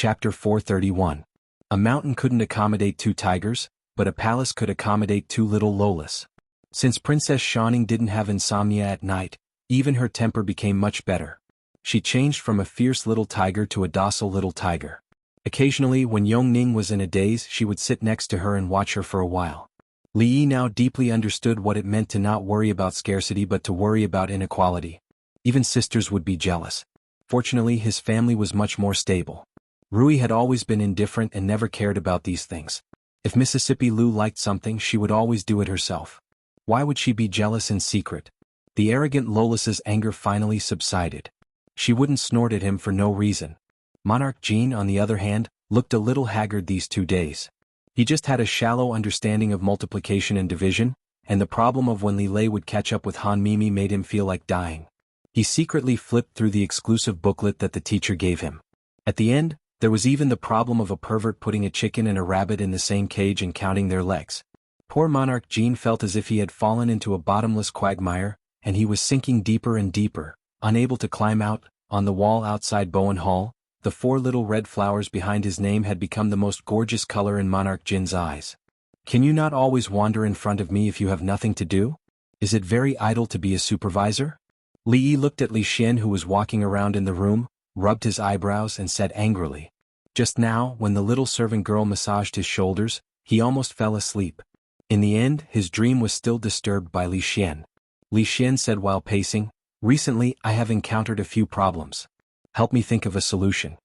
Chapter 431. A mountain couldn't accommodate two tigers, but a palace could accommodate two little Lolas. Since Princess Shining didn't have insomnia at night, even her temper became much better. She changed from a fierce little tiger to a docile little tiger. Occasionally, when Yongning was in a daze, she would sit next to her and watch her for a while. Li Yi now deeply understood what it meant to not worry about scarcity but to worry about inequality. Even sisters would be jealous. Fortunately, his family was much more stable. Rui had always been indifferent and never cared about these things. If Mississippi Lu liked something, she would always do it herself. Why would she be jealous in secret? The arrogant Lolas's anger finally subsided. She wouldn't snort at him for no reason. Monarch Jean, on the other hand, looked a little haggard these 2 days. He just had a shallow understanding of multiplication and division, and the problem of when Li Lei would catch up with Han Mimi made him feel like dying. He secretly flipped through the exclusive booklet that the teacher gave him. At the end, there was even the problem of a pervert putting a chicken and a rabbit in the same cage and counting their legs. Poor Monarch Jean felt as if he had fallen into a bottomless quagmire, and he was sinking deeper and deeper, unable to climb out. On the wall outside Bowen Hall, the 4 little red flowers behind his name had become the most gorgeous color in Monarch Jin's eyes. Can you not always wander in front of me if you have nothing to do? Is it very idle to be a supervisor? Li Yi looked at Li Xian, who was walking around in the room, rubbed his eyebrows and said angrily. Just now, when the little servant girl massaged his shoulders, he almost fell asleep. In the end, his dream was still disturbed by Li Xian. Li Xian said while pacing, "Recently, I have encountered a few problems. Help me think of a solution.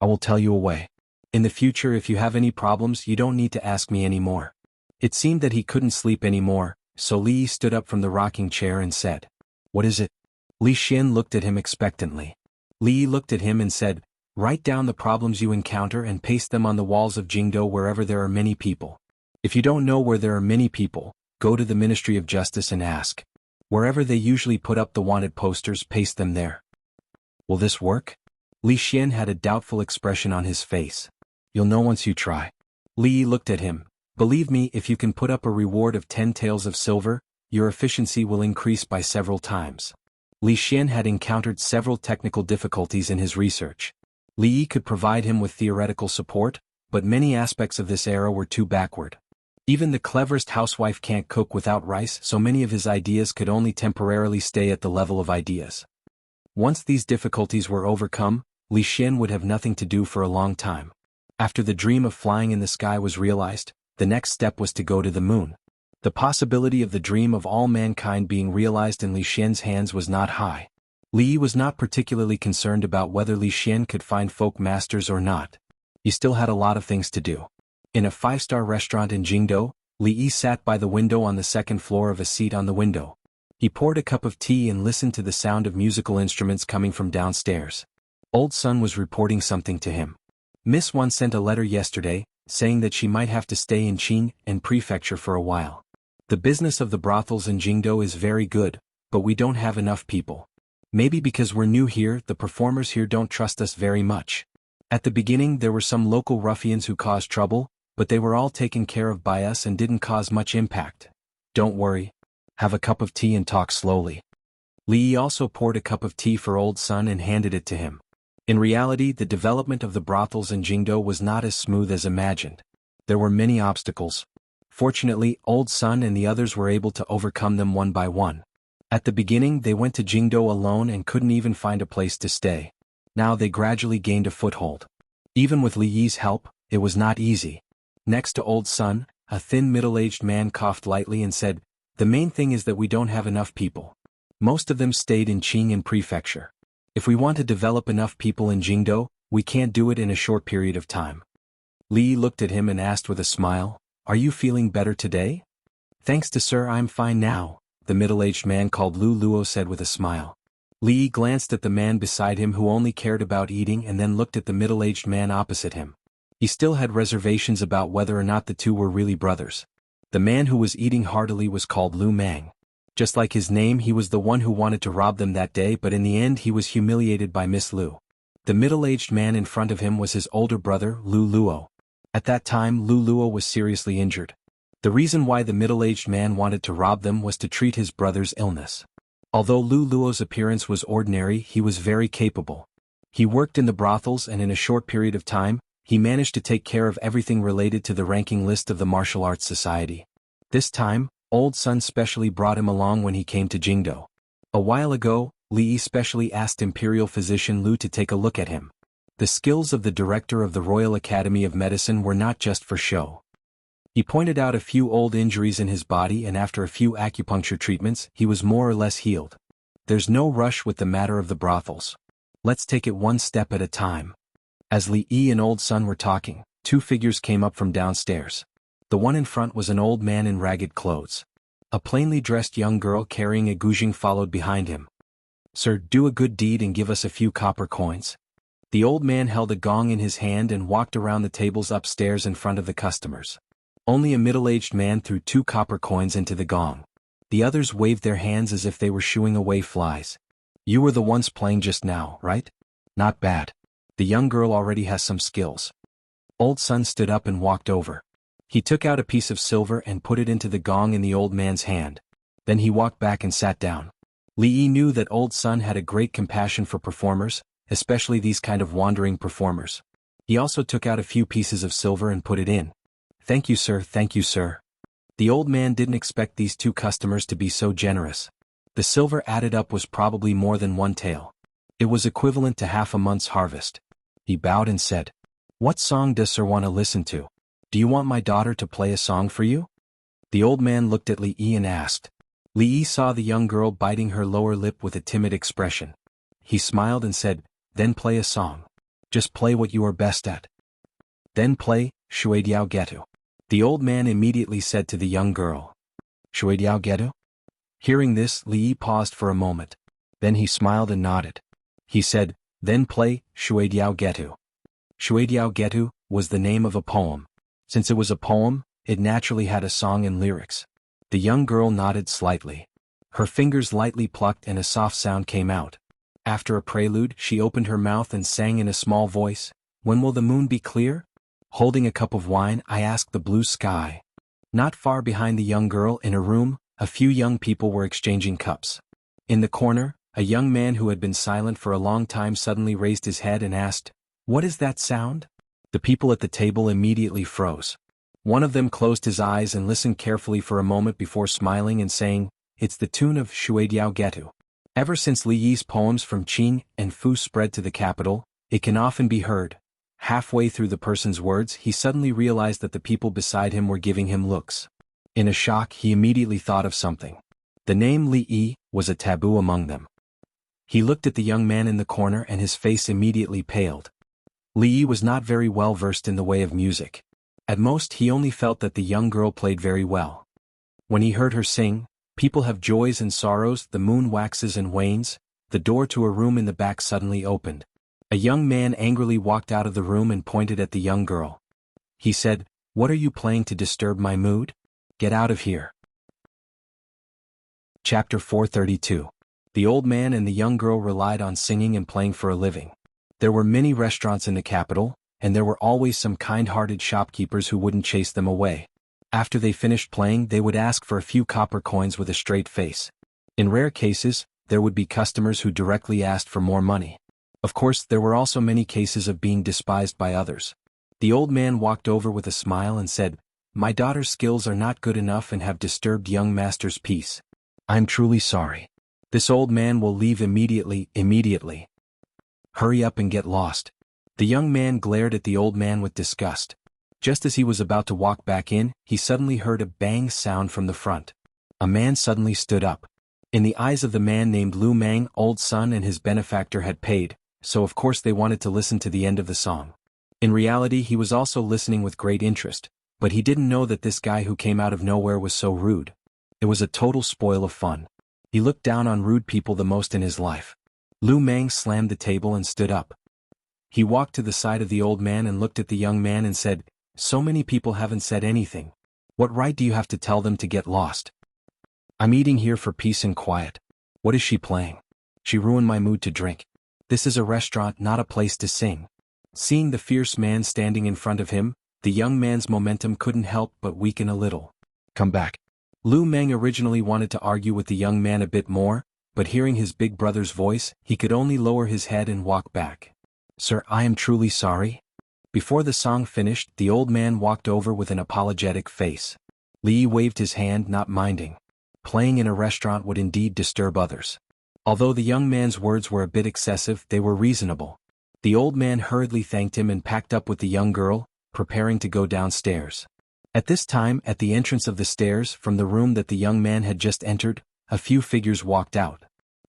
I will tell you a way. In the future, if you have any problems, you don't need to ask me anymore." It seemed that he couldn't sleep anymore, so Li Yi stood up from the rocking chair and said, "What is it?" Li Xian looked at him expectantly. Li Yi looked at him and said, "Write down the problems you encounter and paste them on the walls of Jingdo wherever there are many people. If you don't know where there are many people, go to the Ministry of Justice and ask. Wherever they usually put up the wanted posters, paste them there." "Will this work?" Li Xian had a doubtful expression on his face. "You'll know once you try." Li Yi looked at him. "Believe me, if you can put up a reward of 10 taels of silver, your efficiency will increase by several times." Li Xian had encountered several technical difficulties in his research. Li Yi could provide him with theoretical support, but many aspects of this era were too backward. Even the cleverest housewife can't cook without rice, so many of his ideas could only temporarily stay at the level of ideas. Once these difficulties were overcome, Li Xian would have nothing to do for a long time. After the dream of flying in the sky was realized, the next step was to go to the moon. The possibility of the dream of all mankind being realized in Li Xian's hands was not high. Li Yi was not particularly concerned about whether Li Xian could find folk masters or not. He still had a lot of things to do. In a 5-star restaurant in Jingdo, Li Yi sat by the window on the 2nd floor of a seat on the window. He poured a cup of tea and listened to the sound of musical instruments coming from downstairs. Old Sun was reporting something to him. Miss Wan sent a letter yesterday, saying that she might have to stay in Qing and Prefecture for a while. The business of the brothels in Jingdo is very good, but we don't have enough people. Maybe because we're new here, the performers here don't trust us very much. At the beginning there were some local ruffians who caused trouble, but they were all taken care of by us and didn't cause much impact. Don't worry. Have a cup of tea and talk slowly." Li Yi also poured a cup of tea for Old Sun and handed it to him. In reality, the development of the brothels in Jingdo was not as smooth as imagined. There were many obstacles. Fortunately, Old Sun and the others were able to overcome them one by one. At the beginning, they went to Jingdo alone and couldn't even find a place to stay. Now they gradually gained a foothold. Even with Li Yi's help, it was not easy. Next to Old Sun, a thin middle-aged man coughed lightly and said, "The main thing is that we don't have enough people. Most of them stayed in Qing and Prefecture. If we want to develop enough people in Jingdo, we can't do it in a short period of time." Li Yi looked at him and asked with a smile, "Are you feeling better today?" "Thanks to sir, I'm fine now," the middle-aged man called Lu Luo said with a smile. Li Yi glanced at the man beside him who only cared about eating and then looked at the middle-aged man opposite him. He still had reservations about whether or not the two were really brothers. The man who was eating heartily was called Lu Mang. Just like his name, he was the one who wanted to rob them that day, but in the end he was humiliated by Miss Lu. The middle-aged man in front of him was his older brother, Lu Luo. At that time, Lu Luo was seriously injured. The reason why the middle-aged man wanted to rob them was to treat his brother's illness. Although Lu Luo's appearance was ordinary, he was very capable. He worked in the brothels and in a short period of time, he managed to take care of everything related to the ranking list of the martial arts society. This time, Old Sun specially brought him along when he came to Jingdo. A while ago, Li Yi specially asked Imperial Physician Lu to take a look at him. The skills of the director of the Royal Academy of Medicine were not just for show. He pointed out a few old injuries in his body, and after a few acupuncture treatments, he was more or less healed. There's no rush with the matter of the brothels. Let's take it one step at a time. As Li Yi and Old Sun were talking, two figures came up from downstairs. The one in front was an old man in ragged clothes. A plainly dressed young girl carrying a guzheng followed behind him. "Sir, do a good deed and give us a few copper coins." The old man held a gong in his hand and walked around the tables upstairs in front of the customers. Only a middle-aged man threw 2 copper coins into the gong. The others waved their hands as if they were shooing away flies. "You were the ones playing just now, right? Not bad. The young girl already has some skills." Old Sun stood up and walked over. He took out a piece of silver and put it into the gong in the old man's hand. Then he walked back and sat down. Li Yi knew that Old Sun had a great compassion for performers, especially these kind of wandering performers. He also took out a few pieces of silver and put it in. "Thank you, sir, thank you, sir." The old man didn't expect these 2 customers to be so generous. The silver added up was probably more than 1 tael. It was equivalent to half a month's harvest. He bowed and said, "What song does sir want to listen to? Do you want my daughter to play a song for you?" The old man looked at Li Yi and asked. Li Yi saw the young girl biting her lower lip with a timid expression. He smiled and said, "Then play a song. Just play what you are best at." "Then play, Shui Diao Getu." The old man immediately said to the young girl. "Shui Diao Getu?" Hearing this, Li Yi paused for a moment. Then he smiled and nodded. He said, "Then play, Shui Diao Getu." Shui Diao Getu was the name of a poem. Since it was a poem, it naturally had a song and lyrics. The young girl nodded slightly. Her fingers lightly plucked and a soft sound came out. After a prelude, she opened her mouth and sang in a small voice, "When will the moon be clear?" Holding a cup of wine, I asked the blue sky. Not far behind the young girl, in a room, a few young people were exchanging cups. In the corner, a young man who had been silent for a long time suddenly raised his head and asked, "What is that sound?" The people at the table immediately froze. One of them closed his eyes and listened carefully for a moment before smiling and saying, "It's the tune of Shui Diao Getu." Ever since Li Yi's poems from Qing and Fu spread to the capital, it can often be heard. Halfway through the person's words, he suddenly realized that the people beside him were giving him looks. In a shock, he immediately thought of something. The name Li Yi was a taboo among them. He looked at the young man in the corner and his face immediately paled. Li Yi was not very well versed in the way of music. At most, he only felt that the young girl played very well. When he heard her sing, "People have joys and sorrows, the moon waxes and wanes," the door to a room in the back suddenly opened. A young man angrily walked out of the room and pointed at the young girl. He said, "What are you playing to disturb my mood? Get out of here." Chapter 432. The old man and the young girl relied on singing and playing for a living. There were many restaurants in the capital, and there were always some kind-hearted shopkeepers who wouldn't chase them away. After they finished playing, they would ask for a few copper coins with a straight face. In rare cases, there would be customers who directly asked for more money. Of course, there were also many cases of being despised by others. The old man walked over with a smile and said, "My daughter's skills are not good enough and have disturbed young master's peace. I'm truly sorry. This old man will leave immediately. Hurry up and get lost." The young man glared at the old man with disgust. Just as he was about to walk back in, he suddenly heard a bang sound from the front. A man suddenly stood up. In the eyes of the man named Lu Mang, Old Sun and his benefactor had paid, so of course they wanted to listen to the end of the song. In reality, he was also listening with great interest, but he didn't know that this guy who came out of nowhere was so rude. It was a total spoil of fun. He looked down on rude people the most in his life. Lu Mang slammed the table and stood up. He walked to the side of the old man and looked at the young man and said, "So many people haven't said anything. What right do you have to tell them to get lost? I'm eating here for peace and quiet. What is she playing? She ruined my mood to drink. This is a restaurant, not a place to sing." Seeing the fierce man standing in front of him, the young man's momentum couldn't help but weaken a little. "Come back." Lu Meng originally wanted to argue with the young man a bit more, but hearing his big brother's voice, he could only lower his head and walk back. "Sir, I am truly sorry." Before the song finished, the old man walked over with an apologetic face. Li waved his hand, not minding. Playing in a restaurant would indeed disturb others. Although the young man's words were a bit excessive, they were reasonable. The old man hurriedly thanked him and packed up with the young girl, preparing to go downstairs. At this time, at the entrance of the stairs, from the room that the young man had just entered, a few figures walked out.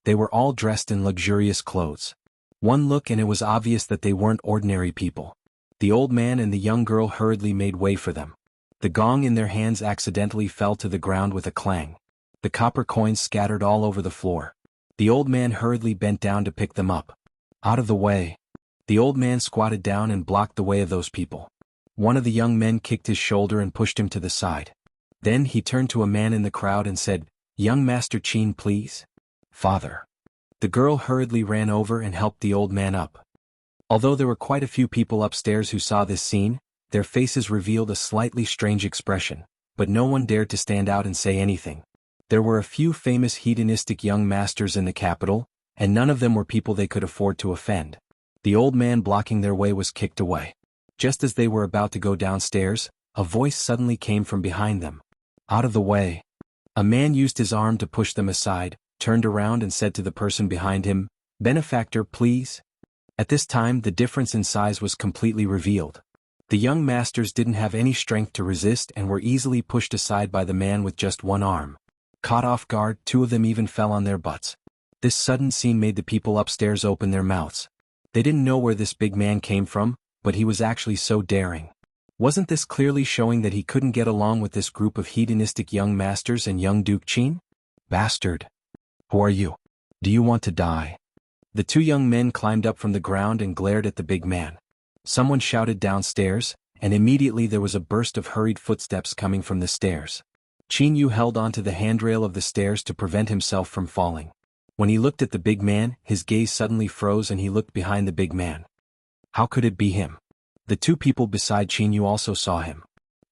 They were all dressed in luxurious clothes. One look and it was obvious that they weren't ordinary people. The old man and the young girl hurriedly made way for them. The gong in their hands accidentally fell to the ground with a clang. The copper coins scattered all over the floor. The old man hurriedly bent down to pick them up. "Out of the way." The old man squatted down and blocked the way of those people. One of the young men kicked his shoulder and pushed him to the side. Then he turned to a man in the crowd and said, "Young Master Qin, please." "Father." The girl hurriedly ran over and helped the old man up. Although there were quite a few people upstairs who saw this scene, their faces revealed a slightly strange expression, but no one dared to stand out and say anything. There were a few famous hedonistic young masters in the capital, and none of them were people they could afford to offend. The old man blocking their way was kicked away. Just as they were about to go downstairs, a voice suddenly came from behind them. "Out of the way." A man used his arm to push them aside, turned around and said to the person behind him, "Benefactor, please." At this time the difference in size was completely revealed. The young masters didn't have any strength to resist and were easily pushed aside by the man with just one arm. Caught off guard, two of them even fell on their butts. This sudden scene made the people upstairs open their mouths. They didn't know where this big man came from, but he was actually so daring. Wasn't this clearly showing that he couldn't get along with this group of hedonistic young masters and young Duke Qin? "Bastard! Who are you? Do you want to die?" The two young men climbed up from the ground and glared at the big man. Someone shouted downstairs, and immediately there was a burst of hurried footsteps coming from the stairs. Qin Yu held onto the handrail of the stairs to prevent himself from falling. When he looked at the big man, his gaze suddenly froze and he looked behind the big man. How could it be him? The two people beside Qin Yu also saw him.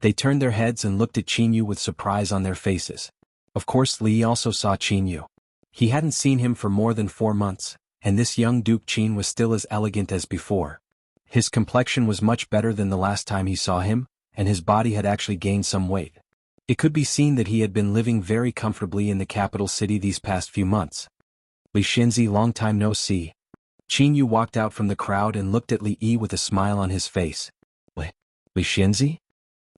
They turned their heads and looked at Qin Yu with surprise on their faces. Of course Li also saw Qin Yu. He hadn't seen him for more than 4 months, and this young Duke Qin was still as elegant as before. His complexion was much better than the last time he saw him, and his body had actually gained some weight. It could be seen that he had been living very comfortably in the capital city these past few months. "Li Xianzi, long time no see." Qin Yu walked out from the crowd and looked at Li Yi with a smile on his face. Li Xianzi?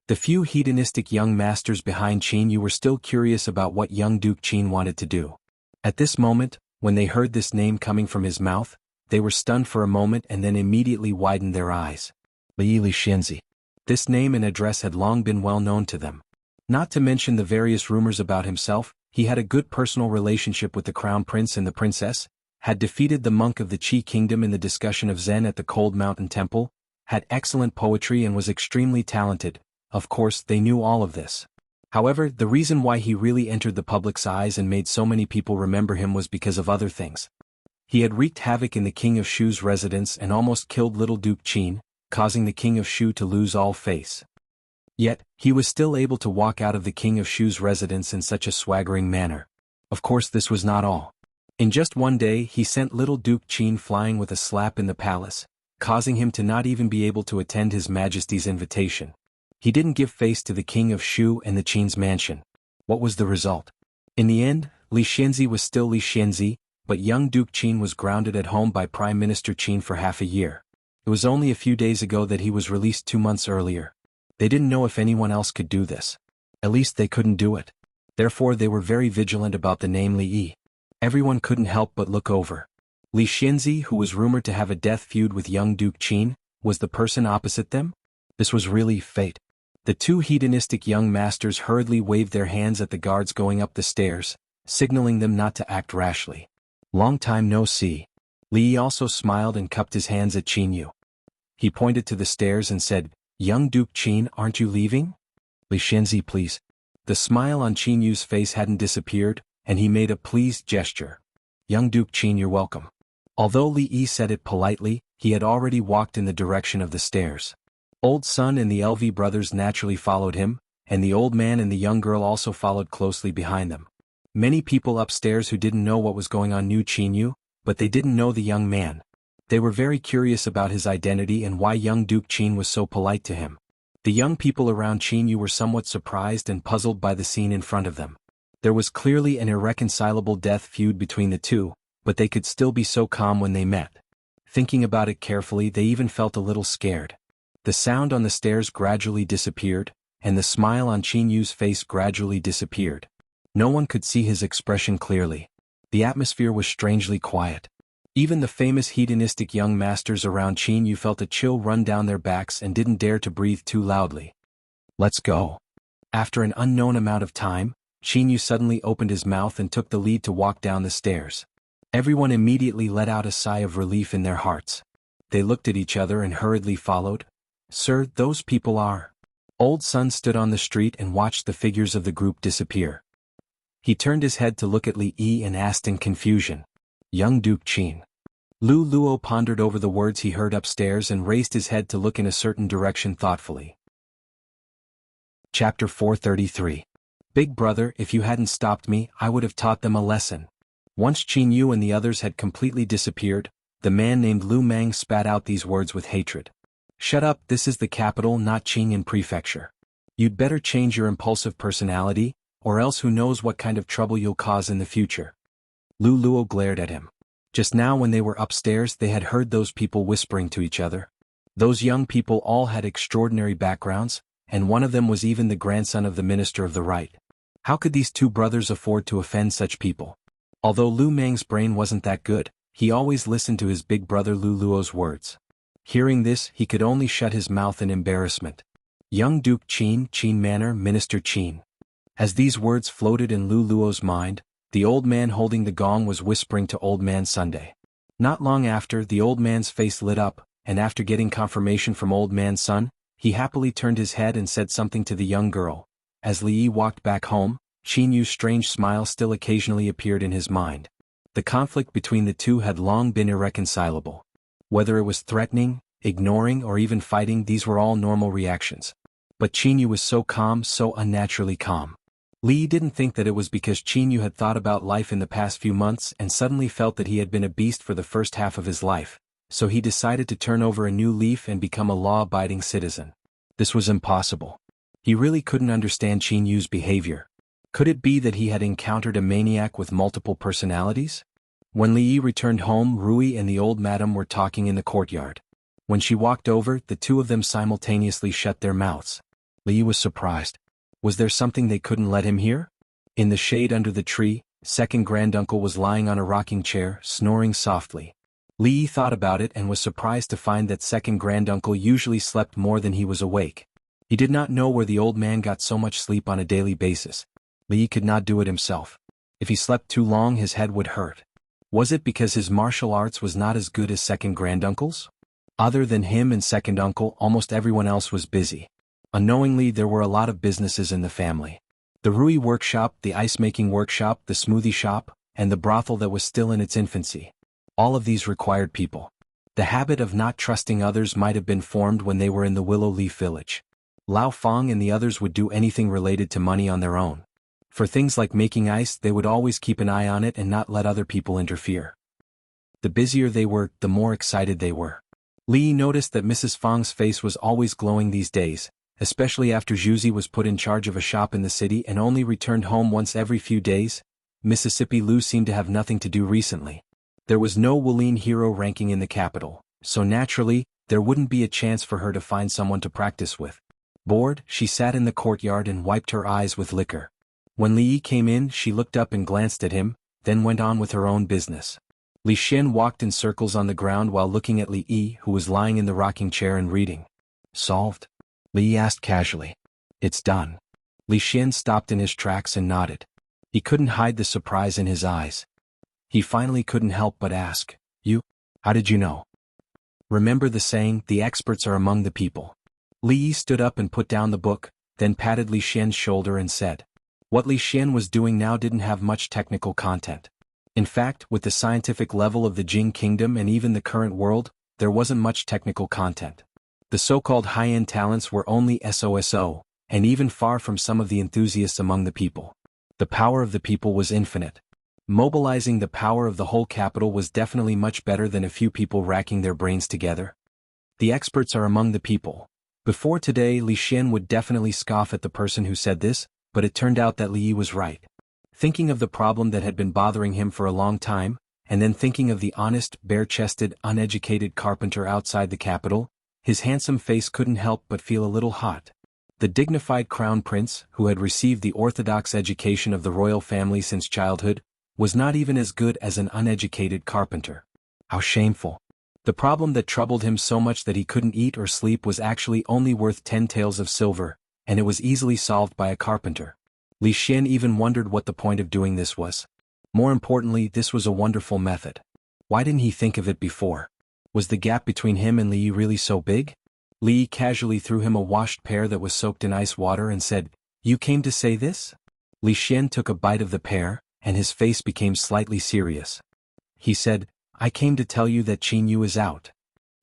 The few hedonistic young masters behind Qin Yu were still curious about what young Duke Qin wanted to do. At this moment, when they heard this name coming from his mouth, they were stunned for a moment and then immediately widened their eyes. Li Xianzi. This name and address had long been well known to them. Not to mention the various rumors about himself, he had a good personal relationship with the crown prince and the princess, had defeated the monk of the Qi kingdom in the discussion of Zen at the Cold Mountain Temple, had excellent poetry and was extremely talented. Of course, they knew all of this. However, the reason why he really entered the public's eyes and made so many people remember him was because of other things. He had wreaked havoc in the King of Shu's residence and almost killed little Duke Qin, causing the King of Shu to lose all face. Yet, he was still able to walk out of the King of Shu's residence in such a swaggering manner. Of course, this was not all. In just one day he sent little Duke Qin flying with a slap in the palace, causing him to not even be able to attend His Majesty's invitation. He didn't give face to the King of Shu and the Qin's mansion. What was the result? In the end, Li Xianzi was still Li Xianzi, but young Duke Qin was grounded at home by Prime Minister Qin for half a year. It was only a few days ago that he was released 2 months earlier. They didn't know if anyone else could do this. At least they couldn't do it. Therefore they were very vigilant about the name Li Yi. Everyone couldn't help but look over. Li Xianzi, who was rumored to have a death feud with young Duke Qin, was the person opposite them? This was really fate. The two hedonistic young masters hurriedly waved their hands at the guards going up the stairs, signaling them not to act rashly. "Long time no see." Li Yi also smiled and cupped his hands at Qin Yu. He pointed to the stairs and said, "Young Duke Qin, aren't you leaving?" "Li Xianzi, please." The smile on Qin Yu's face hadn't disappeared, and he made a pleased gesture. "Young Duke Qin, you're welcome." Although Li Yi said it politely, he had already walked in the direction of the stairs. Old Sun and the LV brothers naturally followed him, and the old man and the young girl also followed closely behind them. Many people upstairs who didn't know what was going on knew Qin Yu, but they didn't know the young man. They were very curious about his identity and why young Duke Qin was so polite to him. The young people around Qin Yu were somewhat surprised and puzzled by the scene in front of them. There was clearly an irreconcilable death feud between the two, but they could still be so calm when they met. Thinking about it carefully, they even felt a little scared. The sound on the stairs gradually disappeared, and the smile on Qin Yu's face gradually disappeared. No one could see his expression clearly. The atmosphere was strangely quiet. Even the famous hedonistic young masters around Qin Yu felt a chill run down their backs and didn't dare to breathe too loudly. "Let's go." After an unknown amount of time, Qin Yu suddenly opened his mouth and took the lead to walk down the stairs. Everyone immediately let out a sigh of relief in their hearts. They looked at each other and hurriedly followed. "Sir, those people are..." Old Sun stood on the street and watched the figures of the group disappear. He turned his head to look at Li Yi and asked in confusion, "Young Duke Qin." Lu Luo pondered over the words he heard upstairs and raised his head to look in a certain direction thoughtfully. Chapter 433. Big brother, if you hadn't stopped me, I would have taught them a lesson. Once Qin Yu and the others had completely disappeared, the man named Lu Mang spat out these words with hatred. "Shut up, this is the capital, not Qingyan Prefecture. You'd better change your impulsive personality, or else who knows what kind of trouble you'll cause in the future." Lu Luo glared at him. Just now when they were upstairs they had heard those people whispering to each other. Those young people all had extraordinary backgrounds, and one of them was even the grandson of the Minister of the Right. How could these two brothers afford to offend such people? Although Lu Mang's brain wasn't that good, he always listened to his big brother Lu Luo's words. Hearing this, he could only shut his mouth in embarrassment. "Young Duke Qin, Qin Manor, Minister Qin." As these words floated in Lu Luo's mind, the old man holding the gong was whispering to Old Man Sunday. Not long after, the old man's face lit up, and after getting confirmation from Old Man Sun, he happily turned his head and said something to the young girl. As Li Yi walked back home, Qin Yu's strange smile still occasionally appeared in his mind. The conflict between the two had long been irreconcilable. Whether it was threatening, ignoring, or even fighting, these were all normal reactions. But Qin Yu was so calm, so unnaturally calm. Li Yi didn't think that it was because Qin Yu had thought about life in the past few months and suddenly felt that he had been a beast for the first half of his life, so he decided to turn over a new leaf and become a law-abiding citizen. This was impossible. He really couldn't understand Qin Yu's behavior. Could it be that he had encountered a maniac with multiple personalities? When Li Yi returned home, Rui and the old madam were talking in the courtyard. When she walked over, the two of them simultaneously shut their mouths. Li Yi was surprised. Was there something they couldn't let him hear? In the shade under the tree, second granduncle was lying on a rocking chair, snoring softly. Li Yi thought about it and was surprised to find that second granduncle usually slept more than he was awake. He did not know where the old man got so much sleep on a daily basis. Li Yi could not do it himself. If he slept too long, his head would hurt. Was it because his martial arts was not as good as second granduncle's? Other than him and second uncle, almost everyone else was busy. Unknowingly, there were a lot of businesses in the family. The Rui workshop, the ice-making workshop, the smoothie shop, and the brothel that was still in its infancy. All of these required people. The habit of not trusting others might have been formed when they were in the Willow Leaf Village. Lao Feng and the others would do anything related to money on their own. For things like making ice, they would always keep an eye on it and not let other people interfere. The busier they were, the more excited they were. Li Yi noticed that Mrs. Feng's face was always glowing these days, especially after Zhuzi was put in charge of a shop in the city and only returned home once every few days. Mississippi Lu seemed to have nothing to do recently. There was no Wulin hero ranking in the capital, so naturally, there wouldn't be a chance for her to find someone to practice with. Bored, she sat in the courtyard and wiped her eyes with liquor. When Li Yi came in, she looked up and glanced at him, then went on with her own business. Li Xian walked in circles on the ground while looking at Li Yi, who was lying in the rocking chair and reading. "Solved?" Li Yi asked casually. "It's done." Li Xian stopped in his tracks and nodded. He couldn't hide the surprise in his eyes. He finally couldn't help but ask, "You? How did you know?" Remember the saying, the experts are among the people. Li Yi stood up and put down the book, then patted Li Xian's shoulder and said. What Li Xian was doing now didn't have much technical content. In fact, with the scientific level of the Jing Kingdom and even the current world, there wasn't much technical content. The so-called high-end talents were only SOSO, and even far from some of the enthusiasts among the people. The power of the people was infinite. Mobilizing the power of the whole capital was definitely much better than a few people racking their brains together. The experts are among the people. Before today, Li Xian would definitely scoff at the person who said this, but it turned out that Li Yi was right. Thinking of the problem that had been bothering him for a long time, and then thinking of the honest, bare-chested, uneducated carpenter outside the capital, his handsome face couldn't help but feel a little hot. The dignified crown prince, who had received the orthodox education of the royal family since childhood, was not even as good as an uneducated carpenter. How shameful. The problem that troubled him so much that he couldn't eat or sleep was actually only worth 10 taels of silver, and it was easily solved by a carpenter. Li Xian even wondered what the point of doing this was. More importantly, this was a wonderful method. Why didn't he think of it before? Was the gap between him and Li Yi really so big? Li Yi casually threw him a washed pear that was soaked in ice water and said, "You came to say this?" Li Xian took a bite of the pear, and his face became slightly serious. He said, "I came to tell you that Qin Yu is out."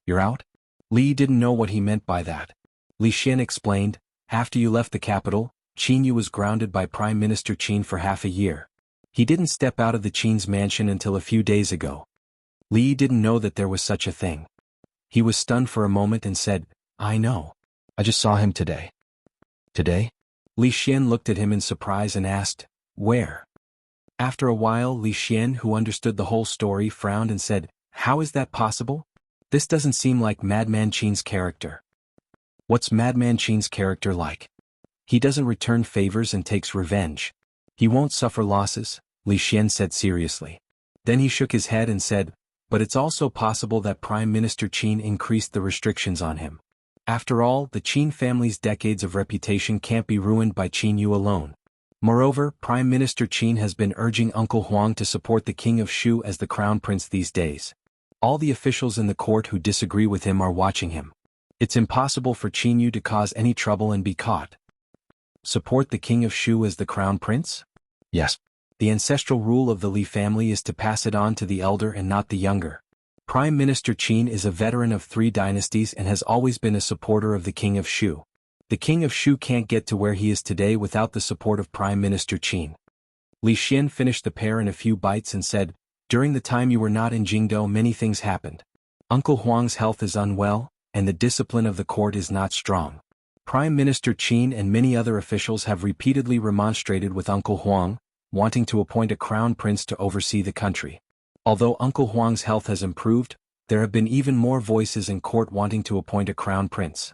"You're out?" Li Yi didn't know what he meant by that. Li Xian explained, "After you left the capital, Qin Yu was grounded by Prime Minister Qin for half a year. He didn't step out of the Qin's mansion until a few days ago." Li Yi didn't know that there was such a thing. He was stunned for a moment and said, "I know. I just saw him today." "Today?" Li Xian looked at him in surprise and asked, "Where?" After a while, Li Xian, who understood the whole story, frowned and said, "How is that possible? This doesn't seem like Madman Qin's character." "What's Madman Qin's character like?" "He doesn't return favors and takes revenge. He won't suffer losses," Li Xian said seriously. Then he shook his head and said, "But it's also possible that Prime Minister Qin increased the restrictions on him. After all, the Qin family's decades of reputation can't be ruined by Qin Yu alone. Moreover, Prime Minister Qin has been urging Uncle Huang to support the King of Shu as the crown prince these days. All the officials in the court who disagree with him are watching him. It's impossible for Qin Yu to cause any trouble and be caught." "Support the King of Shu as the crown prince?" "Yes. The ancestral rule of the Li family is to pass it on to the elder and not the younger. Prime Minister Qin is a veteran of 3 dynasties and has always been a supporter of the King of Shu. The King of Shu can't get to where he is today without the support of Prime Minister Qin." Li Xian finished the pear in a few bites and said, "During the time you were not in Jingdou, many things happened. Uncle Huang's health is unwell, and the discipline of the court is not strong. Prime Minister Qin and many other officials have repeatedly remonstrated with Uncle Huang, wanting to appoint a crown prince to oversee the country. Although Uncle Huang's health has improved, there have been even more voices in court wanting to appoint a crown prince."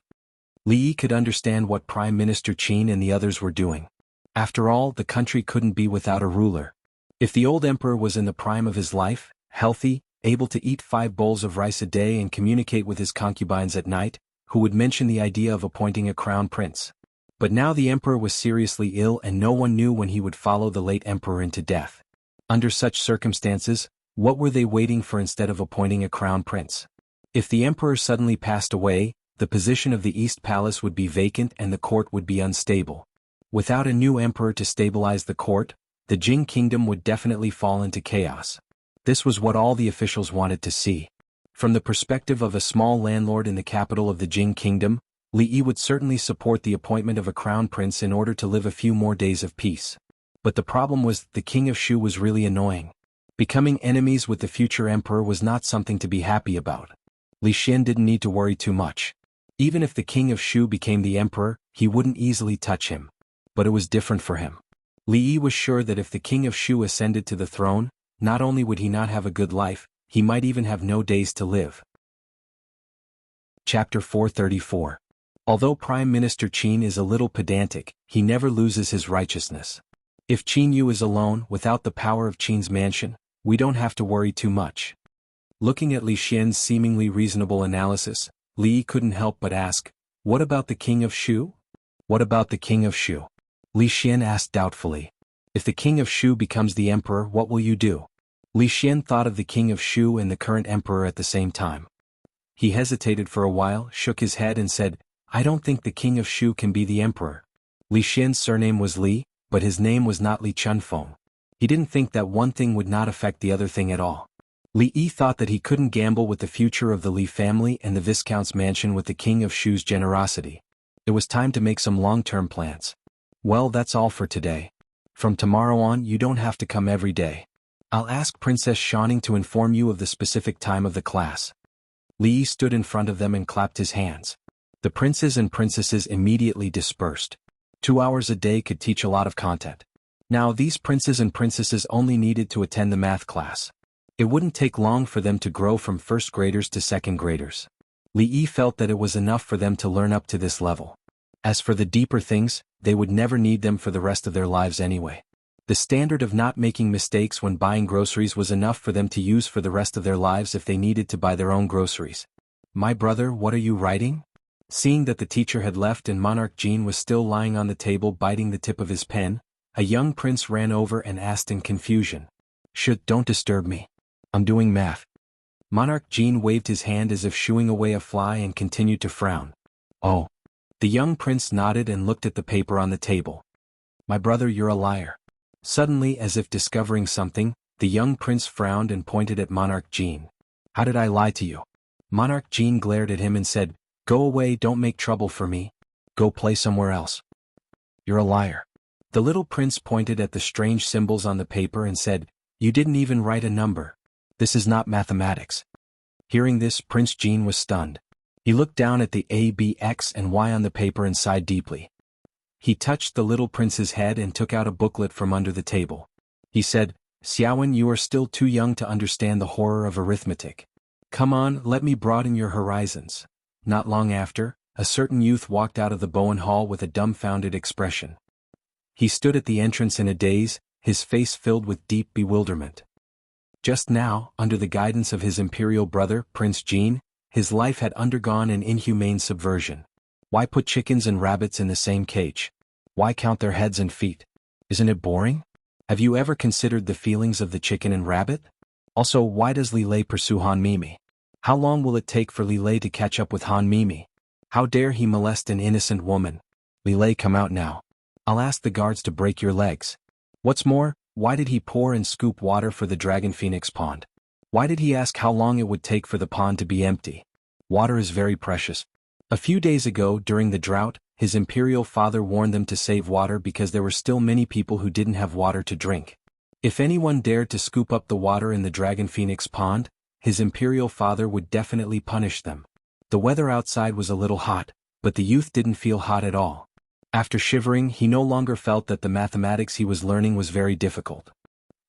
Li Yi could understand what Prime Minister Qin and the others were doing. After all, the country couldn't be without a ruler. If the old emperor was in the prime of his life, healthy, able to eat 5 bowls of rice a day and communicate with his concubines at night, who would mention the idea of appointing a crown prince? But now the emperor was seriously ill and no one knew when he would follow the late emperor into death. Under such circumstances, what were they waiting for instead of appointing a crown prince? If the emperor suddenly passed away, the position of the East Palace would be vacant and the court would be unstable. Without a new emperor to stabilize the court, the Jing kingdom would definitely fall into chaos. This was what all the officials wanted to see. From the perspective of a small landlord in the capital of the Jing kingdom, Li Yi would certainly support the appointment of a crown prince in order to live a few more days of peace. But the problem was, the King of Shu was really annoying. Becoming enemies with the future emperor was not something to be happy about. Li Xian didn't need to worry too much. Even if the King of Shu became the emperor, he wouldn't easily touch him. But it was different for him. Li Yi was sure that if the King of Shu ascended to the throne, not only would he not have a good life, he might even have no days to live. Chapter 434. Although Prime Minister Qin is a little pedantic, he never loses his righteousness. If Qin Yu is alone, without the power of Qin's mansion, we don't have to worry too much. Looking at Li Xian's seemingly reasonable analysis, Li Yi couldn't help but ask, "What about the King of Shu?" "What about the King of Shu?" Li Xian asked doubtfully. "If the King of Shu becomes the emperor, what will you do?" Li Xian thought of the King of Shu and the current emperor at the same time. He hesitated for a while, shook his head and said, "I don't think the King of Shu can be the emperor." Li Xian's surname was Li, but his name was not Li Chunfeng. He didn't think that one thing would not affect the other thing at all. Li Yi thought that he couldn't gamble with the future of the Li family and the Viscount's mansion with the King of Shu's generosity. It was time to make some long-term plans. "Well, that's all for today. From tomorrow on, you don't have to come every day. I'll ask Princess Shining to inform you of the specific time of the class. Li Yi stood in front of them and clapped his hands. The princes and princesses immediately dispersed. 2 hours a day could teach a lot of content. Now these princes and princesses only needed to attend the math class. It wouldn't take long for them to grow from first graders to second graders. Li Yi felt that it was enough for them to learn up to this level. As for the deeper things, they would never need them for the rest of their lives anyway. The standard of not making mistakes when buying groceries was enough for them to use for the rest of their lives if they needed to buy their own groceries. My brother, what are you writing? Seeing that the teacher had left and Monarch Jean was still lying on the table biting the tip of his pen, a young prince ran over and asked in confusion. Shh, don't disturb me. I'm doing math. Monarch Jean waved his hand as if shooing away a fly and continued to frown. Oh. The young prince nodded and looked at the paper on the table. My brother, you're a liar. Suddenly, as if discovering something, the young prince frowned and pointed at Monarch Jean. How did I lie to you? Monarch Jean glared at him and said, Go away, don't make trouble for me. Go play somewhere else. You're a liar. The little prince pointed at the strange symbols on the paper and said, You didn't even write a number. This is not mathematics. Hearing this, Prince Jean was stunned. He looked down at the A, B, X, and Y on the paper and sighed deeply. He touched the little prince's head and took out a booklet from under the table. He said, Xiaowen, you are still too young to understand the horror of arithmetic. Come on, let me broaden your horizons. Not long after, a certain youth walked out of the Bowen Hall with a dumbfounded expression. He stood at the entrance in a daze, his face filled with deep bewilderment. Just now, under the guidance of his imperial brother, Prince Jean, his life had undergone an inhumane subversion. Why put chickens and rabbits in the same cage? Why count their heads and feet? Isn't it boring? Have you ever considered the feelings of the chicken and rabbit? Also, why does Li Lei pursue Han Mimi? How long will it take for Li Lei to catch up with Han Mimi? How dare he molest an innocent woman? Li Lei, come out now. I'll ask the guards to break your legs. What's more, why did he pour and scoop water for the Dragon Phoenix pond? Why did he ask how long it would take for the pond to be empty? Water is very precious. A few days ago, during the drought, his imperial father warned them to save water because there were still many people who didn't have water to drink. If anyone dared to scoop up the water in the Dragon Phoenix pond, his imperial father would definitely punish them. The weather outside was a little hot, but the youth didn't feel hot at all. After shivering, he no longer felt that the mathematics he was learning was very difficult.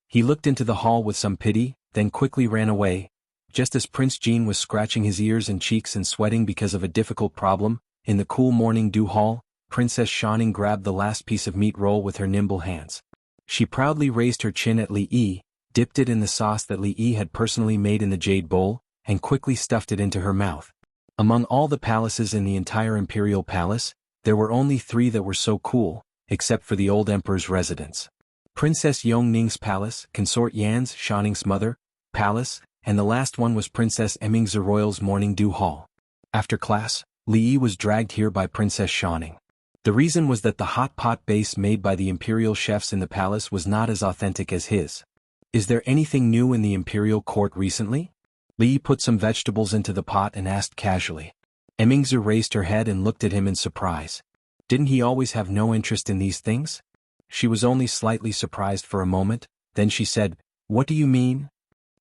He looked into the hall with some pity, then quickly ran away. Just as Prince Jean was scratching his ears and cheeks and sweating because of a difficult problem, in the cool morning dew hall, Princess Shining grabbed the last piece of meat roll with her nimble hands. She proudly raised her chin at Li Yi, dipped it in the sauce that Li Yi had personally made in the jade bowl, and quickly stuffed it into her mouth. Among all the palaces in the entire imperial palace, there were only 3 that were so cool, except for the old emperor's residence. Princess Yongning's palace, Consort Yan's, Shaning's mother, palace, and the last one was Princess Eming's Royal's morning dew hall. After class, Li Yi was dragged here by Princess Shining. The reason was that the hot pot base made by the imperial chefs in the palace was not as authentic as his. Is there anything new in the imperial court recently? Li Yi put some vegetables into the pot and asked casually. Emingzu raised her head and looked at him in surprise. Didn't he always have no interest in these things? She was only slightly surprised for a moment, then she said, What do you mean?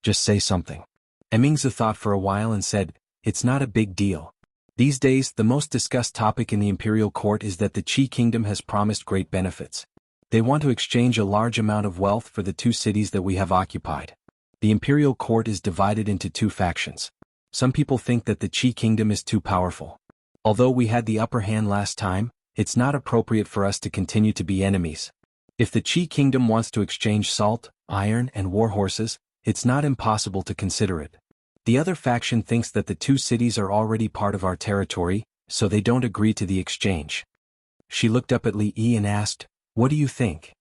Just say something. Emingzu thought for a while and said, It's not a big deal. These days, the most discussed topic in the imperial court is that the Qi kingdom has promised great benefits. They want to exchange a large amount of wealth for the 2 cities that we have occupied. The imperial court is divided into 2 factions. Some people think that the Qi kingdom is too powerful. Although we had the upper hand last time, it's not appropriate for us to continue to be enemies. If the Qi kingdom wants to exchange salt, iron, and war horses, it's not impossible to consider it. The other faction thinks that the 2 cities are already part of our territory, so they don't agree to the exchange. She looked up at Li Yi and asked, What do you think?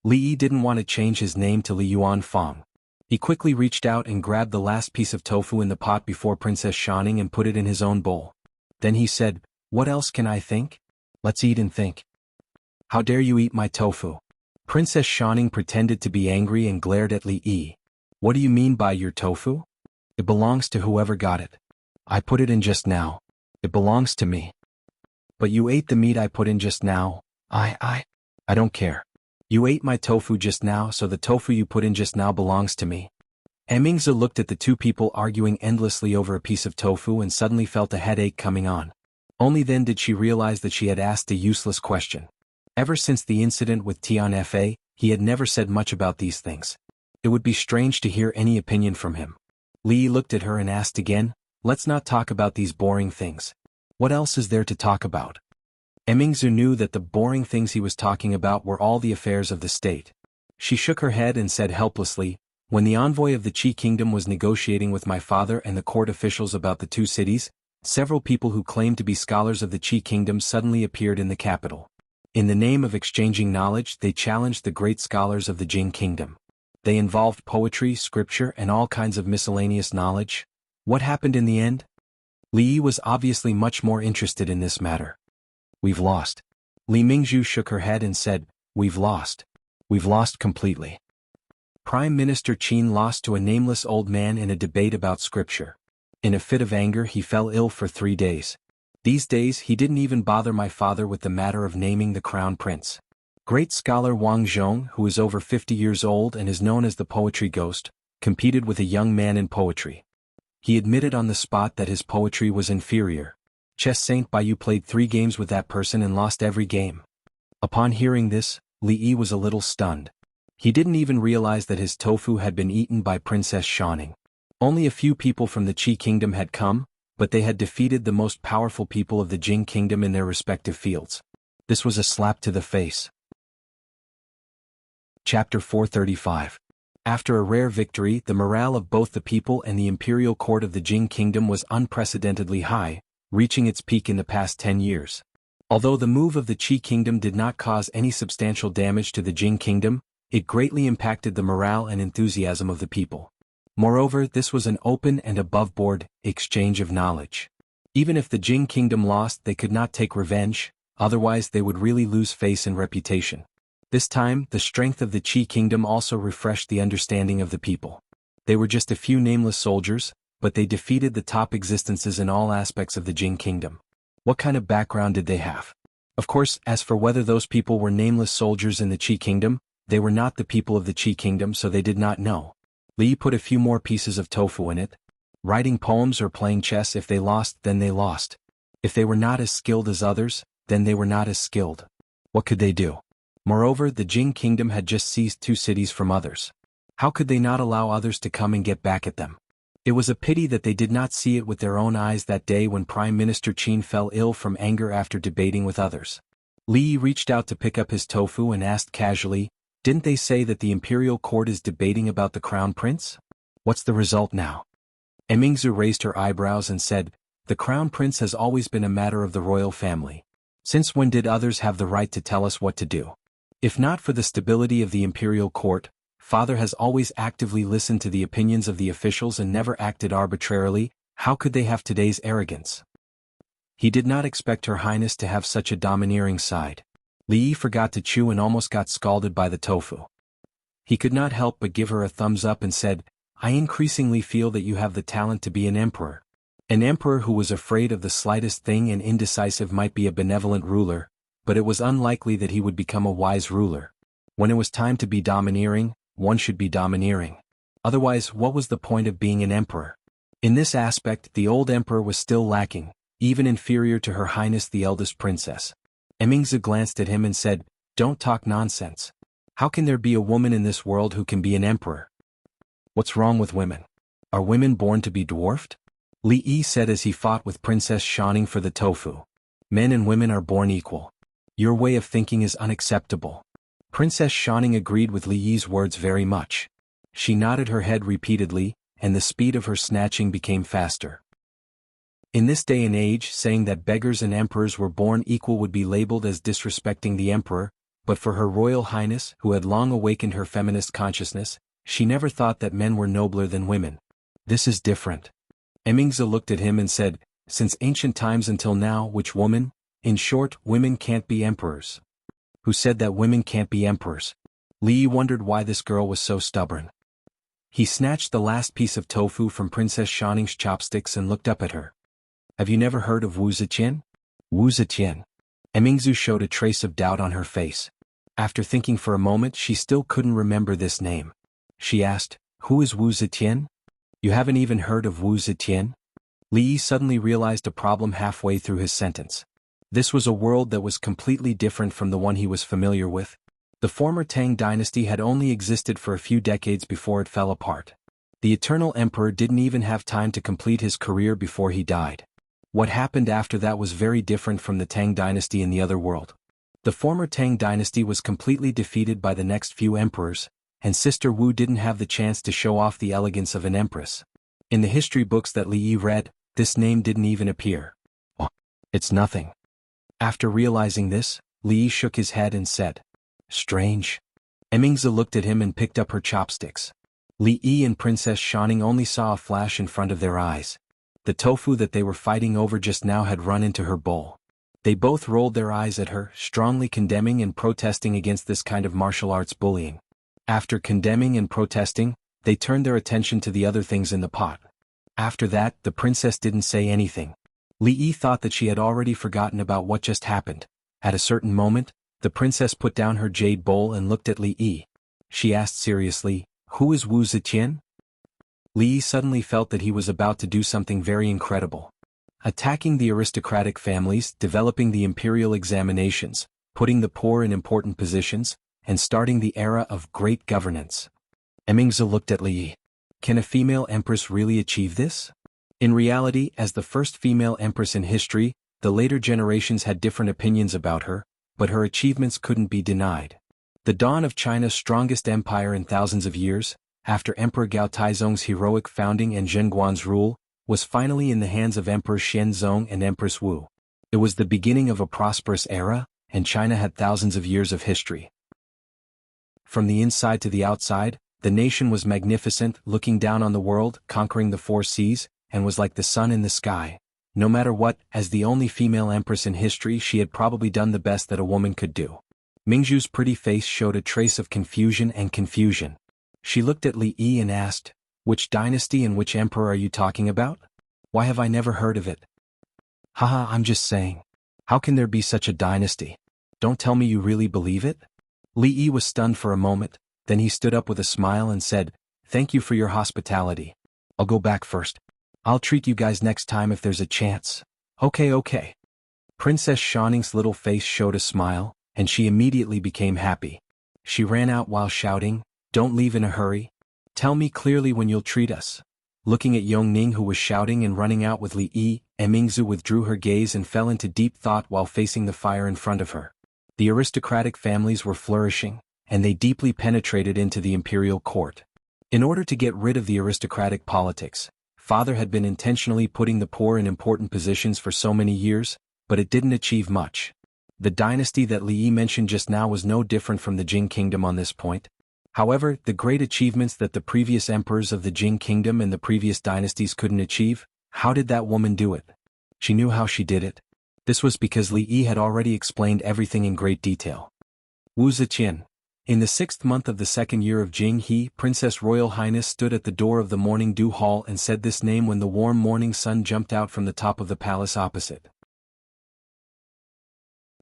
Li Yi didn't want to change his name to Li Yuan Fong. He quickly reached out and grabbed the last piece of tofu in the pot before Princess Shining and put it in his own bowl. Then he said, What else can I think? Let's eat and think. How dare you eat my tofu? Princess Shining pretended to be angry and glared at Li Yi. What do you mean by your tofu? It belongs to whoever got it. I put it in just now. It belongs to me. But you ate the meat I put in just now. I don't care. You ate my tofu just now, so the tofu you put in just now belongs to me. Emingzi looked at the two people arguing endlessly over a piece of tofu and suddenly felt a headache coming on. Only then did she realize that she had asked a useless question. Ever since the incident with Tian Fa, he had never said much about these things. It would be strange to hear any opinion from him. Li looked at her and asked again, "Let's not talk about these boring things. What else is there to talk about?" Emingzi knew that the boring things he was talking about were all the affairs of the state. She shook her head and said helplessly, "When the envoy of the Qi kingdom was negotiating with my father and the court officials about the two cities, several people who claimed to be scholars of the Qi kingdom suddenly appeared in the capital. In the name of exchanging knowledge, they challenged the great scholars of the Jing kingdom. They involved poetry, scripture, and all kinds of miscellaneous knowledge. What happened in the end?" Li was obviously much more interested in this matter. "We've lost." Li Mingzhu shook her head and said, "We've lost. We've lost completely." Prime Minister Qin lost to a nameless old man in a debate about scripture. In a fit of anger he fell ill for 3 days. These days he didn't even bother my father with the matter of naming the crown prince. Great scholar Wang Zhong, who is over 50 years old and is known as the poetry ghost, competed with a young man in poetry. He admitted on the spot that his poetry was inferior. Chess Saint Bayu played 3 games with that person and lost every game. Upon hearing this, Li Yi was a little stunned. He didn't even realize that his tofu had been eaten by Princess Shaning. Only a few people from the Qi kingdom had come, but they had defeated the most powerful people of the Jing kingdom in their respective fields. This was a slap to the face. Chapter 435. After a rare victory, the morale of both the people and the imperial court of the Jing kingdom was unprecedentedly high, reaching its peak in the past 10 years. Although the move of the Qi kingdom did not cause any substantial damage to the Jing kingdom, it greatly impacted the morale and enthusiasm of the people. Moreover, this was an open and above-board exchange of knowledge. Even if the Jing kingdom lost, they could not take revenge, otherwise they would really lose face and reputation. This time, the strength of the Qi kingdom also refreshed the understanding of the people. They were just a few nameless soldiers, but they defeated the top existences in all aspects of the Jing kingdom. What kind of background did they have? Of course, as for whether those people were nameless soldiers in the Qi kingdom, they were not the people of the Qi kingdom, so they did not know. Li put a few more pieces of tofu in it. Writing poems or playing chess, if they lost, then they lost. If they were not as skilled as others, then they were not as skilled. What could they do? Moreover, the Jing kingdom had just seized 2 cities from others. How could they not allow others to come and get back at them? It was a pity that they did not see it with their own eyes that day when Prime Minister Qin fell ill from anger after debating with others. Li reached out to pick up his tofu and asked casually, "Didn't they say that the imperial court is debating about the crown prince? What's the result now?" Emingzi raised her eyebrows and said, "The crown prince has always been a matter of the royal family. Since when did others have the right to tell us what to do? If not for the stability of the imperial court, father has always actively listened to the opinions of the officials and never acted arbitrarily. How could they have today's arrogance?" He did not expect Her Highness to have such a domineering side. Li Yi forgot to chew and almost got scalded by the tofu. He could not help but give her a thumbs up and said, "I increasingly feel that you have the talent to be an emperor." An emperor who was afraid of the slightest thing and indecisive might be a benevolent ruler, but it was unlikely that he would become a wise ruler. When it was time to be domineering, one should be domineering. Otherwise, what was the point of being an emperor? In this aspect, the old emperor was still lacking, even inferior to Her Highness the eldest princess. Emingzi glanced at him and said, "Don't talk nonsense. How can there be a woman in this world who can be an emperor? What's wrong with women? Are women born to be dwarfed?" Li Yi said as he fought with Princess Shaning for the tofu. "Men and women are born equal. Your way of thinking is unacceptable." Princess Shaning agreed with Li Yi's words very much. She nodded her head repeatedly, and the speed of her snatching became faster. In this day and age, saying that beggars and emperors were born equal would be labeled as disrespecting the emperor, but for Her Royal Highness, who had long awakened her feminist consciousness, she never thought that men were nobler than women. This is different. Emingzi looked at him and said, "Since ancient times until now, which woman? In short, women can't be emperors." Who said that women can't be emperors? Li Yi wondered why this girl was so stubborn. He snatched the last piece of tofu from Princess Shaning's chopsticks and looked up at her. "Have you never heard of Wuxia? Wuxia? Emingzi showed a trace of doubt on her face. After thinking for a moment, she still couldn't remember this name. She asked, "Who is Wu Zetian? You haven't even heard of Wu Zetian?" Li Yi suddenly realized a problem halfway through his sentence. This was a world that was completely different from the one he was familiar with. The former Tang dynasty had only existed for a few decades before it fell apart. The Eternal Emperor didn't even have time to complete his career before he died. What happened after that was very different from the Tang dynasty in the other world. The former Tang dynasty was completely defeated by the next few emperors, and Sister Wu didn't have the chance to show off the elegance of an empress. In the history books that Li Yi read, this name didn't even appear. Oh, it's nothing. After realizing this, Li Yi shook his head and said, "Strange." Emingzi looked at him and picked up her chopsticks. Li Yi and Princess Shining only saw a flash in front of their eyes. The tofu that they were fighting over just now had run into her bowl. They both rolled their eyes at her, strongly condemning and protesting against this kind of martial arts bullying. After condemning and protesting, they turned their attention to the other things in the pot. After that, the princess didn't say anything. Li Yi thought that she had already forgotten about what just happened. At a certain moment, the princess put down her jade bowl and looked at Li Yi. She asked seriously, "Who is Wu Zetian?" Li Yi suddenly felt that he was about to do something very incredible. Attacking the aristocratic families, developing the imperial examinations, putting the poor in important positions, and starting the era of great governance. Emingzi looked at Li Yi. Can a female empress really achieve this? In reality, as the first female empress in history, the later generations had different opinions about her, but her achievements couldn't be denied. The dawn of China's strongest empire in thousands of years, after Emperor Gao Taizong's heroic founding and Zhenguan's rule, was finally in the hands of Emperor Xianzong and Empress Wu. It was the beginning of a prosperous era, and China had thousands of years of history. From the inside to the outside, the nation was magnificent, looking down on the world, conquering the four seas, and was like the sun in the sky. No matter what, as the only female empress in history, she had probably done the best that a woman could do. Mingzhu's pretty face showed a trace of confusion and confusion. She looked at Li Yi and asked, "Which dynasty and which emperor are you talking about? Why have I never heard of it?" "Haha, I'm just saying. How can there be such a dynasty? Don't tell me you really believe it?" Li Yi was stunned for a moment, then he stood up with a smile and said, "Thank you for your hospitality. I'll go back first. I'll treat you guys next time if there's a chance." Okay. Princess Shining's little face showed a smile, and she immediately became happy. She ran out while shouting, "Don't leave in a hurry. Tell me clearly when you'll treat us." Looking at Yongning, who was shouting and running out with Li Yi, Emingzi withdrew her gaze and fell into deep thought while facing the fire in front of her. The aristocratic families were flourishing, and they deeply penetrated into the imperial court. In order to get rid of the aristocratic politics, Father had been intentionally putting the poor in important positions for so many years, but it didn't achieve much. The dynasty that Li Yi mentioned just now was no different from the Jing kingdom on this point. However, the great achievements that the previous emperors of the Jing kingdom and the previous dynasties couldn't achieve, how did that woman do it? She knew how she did it. This was because Li Yi had already explained everything in great detail. Wu Zetian. In the 6th month of the 2nd year of Jing He, Princess Royal Highness stood at the door of the morning dew hall and said this name when the warm morning sun jumped out from the top of the palace opposite.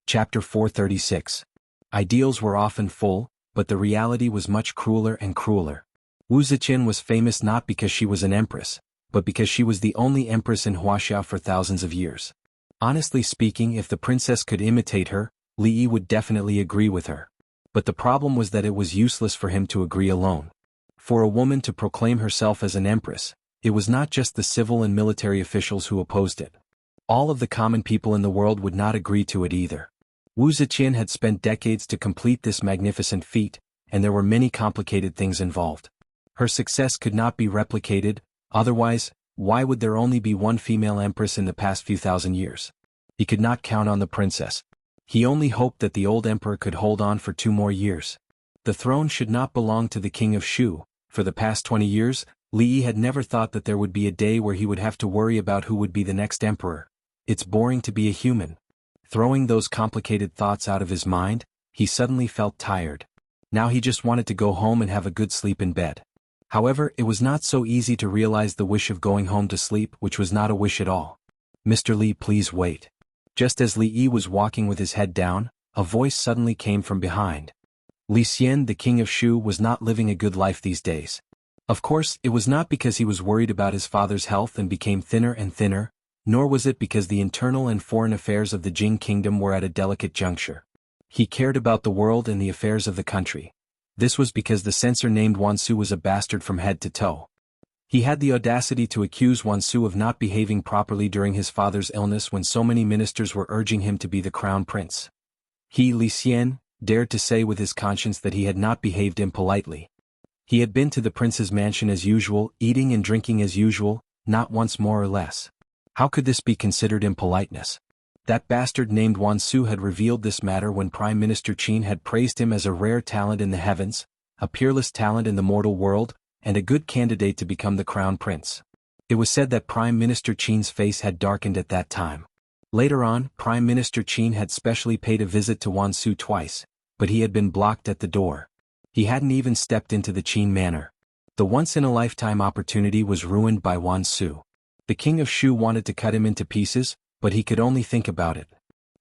Chapter 436. Ideals were often full, but the reality was much crueler and crueler. Wu Zetian was famous not because she was an empress, but because she was the only empress in Huaxia for thousands of years. Honestly speaking, if the princess could imitate her, Li Yi would definitely agree with her. But the problem was that it was useless for him to agree alone. For a woman to proclaim herself as an empress, it was not just the civil and military officials who opposed it. All of the common people in the world would not agree to it either. Wu Zetian had spent decades to complete this magnificent feat, and there were many complicated things involved. Her success could not be replicated, otherwise, why would there only be one female empress in the past few thousand years? He could not count on the princess. He only hoped that the old emperor could hold on for 2 more years. The throne should not belong to the king of Shu. For the past 20 years, Li Yi had never thought that there would be a day where he would have to worry about who would be the next emperor. It's boring to be a human. Throwing those complicated thoughts out of his mind, he suddenly felt tired. Now he just wanted to go home and have a good sleep in bed. However, it was not so easy to realize the wish of going home to sleep, which was not a wish at all. "Mr. Li, please wait." Just as Li Yi was walking with his head down, a voice suddenly came from behind. Li Xian, the king of Shu, was not living a good life these days. Of course, it was not because he was worried about his father's health and became thinner and thinner, nor was it because the internal and foreign affairs of the Jing kingdom were at a delicate juncture. He cared about the world and the affairs of the country. This was because the censor named Wansu was a bastard from head to toe. He had the audacity to accuse Wansu of not behaving properly during his father's illness when so many ministers were urging him to be the crown prince. He, Li Xian, dared to say with his conscience that he had not behaved impolitely. He had been to the prince's mansion as usual, eating and drinking as usual, not once more or less. How could this be considered impoliteness? That bastard named Wansu had revealed this matter when Prime Minister Qin had praised him as a rare talent in the heavens, a peerless talent in the mortal world, and a good candidate to become the crown prince. It was said that Prime Minister Qin's face had darkened at that time. Later on, Prime Minister Qin had specially paid a visit to Wansu twice, but he had been blocked at the door. He hadn't even stepped into the Qin manor. The once-in-a-lifetime opportunity was ruined by Wansu. The king of Shu wanted to cut him into pieces, but he could only think about it.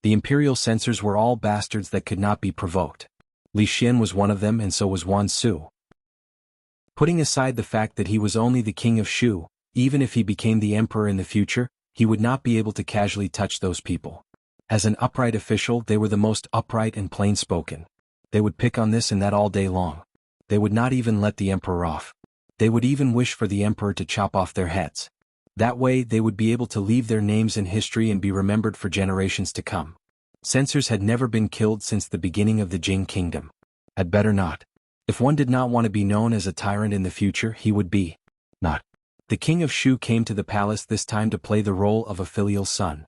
The imperial censors were all bastards that could not be provoked. Li Xian was one of them, and so was Wansu. Putting aside the fact that he was only the king of Shu, even if he became the emperor in the future, he would not be able to casually touch those people. As an upright official, they were the most upright and plain-spoken. They would pick on this and that all day long. They would not even let the emperor off. They would even wish for the emperor to chop off their heads. That way they would be able to leave their names in history and be remembered for generations to come. Censors had never been killed since the beginning of the Jing kingdom. Had better not. If one did not want to be known as a tyrant in the future, he would be not. The king of Shu came to the palace this time to play the role of a filial son.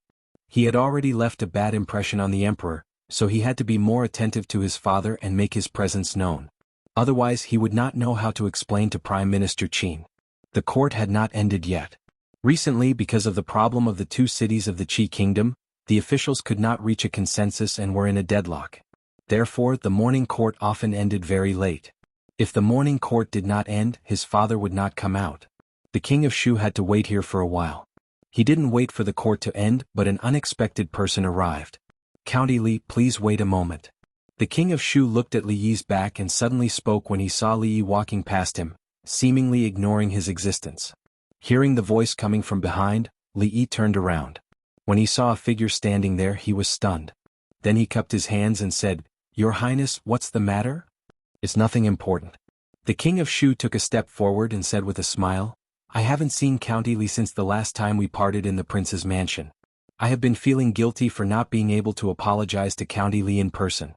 He had already left a bad impression on the emperor, so he had to be more attentive to his father and make his presence known. Otherwise he would not know how to explain to Prime Minister Qin. The court had not ended yet. Recently, because of the problem of the two cities of the Qi kingdom, the officials could not reach a consensus and were in a deadlock. Therefore, the morning court often ended very late. If the morning court did not end, his father would not come out. The king of Shu had to wait here for a while. He didn't wait for the court to end, but an unexpected person arrived. "County Li, please wait a moment." The king of Shu looked at Li Yi's back and suddenly spoke when he saw Li Yi walking past him, seemingly ignoring his existence. Hearing the voice coming from behind, Li Yi turned around. When he saw a figure standing there, he was stunned. Then he cupped his hands and said, "Your Highness, what's the matter?" "It's nothing important." The king of Shu took a step forward and said with a smile, "I haven't seen County Li since the last time we parted in the prince's mansion. I have been feeling guilty for not being able to apologize to County Li in person."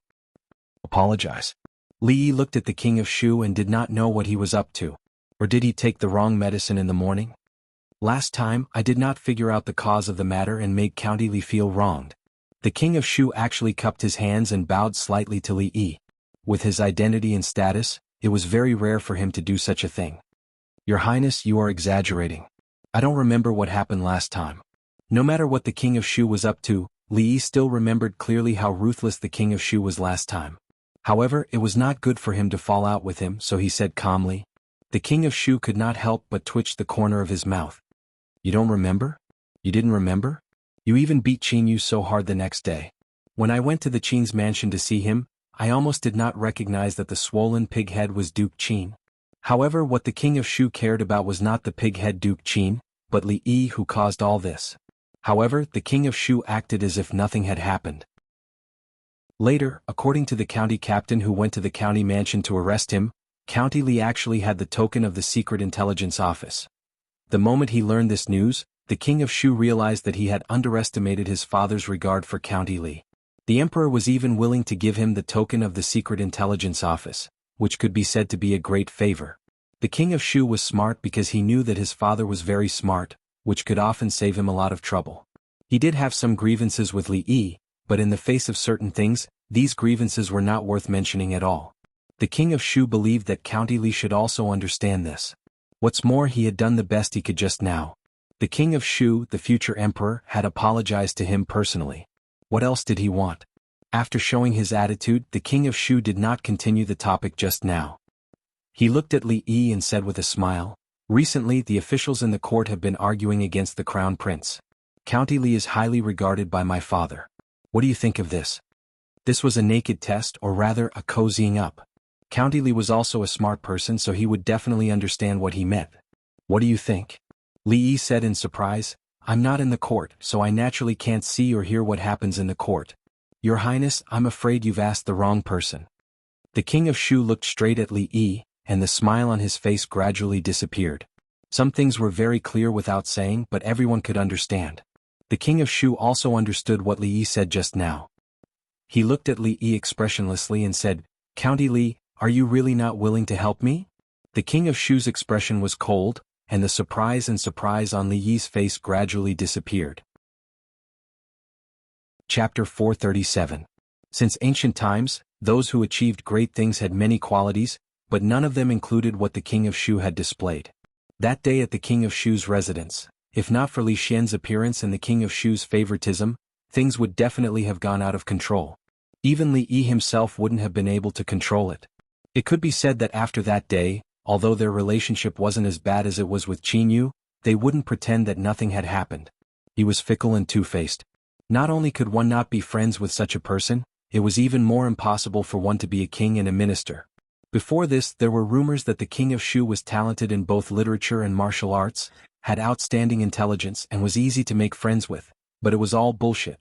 "Apologize?" Li Yi looked at the king of Shu and did not know what he was up to. Or did he take the wrong medicine in the morning? "Last time, I did not figure out the cause of the matter and made County Li feel wronged." The king of Shu actually cupped his hands and bowed slightly to Li Yi. With his identity and status, it was very rare for him to do such a thing. "Your Highness, you are exaggerating. I don't remember what happened last time." No matter what the king of Shu was up to, Li Yi still remembered clearly how ruthless the king of Shu was last time. However, it was not good for him to fall out with him, so he said calmly. The king of Shu could not help but twitch the corner of his mouth. "You don't remember? You didn't remember? You even beat Qin Yu so hard the next day. When I went to the Qin's mansion to see him, I almost did not recognize that the swollen pig head was Duke Qin." However, what the king of Shu cared about was not the pig-head Duke Qin, but Li Yi, who caused all this. However, the king of Shu acted as if nothing had happened. Later, according to the county captain who went to the county mansion to arrest him, County Li actually had the token of the secret intelligence office. The moment he learned this news, the king of Shu realized that he had underestimated his father's regard for County Li. The emperor was even willing to give him the token of the secret intelligence office, which could be said to be a great favor. The king of Shu was smart because he knew that his father was very smart, which could often save him a lot of trouble. He did have some grievances with Li Yi, but in the face of certain things, these grievances were not worth mentioning at all. The king of Shu believed that County Li should also understand this. What's more, he had done the best he could just now. The king of Shu, the future emperor, had apologized to him personally. What else did he want? After showing his attitude, the king of Shu did not continue the topic just now. He looked at Li Yi and said with a smile, "Recently, the officials in the court have been arguing against the crown prince. County Li is highly regarded by my father. What do you think of this?" This was a naked test, or rather a cozying up. County Li was also a smart person, so he would definitely understand what he meant. What do you think? Li Yi said in surprise. I'm not in the court, so I naturally can't see or hear what happens in the court. Your Highness, I'm afraid you've asked the wrong person. The king of Shu looked straight at Li Yi, and the smile on his face gradually disappeared. Some things were very clear without saying, but everyone could understand. The king of Shu also understood what Li Yi said just now. He looked at Li Yi expressionlessly and said, County Li, are you really not willing to help me? The king of Shu's expression was cold, and the surprise on Li Yi's face gradually disappeared. Chapter 437. Since ancient times, those who achieved great things had many qualities, but none of them included what the king of Shu had displayed. That day at the king of Shu's residence, if not for Li Xian's appearance and the king of Shu's favoritism, things would definitely have gone out of control. Even Li Yi himself wouldn't have been able to control it. It could be said that after that day, although their relationship wasn't as bad as it was with Qin Yu, they wouldn't pretend that nothing had happened. He was fickle and two-faced. Not only could one not be friends with such a person, it was even more impossible for one to be a king and a minister. Before this, there were rumors that the king of Shu was talented in both literature and martial arts, had outstanding intelligence and was easy to make friends with, but it was all bullshit.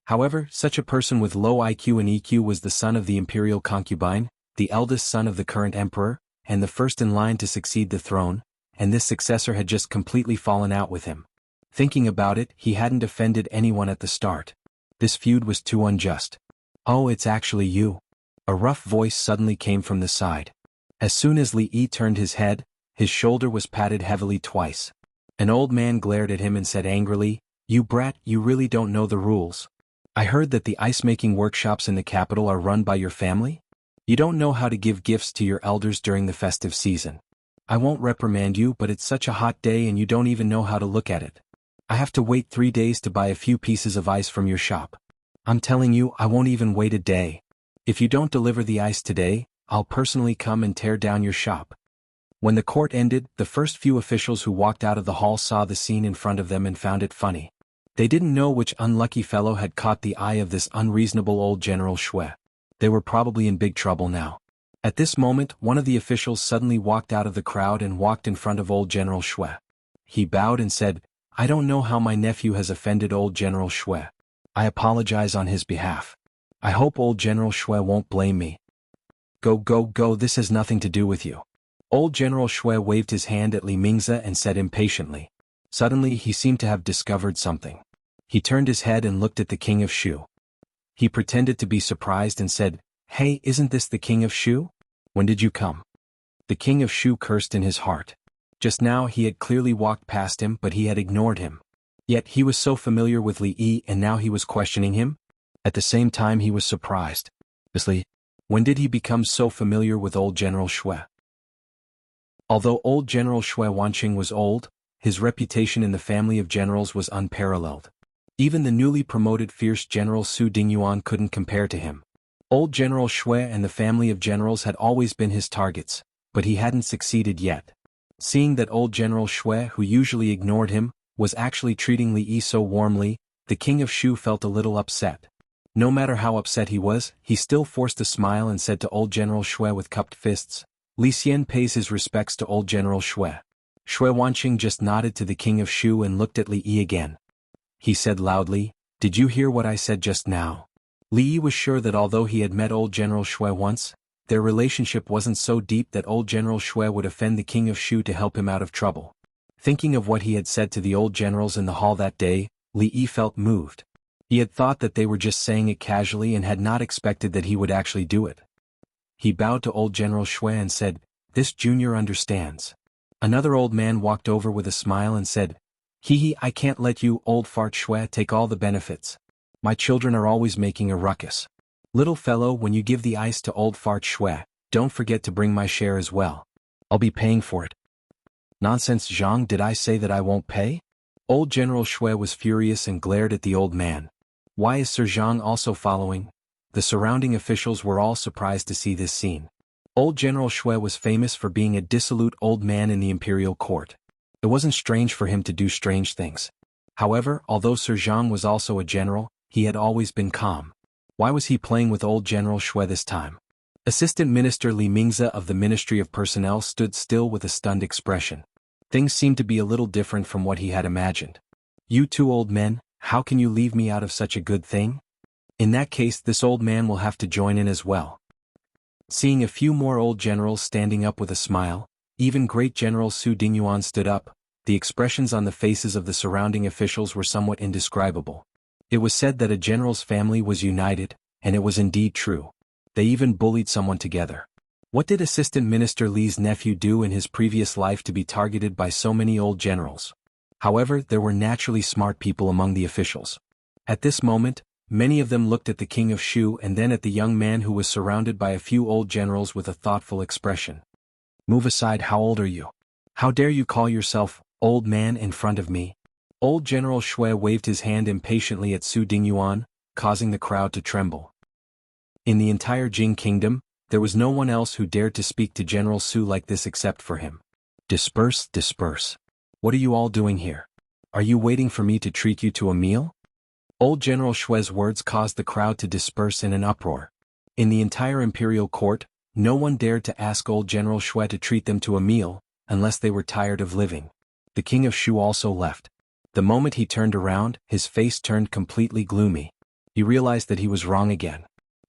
However, such a person with low IQ and EQ was the son of the imperial concubine, the eldest son of the current emperor, and the first in line to succeed the throne, and this successor had just completely fallen out with him. Thinking about it, he hadn't offended anyone at the start. This feud was too unjust. Oh, it's actually you. A rough voice suddenly came from the side. As soon as Li Yi turned his head, his shoulder was patted heavily twice. An old man glared at him and said angrily, You brat, you really don't know the rules. I heard that the ice-making workshops in the capital are run by your family? You don't know how to give gifts to your elders during the festive season. I won't reprimand you, but it's such a hot day and you don't even know how to look at it. I have to wait 3 days to buy a few pieces of ice from your shop. I'm telling you, I won't even wait a day. If you don't deliver the ice today, I'll personally come and tear down your shop. When the court ended, the first few officials who walked out of the hall saw the scene in front of them and found it funny. They didn't know which unlucky fellow had caught the eye of this unreasonable old General Shui. They were probably in big trouble now. At this moment, one of the officials suddenly walked out of the crowd and walked in front of old General Shui. He bowed and said, I don't know how my nephew has offended old General Shui. I apologize on his behalf. I hope old General Shui won't blame me. Go, this has nothing to do with you. Old General Shui waved his hand at Li Mingzi and said impatiently. Suddenly he seemed to have discovered something. He turned his head and looked at the king of Shu. He pretended to be surprised and said, Hey, isn't this the king of Shu? When did you come? The king of Shu cursed in his heart. Just now he had clearly walked past him, but he had ignored him. Yet he was so familiar with Li Yi and now he was questioning him? At the same time he was surprised. Obviously, when did he become so familiar with old General Shui? Although old General Shui Wanqing was old, his reputation in the family of generals was unparalleled. Even the newly promoted fierce General Su Dingyuan couldn't compare to him. Old General Shui and the family of generals had always been his targets, but he hadn't succeeded yet. Seeing that old General Shui, who usually ignored him, was actually treating Li Yi so warmly, the king of Shu felt a little upset. No matter how upset he was, he still forced a smile and said to old General Shui with cupped fists, Li Xian pays his respects to old General Shui. Shui Wanqing just nodded to the king of Shu and looked at Li Yi again. He said loudly, Did you hear what I said just now? Li Yi was sure that although he had met old General Shui once, their relationship wasn't so deep that old General Shui would offend the king of Shu to help him out of trouble. Thinking of what he had said to the old generals in the hall that day, Li Yi felt moved. He had thought that they were just saying it casually and had not expected that he would actually do it. He bowed to old General Shui and said, This junior understands. Another old man walked over with a smile and said, Hee, I can't let you, old fart Shui, take all the benefits. My children are always making a ruckus. Little fellow, when you give the ice to old fart Shui, don't forget to bring my share as well. I'll be paying for it. Nonsense, Zhang, did I say that I won't pay? Old General Shui was furious and glared at the old man. Why is Sir Zhang also following? The surrounding officials were all surprised to see this scene. Old General Shui was famous for being a dissolute old man in the imperial court. It wasn't strange for him to do strange things. However, although Sir Zhang was also a general, he had always been calm. Why was he playing with old General Shui this time? Assistant Minister Li Mingze of the Ministry of Personnel stood still with a stunned expression. Things seemed to be a little different from what he had imagined. You two old men, how can you leave me out of such a good thing? In that case, this old man will have to join in as well. Seeing a few more old generals standing up with a smile, even great General Su Dingyuan stood up. The expressions on the faces of the surrounding officials were somewhat indescribable. It was said that a general's family was united, and it was indeed true. They even bullied someone together. What did Assistant Minister Li's nephew do in his previous life to be targeted by so many old generals? However, there were naturally smart people among the officials. At this moment, many of them looked at the king of Shu and then at the young man who was surrounded by a few old generals with a thoughtful expression. Move aside, how old are you? How dare you call yourself, old man, in front of me? Old General Shui waved his hand impatiently at Su Dingyuan, causing the crowd to tremble. In the entire Jing kingdom, there was no one else who dared to speak to General Su like this except for him. Disperse, disperse. What are you all doing here? Are you waiting for me to treat you to a meal? Old General Shui's words caused the crowd to disperse in an uproar. In the entire imperial court, no one dared to ask old General Shui to treat them to a meal, unless they were tired of living. The king of Shu also left. The moment he turned around, his face turned completely gloomy. He realized that he was wrong again.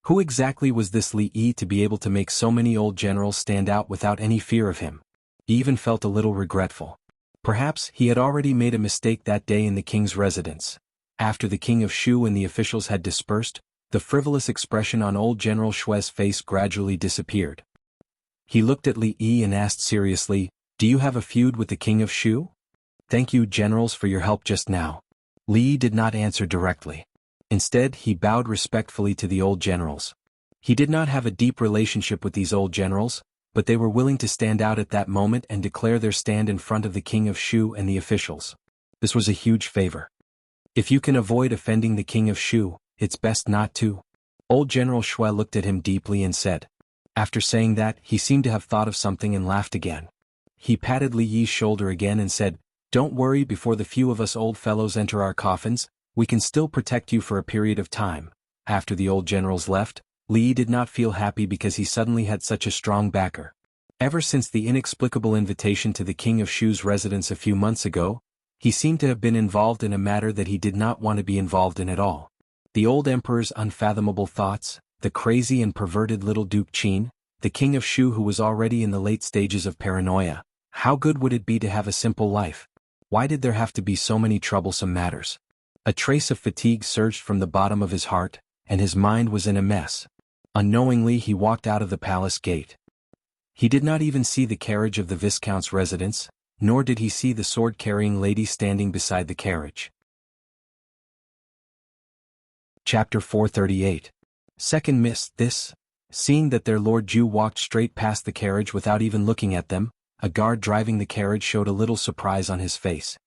Who exactly was this Li Yi to be able to make so many old generals stand out without any fear of him? He even felt a little regretful. Perhaps he had already made a mistake that day in the king's residence. After the king of Shu and the officials had dispersed, the frivolous expression on old General Shui's face gradually disappeared. He looked at Li Yi and asked seriously, "Do you have a feud with the king of Shu?" "Thank you, generals, for your help just now." Li Yi did not answer directly. Instead, he bowed respectfully to the old generals. He did not have a deep relationship with these old generals, but they were willing to stand out at that moment and declare their stand in front of the king of Shu and the officials. This was a huge favor. If you can avoid offending the king of Shu, it's best not to. Old General Shui looked at him deeply and said. After saying that, he seemed to have thought of something and laughed again. He patted Li Yi's shoulder again and said, "Don't worry, before the few of us old fellows enter our coffins, we can still protect you for a period of time." After the old generals left, Li Yi did not feel happy because he suddenly had such a strong backer. Ever since the inexplicable invitation to the king of Shu's residence a few months ago, he seemed to have been involved in a matter that he did not want to be involved in at all. The old emperor's unfathomable thoughts, the crazy and perverted little Duke Qin, the king of Shu who was already in the late stages of paranoia. How good would it be to have a simple life? Why did there have to be so many troublesome matters? A trace of fatigue surged from the bottom of his heart, and his mind was in a mess. Unknowingly he walked out of the palace gate. He did not even see the carriage of the Viscount's residence, nor did he see the sword-carrying lady standing beside the carriage. Chapter 438. Second Miss. Seeing that their Lord Ju walked straight past the carriage without even looking at them, a guard driving the carriage showed a little surprise on his face.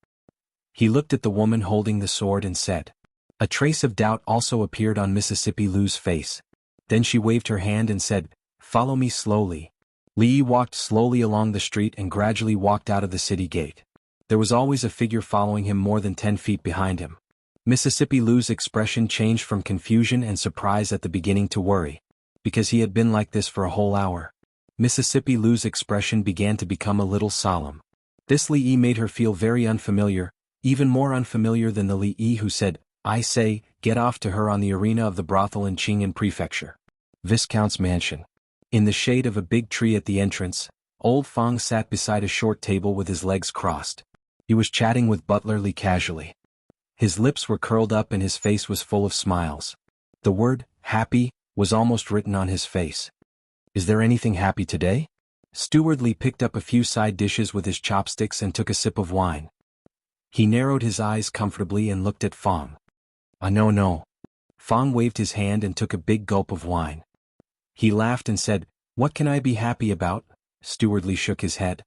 He looked at the woman holding the sword and said. A trace of doubt also appeared on Mississippi Lu's face. Then she waved her hand and said, "Follow me slowly." Li Yi walked slowly along the street and gradually walked out of the city gate. There was always a figure following him more than 10 feet behind him. Mississippi Lu's expression changed from confusion and surprise at the beginning to worry. Because he had been like this for a whole hour. Mississippi Lu's expression began to become a little solemn. This Li Yi made her feel very unfamiliar, even more unfamiliar than the Li Yi who said, "I say, get off," to her on the arena of the brothel in Qing'an Prefecture. Viscount's mansion. In the shade of a big tree at the entrance, old Fang sat beside a short table with his legs crossed. He was chatting with Butler Li casually. His lips were curled up and his face was full of smiles. The word, happy, was almost written on his face. "Is there anything happy today?" Steward Li picked up a few side dishes with his chopsticks and took a sip of wine. He narrowed his eyes comfortably and looked at Fang. No. Fang waved his hand and took a big gulp of wine. He laughed and said, "What can I be happy about?" Steward Li shook his head.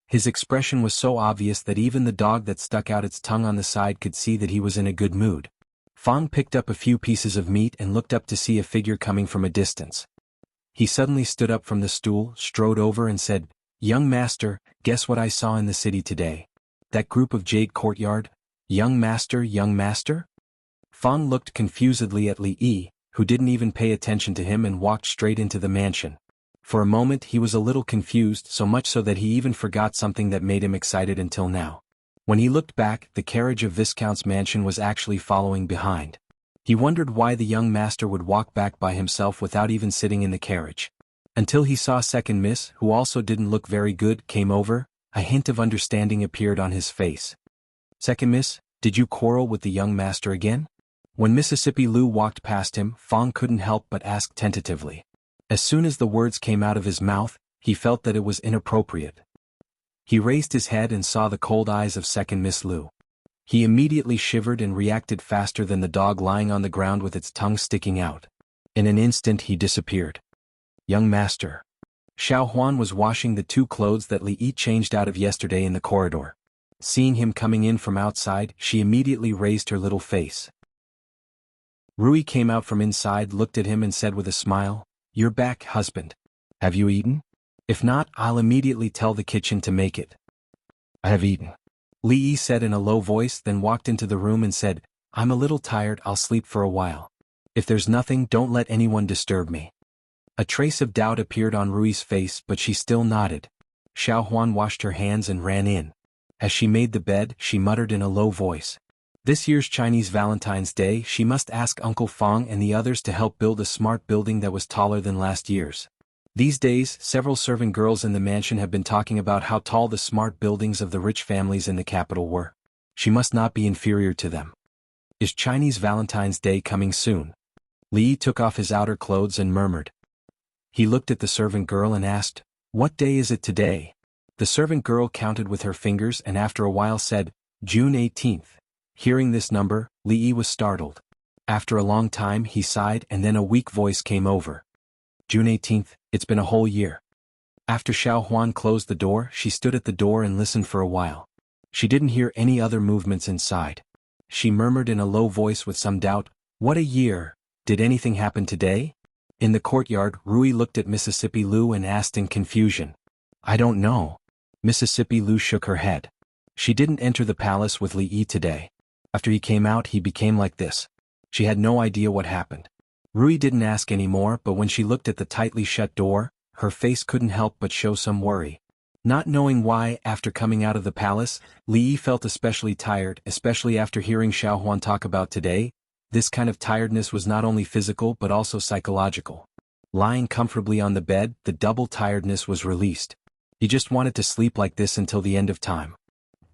His expression was so obvious that even the dog that stuck out its tongue on the side could see that he was in a good mood. Fang picked up a few pieces of meat and looked up to see a figure coming from a distance. He suddenly stood up from the stool, strode over and said, "Young master, guess what I saw in the city today? That group of jade courtyard? Young master, young master?" Fang looked confusedly at Li Yi, who didn't even pay attention to him and walked straight into the mansion. For a moment he was a little confused, so much so that he even forgot something that made him excited until now. When he looked back, the carriage of Viscount's mansion was actually following behind. He wondered why the young master would walk back by himself without even sitting in the carriage. Until he saw Second Miss, who also didn't look very good, came over. A hint of understanding appeared on his face. "Second Miss, did you quarrel with the young master again?" When Mississippi Lou walked past him, Fong couldn't help but ask tentatively. As soon as the words came out of his mouth, he felt that it was inappropriate. He raised his head and saw the cold eyes of Second Miss Lou. He immediately shivered and reacted faster than the dog lying on the ground with its tongue sticking out. In an instant he disappeared. "Young master." Xiao Huan was washing the two clothes that Li Yi changed out of yesterday in the corridor. Seeing him coming in from outside, she immediately raised her little face. Rui came out from inside, looked at him and said with a smile, "You're back, husband. Have you eaten? If not, I'll immediately tell the kitchen to make it." "I have eaten," Li Yi said in a low voice, then walked into the room and said, "I'm a little tired, I'll sleep for a while. If there's nothing, don't let anyone disturb me." A trace of doubt appeared on Rui's face, but she still nodded. Xiao Huan washed her hands and ran in. As she made the bed, she muttered in a low voice. This year's Chinese Valentine's Day, she must ask Uncle Fong and the others to help build a smart building that was taller than last year's. These days, several servant girls in the mansion have been talking about how tall the smart buildings of the rich families in the capital were. She must not be inferior to them. Is Chinese Valentine's Day coming soon? Li Yi took off his outer clothes and murmured. He looked at the servant girl and asked, "What day is it today?" The servant girl counted with her fingers and after a while said, "June 18th. Hearing this number, Li Yi was startled. After a long time he sighed and then a weak voice came over. "June 18th, it's been a whole year." After Xiao Huan closed the door, she stood at the door and listened for a while. She didn't hear any other movements inside. She murmured in a low voice with some doubt, "What a year! Did anything happen today?" In the courtyard, Rui looked at Mississippi Lou and asked in confusion, "I don't know." Mississippi Lou shook her head. She didn't enter the palace with Li Yi today. After he came out, he became like this. She had no idea what happened. Rui didn't ask any more, but when she looked at the tightly shut door, her face couldn't help but show some worry. Not knowing why, after coming out of the palace, Li Yi felt especially tired, especially after hearing Xiao Huan talk about today. This kind of tiredness was not only physical but also psychological. Lying comfortably on the bed, the double tiredness was released. He just wanted to sleep like this until the end of time.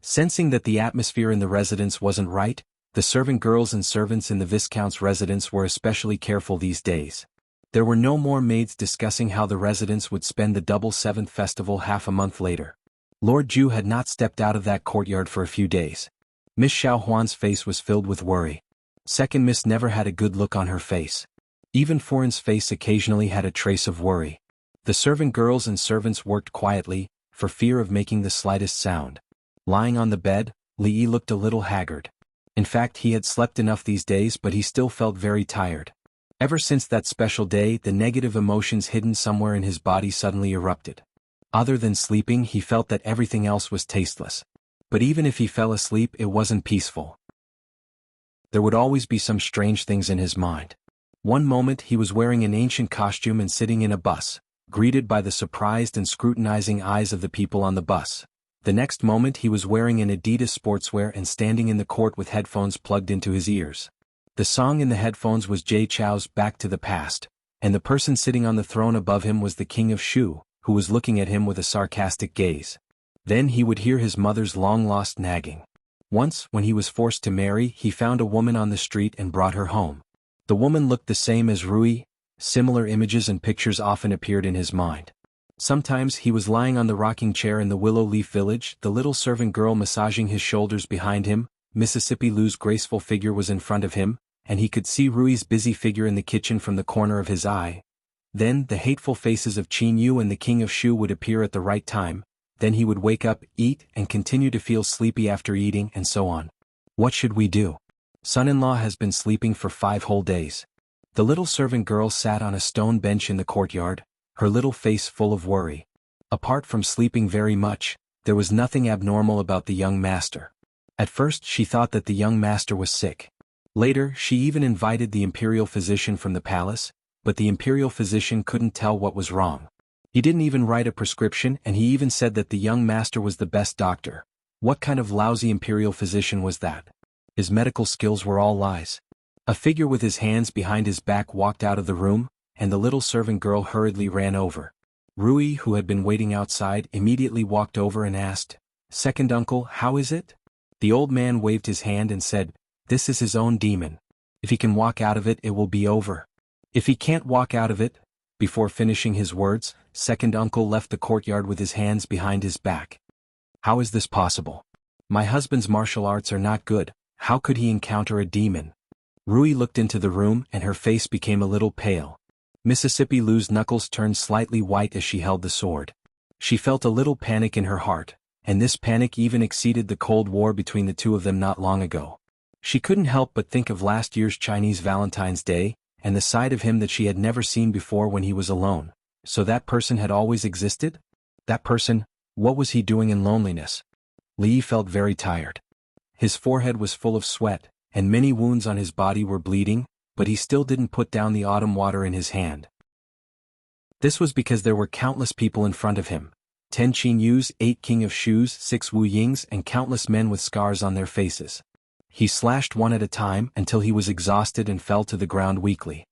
Sensing that the atmosphere in the residence wasn't right, the servant girls and servants in the Viscount's residence were especially careful these days. There were no more maids discussing how the residents would spend the double seventh festival half a month later. Lord Ju had not stepped out of that courtyard for a few days. Miss Xiao Huan's face was filled with worry. Second Miss never had a good look on her face. Even Foreign's face occasionally had a trace of worry. The servant girls and servants worked quietly, for fear of making the slightest sound. Lying on the bed, Li Yi looked a little haggard. In fact, he had slept enough these days, but he still felt very tired. Ever since that special day, the negative emotions hidden somewhere in his body suddenly erupted. Other than sleeping, he felt that everything else was tasteless. But even if he fell asleep, it wasn't peaceful. There would always be some strange things in his mind. One moment he was wearing an ancient costume and sitting in a bus, greeted by the surprised and scrutinizing eyes of the people on the bus. The next moment he was wearing an Adidas sportswear and standing in the court with headphones plugged into his ears. The song in the headphones was Jay Chou's Back to the Past, and the person sitting on the throne above him was the King of Shu, who was looking at him with a sarcastic gaze. Then he would hear his mother's long-lost nagging. Once, when he was forced to marry, he found a woman on the street and brought her home. The woman looked the same as Rui. Similar images and pictures often appeared in his mind. Sometimes he was lying on the rocking chair in the Willow Leaf Village, the little servant girl massaging his shoulders behind him, Mississippi Lou's graceful figure was in front of him, and he could see Rui's busy figure in the kitchen from the corner of his eye. Then the hateful faces of Qin Yu and the King of Shu would appear at the right time. Then he would wake up, eat, and continue to feel sleepy after eating, and so on. What should we do? Son-in-law has been sleeping for 5 whole days. The little servant girl sat on a stone bench in the courtyard, her little face full of worry. Apart from sleeping very much, there was nothing abnormal about the young master. At first she thought that the young master was sick. Later, she even invited the imperial physician from the palace, but the imperial physician couldn't tell what was wrong. He didn't even write a prescription, and he even said that the young master was the best doctor. What kind of lousy imperial physician was that? His medical skills were all lies. A figure with his hands behind his back walked out of the room, and the little servant girl hurriedly ran over. Rui, who had been waiting outside, immediately walked over and asked, "Second uncle, how is it?" The old man waved his hand and said, "This is his own demon. If he can walk out of it, it will be over. If he can't walk out of it..." Before finishing his words, second uncle left the courtyard with his hands behind his back. "How is this possible? My husband's martial arts are not good. How could he encounter a demon?" Rui looked into the room and her face became a little pale. Mississippi Lu's knuckles turned slightly white as she held the sword. She felt a little panic in her heart, and this panic even exceeded the Cold War between the two of them not long ago. She couldn't help but think of last year's Chinese Valentine's Day, and the side of him that she had never seen before when he was alone. So that person had always existed? That person, what was he doing in loneliness? Li felt very tired. His forehead was full of sweat, and many wounds on his body were bleeding, but he still didn't put down the autumn water in his hand. This was because there were countless people in front of him. 10 Qin Yus, 8 King of Shoes, 6 Wu Yings, and countless men with scars on their faces. He slashed one at a time until he was exhausted and fell to the ground weakly.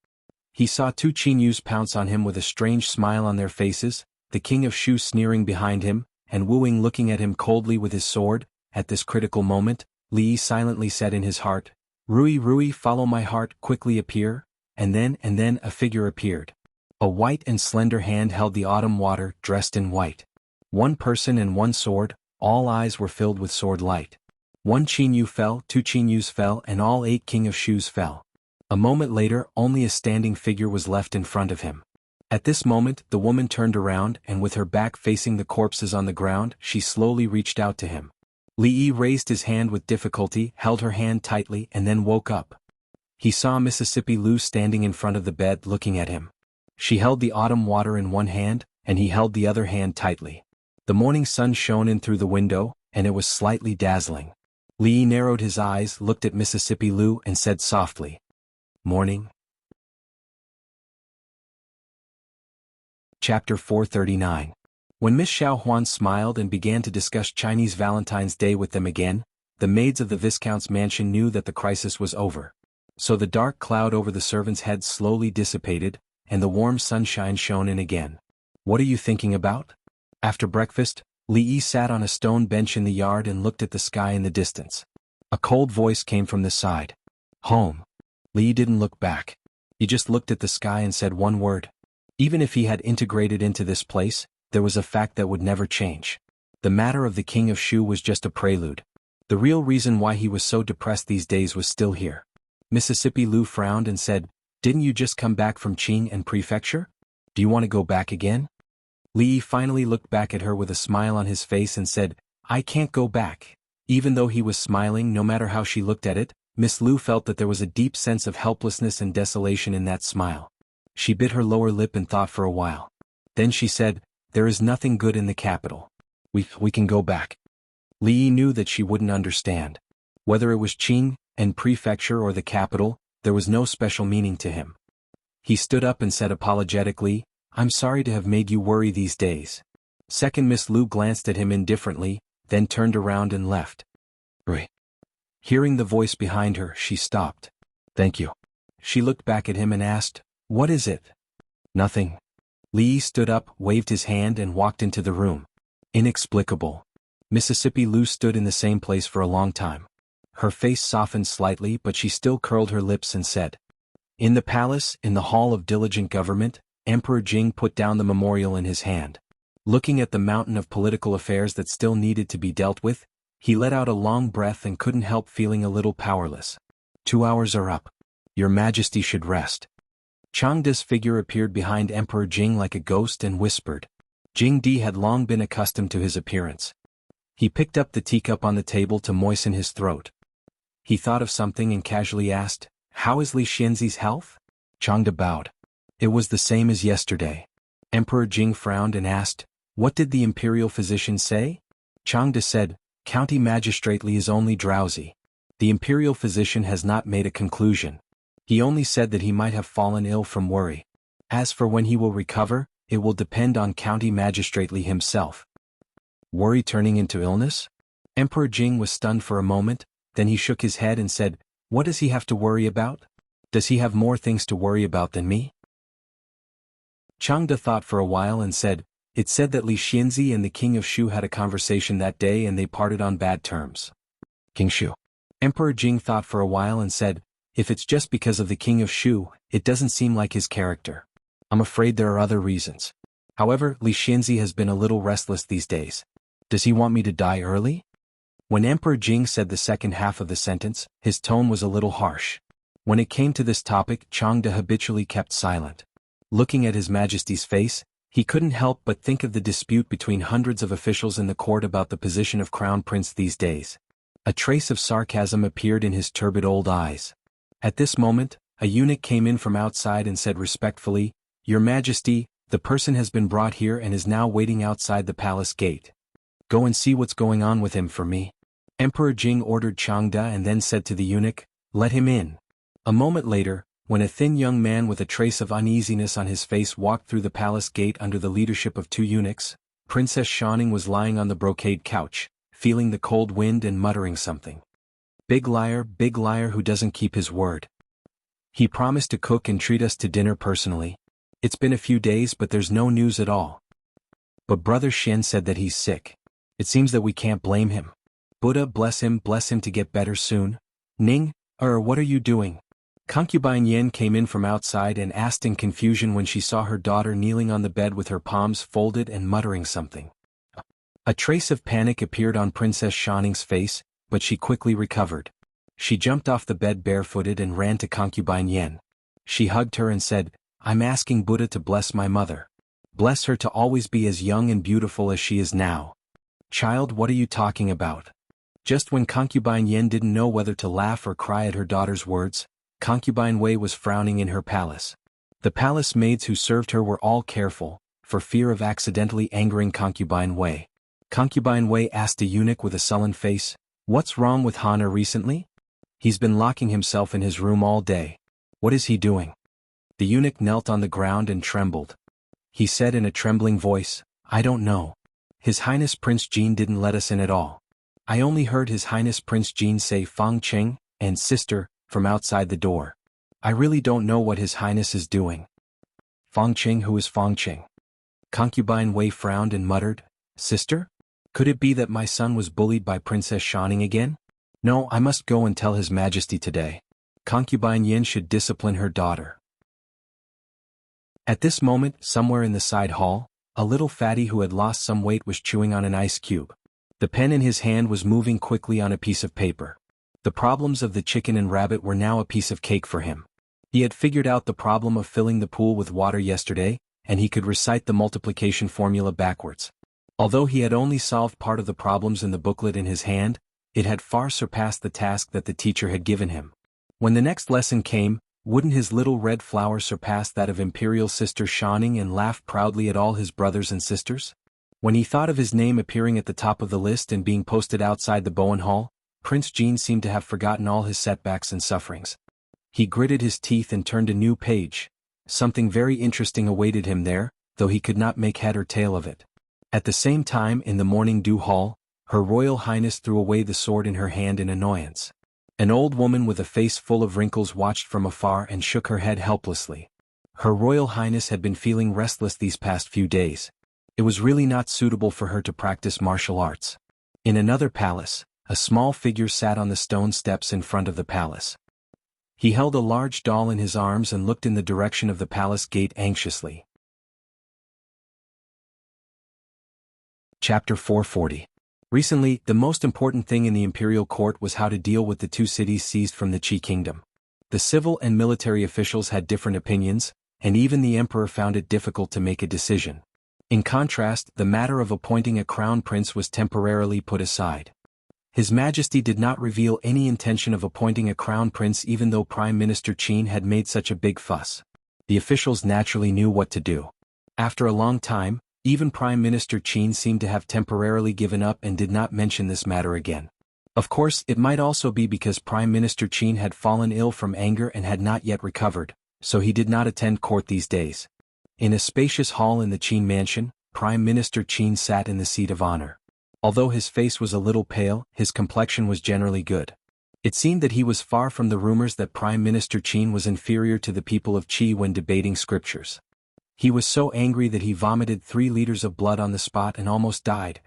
He saw 2 Qin Yus pounce on him with a strange smile on their faces, the King of Shoes sneering behind him, and Wu Ying looking at him coldly with his sword. At this critical moment, Li silently said in his heart, "Rui, Rui, follow my heart, quickly appear," and then a figure appeared. A white and slender hand held the autumn water, dressed in white. One person and one sword, all eyes were filled with sword light. 1 Qin Yu fell, 2 Qin Yus fell, and all 8 King of Shoes fell. A moment later, only a standing figure was left in front of him. At this moment, the woman turned around, and with her back facing the corpses on the ground, she slowly reached out to him. Li Yi raised his hand with difficulty, held her hand tightly, and then woke up. He saw Mississippi Lu standing in front of the bed looking at him. She held the autumn water in one hand, and he held the other hand tightly. The morning sun shone in through the window, and it was slightly dazzling. Li Yi narrowed his eyes, looked at Mississippi Lu, and said softly, "Morning." Chapter 439. When Miss Xiaohuan smiled and began to discuss Chinese Valentine's Day with them again, the maids of the Viscount's mansion knew that the crisis was over. So the dark cloud over the servants' heads slowly dissipated, and the warm sunshine shone in again. "What are you thinking about?" After breakfast, Li Yi sat on a stone bench in the yard and looked at the sky in the distance. A cold voice came from the side. "Home." Li Yi didn't look back. He just looked at the sky and said one word. Even if he had integrated into this place, there was a fact that would never change. The matter of the King of Shu was just a prelude. The real reason why he was so depressed these days was still here. Mississippi Lu frowned and said, "Didn't you just come back from Qing and Prefecture? Do you want to go back again?" Li Yi finally looked back at her with a smile on his face and said, "I can't go back." Even though he was smiling no matter how she looked at it, Miss Lu felt that there was a deep sense of helplessness and desolation in that smile. She bit her lower lip and thought for a while. Then she said, "There is nothing good in the capital. We can go back." Li Yi knew that she wouldn't understand. Whether it was Qing and Prefecture or the capital, there was no special meaning to him. He stood up and said apologetically, "I'm sorry to have made you worry these days." Second Miss Lu glanced at him indifferently, then turned around and left. Rui. Hearing the voice behind her, she stopped. "Thank you." She looked back at him and asked, "What is it?" "Nothing." Li Yi stood up, waved his hand and walked into the room. Inexplicable. Mississippi Lu stood in the same place for a long time. Her face softened slightly, but she still curled her lips and said, "In the palace, in the hall of diligent government," Emperor Jing put down the memorial in his hand. Looking at the mountain of political affairs that still needed to be dealt with, he let out a long breath and couldn't help feeling a little powerless. 2 hours are up. Your Majesty should rest." Changda's figure appeared behind Emperor Jing like a ghost and whispered. Jing Di had long been accustomed to his appearance. He picked up the teacup on the table to moisten his throat. He thought of something and casually asked, "How is Li Xianzi's health?" Changda bowed. "It was the same as yesterday." Emperor Jing frowned and asked, "What did the imperial physician say?" Changda said, "County Magistrate Li is only drowsy. The imperial physician has not made a conclusion. He only said that he might have fallen ill from worry. As for when he will recover, it will depend on county magistrate Li himself. Worry turning into illness? Emperor Jing was stunned for a moment, then he shook his head and said, "What does he have to worry about? Does he have more things to worry about than me?" Changde thought for a while and said, "It said that Li Xianzi and the king of Shu had a conversation that day and they parted on bad terms." King Shu. Emperor Jing thought for a while and said, "If it's just because of the king of Shu, it doesn't seem like his character. I'm afraid there are other reasons. However, Li Xianzi has been a little restless these days. Does he want me to die early?" When Emperor Jing said the second half of the sentence, his tone was a little harsh. When it came to this topic, Changde habitually kept silent. Looking at His Majesty's face, he couldn't help but think of the dispute between hundreds of officials in the court about the position of crown prince these days. A trace of sarcasm appeared in his turbid old eyes. At this moment, a eunuch came in from outside and said respectfully, "Your Majesty, the person has been brought here and is now waiting outside the palace gate. Go and see what's going on with him for me." Emperor Jing ordered Changde and then said to the eunuch, "Let him in." A moment later, when a thin young man with a trace of uneasiness on his face walked through the palace gate under the leadership of two eunuchs, Princess Shining was lying on the brocade couch, feeling the cold wind and muttering something. Big liar who doesn't keep his word. He promised to cook and treat us to dinner personally. It's been a few days but there's no news at all. But Brother Shen said that he's sick. It seems that we can't blame him. Buddha bless him to get better soon. Ning, what are you doing? Concubine Yen came in from outside and asked in confusion when she saw her daughter kneeling on the bed with her palms folded and muttering something. A trace of panic appeared on Princess Shaning's face, but she quickly recovered. She jumped off the bed barefooted and ran to Concubine Yen. She hugged her and said, "I'm asking Buddha to bless my mother. Bless her to always be as young and beautiful as she is now." "Child, what are you talking about?" Just when Concubine Yen didn't know whether to laugh or cry at her daughter's words, Concubine Wei was frowning in her palace. The palace maids who served her were all careful, for fear of accidentally angering Concubine Wei. Concubine Wei asked a eunuch with a sullen face, "What's wrong with Hana recently? He's been locking himself in his room all day. What is he doing?" The eunuch knelt on the ground and trembled. He said in a trembling voice, "I don't know. His Highness Prince Jin didn't let us in at all. I only heard His Highness Prince Jin say Fang Cheng and sister from outside the door. I really don't know what His Highness is doing." "Fang Cheng, who is Fang Cheng?" Concubine Wei frowned and muttered, "Sister? Could it be that my son was bullied by Princess Shining again? No, I must go and tell His Majesty today. Concubine Yin should discipline her daughter." At this moment, somewhere in the side hall, a little fatty who had lost some weight was chewing on an ice cube. The pen in his hand was moving quickly on a piece of paper. The problems of the chicken and rabbit were now a piece of cake for him. He had figured out the problem of filling the pool with water yesterday, and he could recite the multiplication formula backwards. Although he had only solved part of the problems in the booklet in his hand, it had far surpassed the task that the teacher had given him. When the next lesson came, wouldn't his little red flower surpass that of Imperial Sister Shining and laugh proudly at all his brothers and sisters? When he thought of his name appearing at the top of the list and being posted outside the Bowen Hall, Prince Jean seemed to have forgotten all his setbacks and sufferings. He gritted his teeth and turned a new page. Something very interesting awaited him there, though he could not make head or tail of it. At the same time, in the morning dew hall, Her Royal Highness threw away the sword in her hand in annoyance. An old woman with a face full of wrinkles watched from afar and shook her head helplessly. Her Royal Highness had been feeling restless these past few days. It was really not suitable for her to practice martial arts. In another palace, a small figure sat on the stone steps in front of the palace. He held a large doll in his arms and looked in the direction of the palace gate anxiously. Chapter 440. Recently, the most important thing in the imperial court was how to deal with the two cities seized from the Qi kingdom. The civil and military officials had different opinions, and even the emperor found it difficult to make a decision. In contrast, the matter of appointing a crown prince was temporarily put aside. His Majesty did not reveal any intention of appointing a crown prince even though Prime Minister Qin had made such a big fuss. The officials naturally knew what to do. After a long time, even Prime Minister Qin seemed to have temporarily given up and did not mention this matter again. Of course, it might also be because Prime Minister Qin had fallen ill from anger and had not yet recovered, so he did not attend court these days. In a spacious hall in the Qin mansion, Prime Minister Qin sat in the seat of honor. Although his face was a little pale, his complexion was generally good. It seemed that he was far from the rumors that Prime Minister Qin was inferior to the people of Qi when debating scriptures. He was so angry that he vomited 3 liters of blood on the spot and almost died.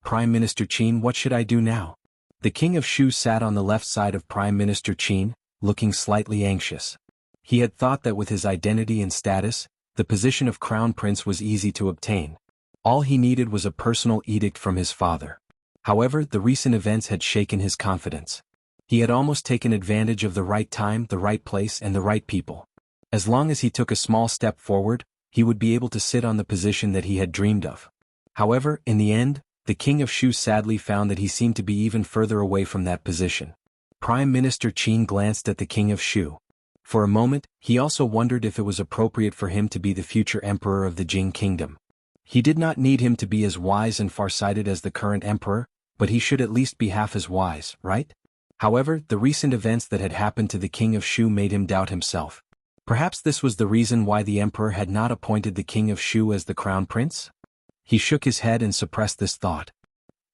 Prime Minister Qin, what should I do now? The King of Shu sat on the left side of Prime Minister Qin, looking slightly anxious. He had thought that with his identity and status, the position of Crown Prince was easy to obtain. All he needed was a personal edict from his father. However, the recent events had shaken his confidence. He had almost taken advantage of the right time, the right place, and the right people. As long as he took a small step forward, he would be able to sit on the position that he had dreamed of. However, in the end, the King of Shu sadly found that he seemed to be even further away from that position. Prime Minister Qin glanced at the King of Shu. For a moment, he also wondered if it was appropriate for him to be the future emperor of the Jing kingdom. He did not need him to be as wise and farsighted as the current emperor, but he should at least be half as wise, right? However, the recent events that had happened to the King of Shu made him doubt himself. Perhaps this was the reason why the emperor had not appointed the King of Shu as the crown prince? He shook his head and suppressed this thought.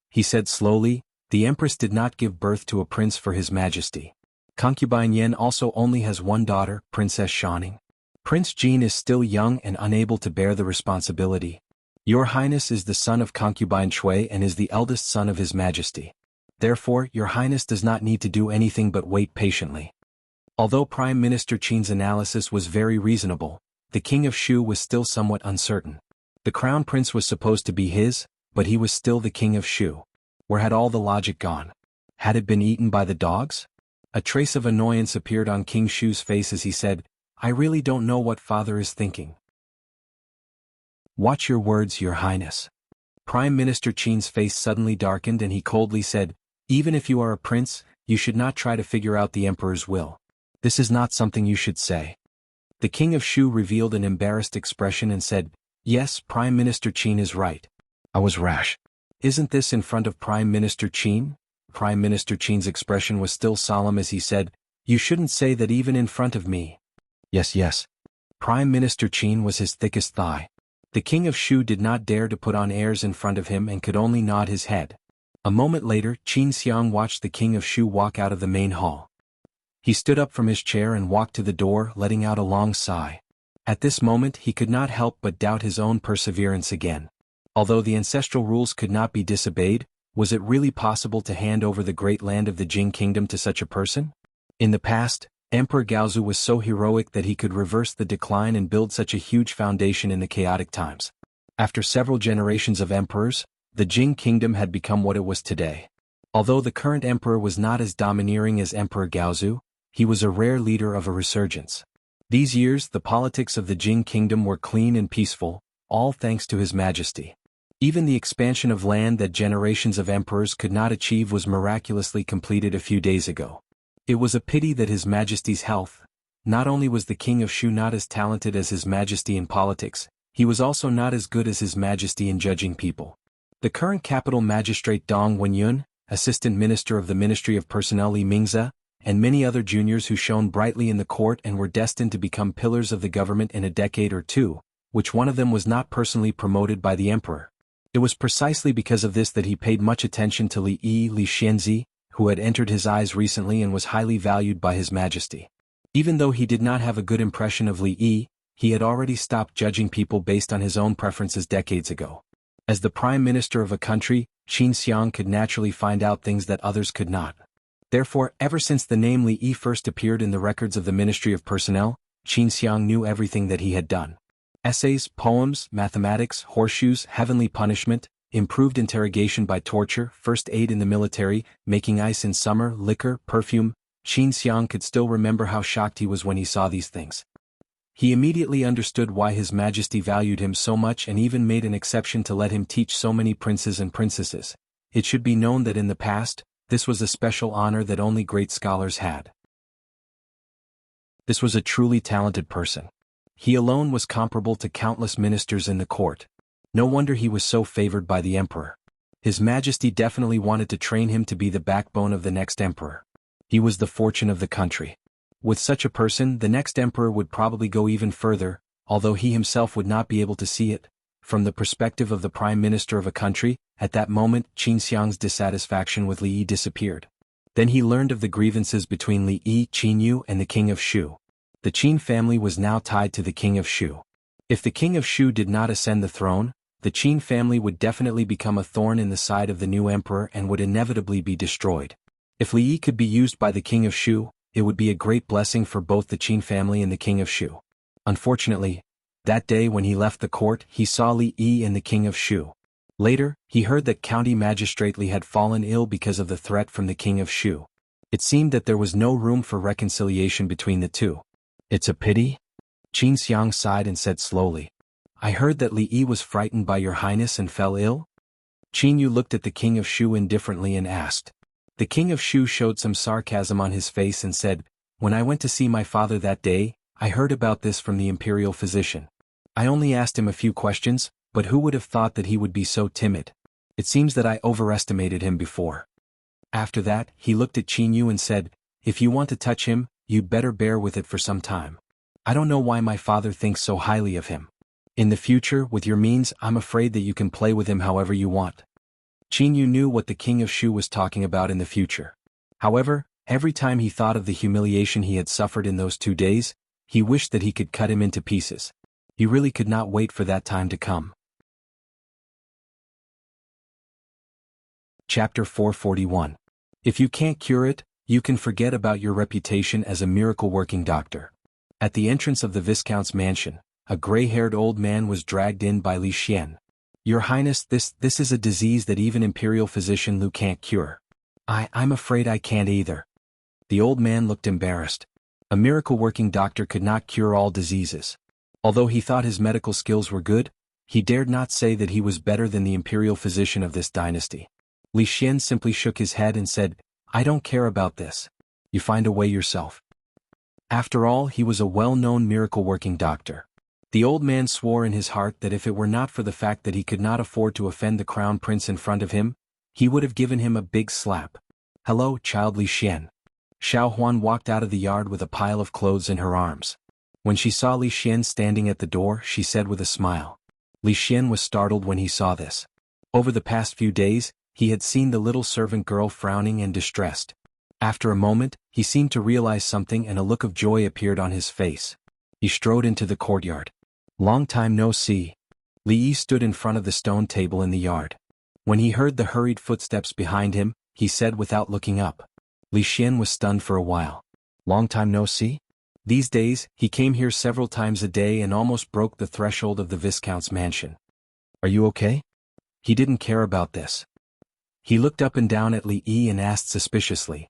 He said slowly, "The empress did not give birth to a prince for his majesty. Concubine Yan also only has one daughter, Princess Shaning. Prince Jin is still young and unable to bear the responsibility. Your Highness is the son of concubine Shui and is the eldest son of his majesty. Therefore, your Highness does not need to do anything but wait patiently." Although Prime Minister Qin's analysis was very reasonable, the King of Shu was still somewhat uncertain. The crown prince was supposed to be his, but he was still the King of Shu. Where had all the logic gone? Had it been eaten by the dogs? A trace of annoyance appeared on King Shu's face as he said, "I really don't know what father is thinking." "Watch your words, your Highness." Prime Minister Qin's face suddenly darkened and he coldly said, "Even if you are a prince, you should not try to figure out the emperor's will. This is not something you should say." The King of Shu revealed an embarrassed expression and said, "Yes, Prime Minister Qin is right. I was rash." "Isn't this in front of Prime Minister Qin?" Prime Minister Qin's expression was still solemn as he said, "You shouldn't say that even in front of me." "Yes, yes." Prime Minister Qin was his thickest thigh. The King of Shu did not dare to put on airs in front of him and could only nod his head. A moment later, Qin Xiang watched the King of Shu walk out of the main hall. He stood up from his chair and walked to the door, letting out a long sigh. At this moment he could not help but doubt his own perseverance again. Although the ancestral rules could not be disobeyed, was it really possible to hand over the great land of the Jing kingdom to such a person? In the past, Emperor Gaozu was so heroic that he could reverse the decline and build such a huge foundation in the chaotic times. After several generations of emperors, the Jing kingdom had become what it was today. Although the current emperor was not as domineering as Emperor Gaozu, he was a rare leader of a resurgence. These years the politics of the Jing kingdom were clean and peaceful, all thanks to his majesty. Even the expansion of land that generations of emperors could not achieve was miraculously completed a few days ago. It was a pity that his majesty's health. Not only was the King of Shu not as talented as his majesty in politics, he was also not as good as his majesty in judging people. The current capital magistrate Dong Wenyun, assistant minister of the Ministry of Personnel Li Mingze, and many other juniors who shone brightly in the court and were destined to become pillars of the government in a decade or two, which one of them was not personally promoted by the emperor. It was precisely because of this that he paid much attention to Li Xianzi, who had entered his eyes recently and was highly valued by his majesty. Even though he did not have a good impression of Li Yi, he had already stopped judging people based on his own preferences decades ago. As the prime minister of a country, Qin Xiang could naturally find out things that others could not. Therefore, ever since the name Li Yi first appeared in the records of the Ministry of Personnel, Qin Xiang knew everything that he had done. Essays, poems, mathematics, horseshoes, heavenly punishment, improved interrogation by torture, first aid in the military, making ice in summer, liquor, perfume. Qin Xiang could still remember how shocked he was when he saw these things. He immediately understood why His Majesty valued him so much and even made an exception to let him teach so many princes and princesses. It should be known that in the past, this was a special honor that only great scholars had. This was a truly talented person. He alone was comparable to countless ministers in the court. No wonder he was so favored by the emperor. His Majesty definitely wanted to train him to be the backbone of the next emperor. He was the fortune of the country. With such a person, the next emperor would probably go even further, although he himself would not be able to see it. From the perspective of the prime minister of a country, at that moment Qin Xiang's dissatisfaction with Li Yi disappeared. Then he learned of the grievances between Li Yi, Qin Yu and the king of Shu. The Qin family was now tied to the king of Shu. If the king of Shu did not ascend the throne, the Qin family would definitely become a thorn in the side of the new emperor and would inevitably be destroyed. If Li Yi could be used by the king of Shu, it would be a great blessing for both the Qin family and the king of Shu. Unfortunately, that day when he left the court, he saw Li Yi and the king of Shu. Later, he heard that county magistrate Li had fallen ill because of the threat from the king of Shu. It seemed that there was no room for reconciliation between the two. It's a pity? Qin Xiang sighed and said slowly. I heard that Li Yi was frightened by your highness and fell ill? Qin Yu looked at the king of Shu indifferently and asked. The king of Shu showed some sarcasm on his face and said, When I went to see my father that day, I heard about this from the imperial physician. I only asked him a few questions, but who would have thought that he would be so timid? It seems that I overestimated him before. After that, he looked at Qin Yu and said, If you want to touch him, you'd better bear with it for some time. I don't know why my father thinks so highly of him. In the future, with your means, I'm afraid that you can play with him however you want. Qin Yu knew what the king of Shu was talking about in the future. However, every time he thought of the humiliation he had suffered in those 2 days, he wished that he could cut him into pieces. He really could not wait for that time to come. Chapter 441. If you can't cure it, you can forget about your reputation as a miracle-working doctor. At the entrance of the Viscount's mansion, a gray-haired old man was dragged in by Li Xian. Your Highness, this is a disease that even imperial physician Lu can't cure. I'm afraid I can't either. The old man looked embarrassed. A miracle-working doctor could not cure all diseases. Although he thought his medical skills were good, he dared not say that he was better than the imperial physician of this dynasty. Li Xian simply shook his head and said, I don't care about this. You find a way yourself. After all, he was a well-known miracle-working doctor. The old man swore in his heart that if it were not for the fact that he could not afford to offend the crown prince in front of him, he would have given him a big slap. Hello, child Li Xian. Xiao Huan walked out of the yard with a pile of clothes in her arms. When she saw Li Xian standing at the door, she said with a smile. Li Xian was startled when he saw this. Over the past few days, he had seen the little servant girl frowning and distressed. After a moment, he seemed to realize something and a look of joy appeared on his face. He strode into the courtyard. Long time no see. Li Yi stood in front of the stone table in the yard. When he heard the hurried footsteps behind him, he said without looking up. Li Xian was stunned for a while. Long time no see? These days, he came here several times a day and almost broke the threshold of the Viscount's mansion. Are you okay? He didn't care about this. He looked up and down at Li Yi and asked suspiciously.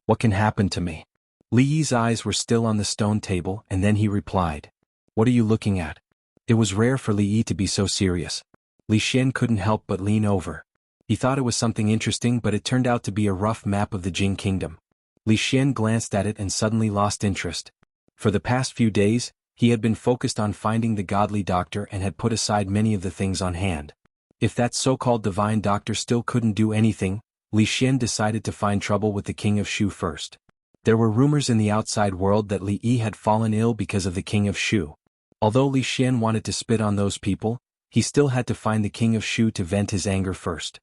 What can happen to me? Li Yi's eyes were still on the stone table and then he replied. What are you looking at? It was rare for Li Yi to be so serious. Li Xian couldn't help but lean over. He thought it was something interesting, but it turned out to be a rough map of the Jing kingdom. Li Xian glanced at it and suddenly lost interest. For the past few days, he had been focused on finding the godly doctor and had put aside many of the things on hand. If that so-called divine doctor still couldn't do anything, Li Xian decided to find trouble with the king of Shu first. There were rumors in the outside world that Li Yi had fallen ill because of the king of Shu. Although Li Xian wanted to spit on those people, he still had to find the king of Shu to vent his anger first.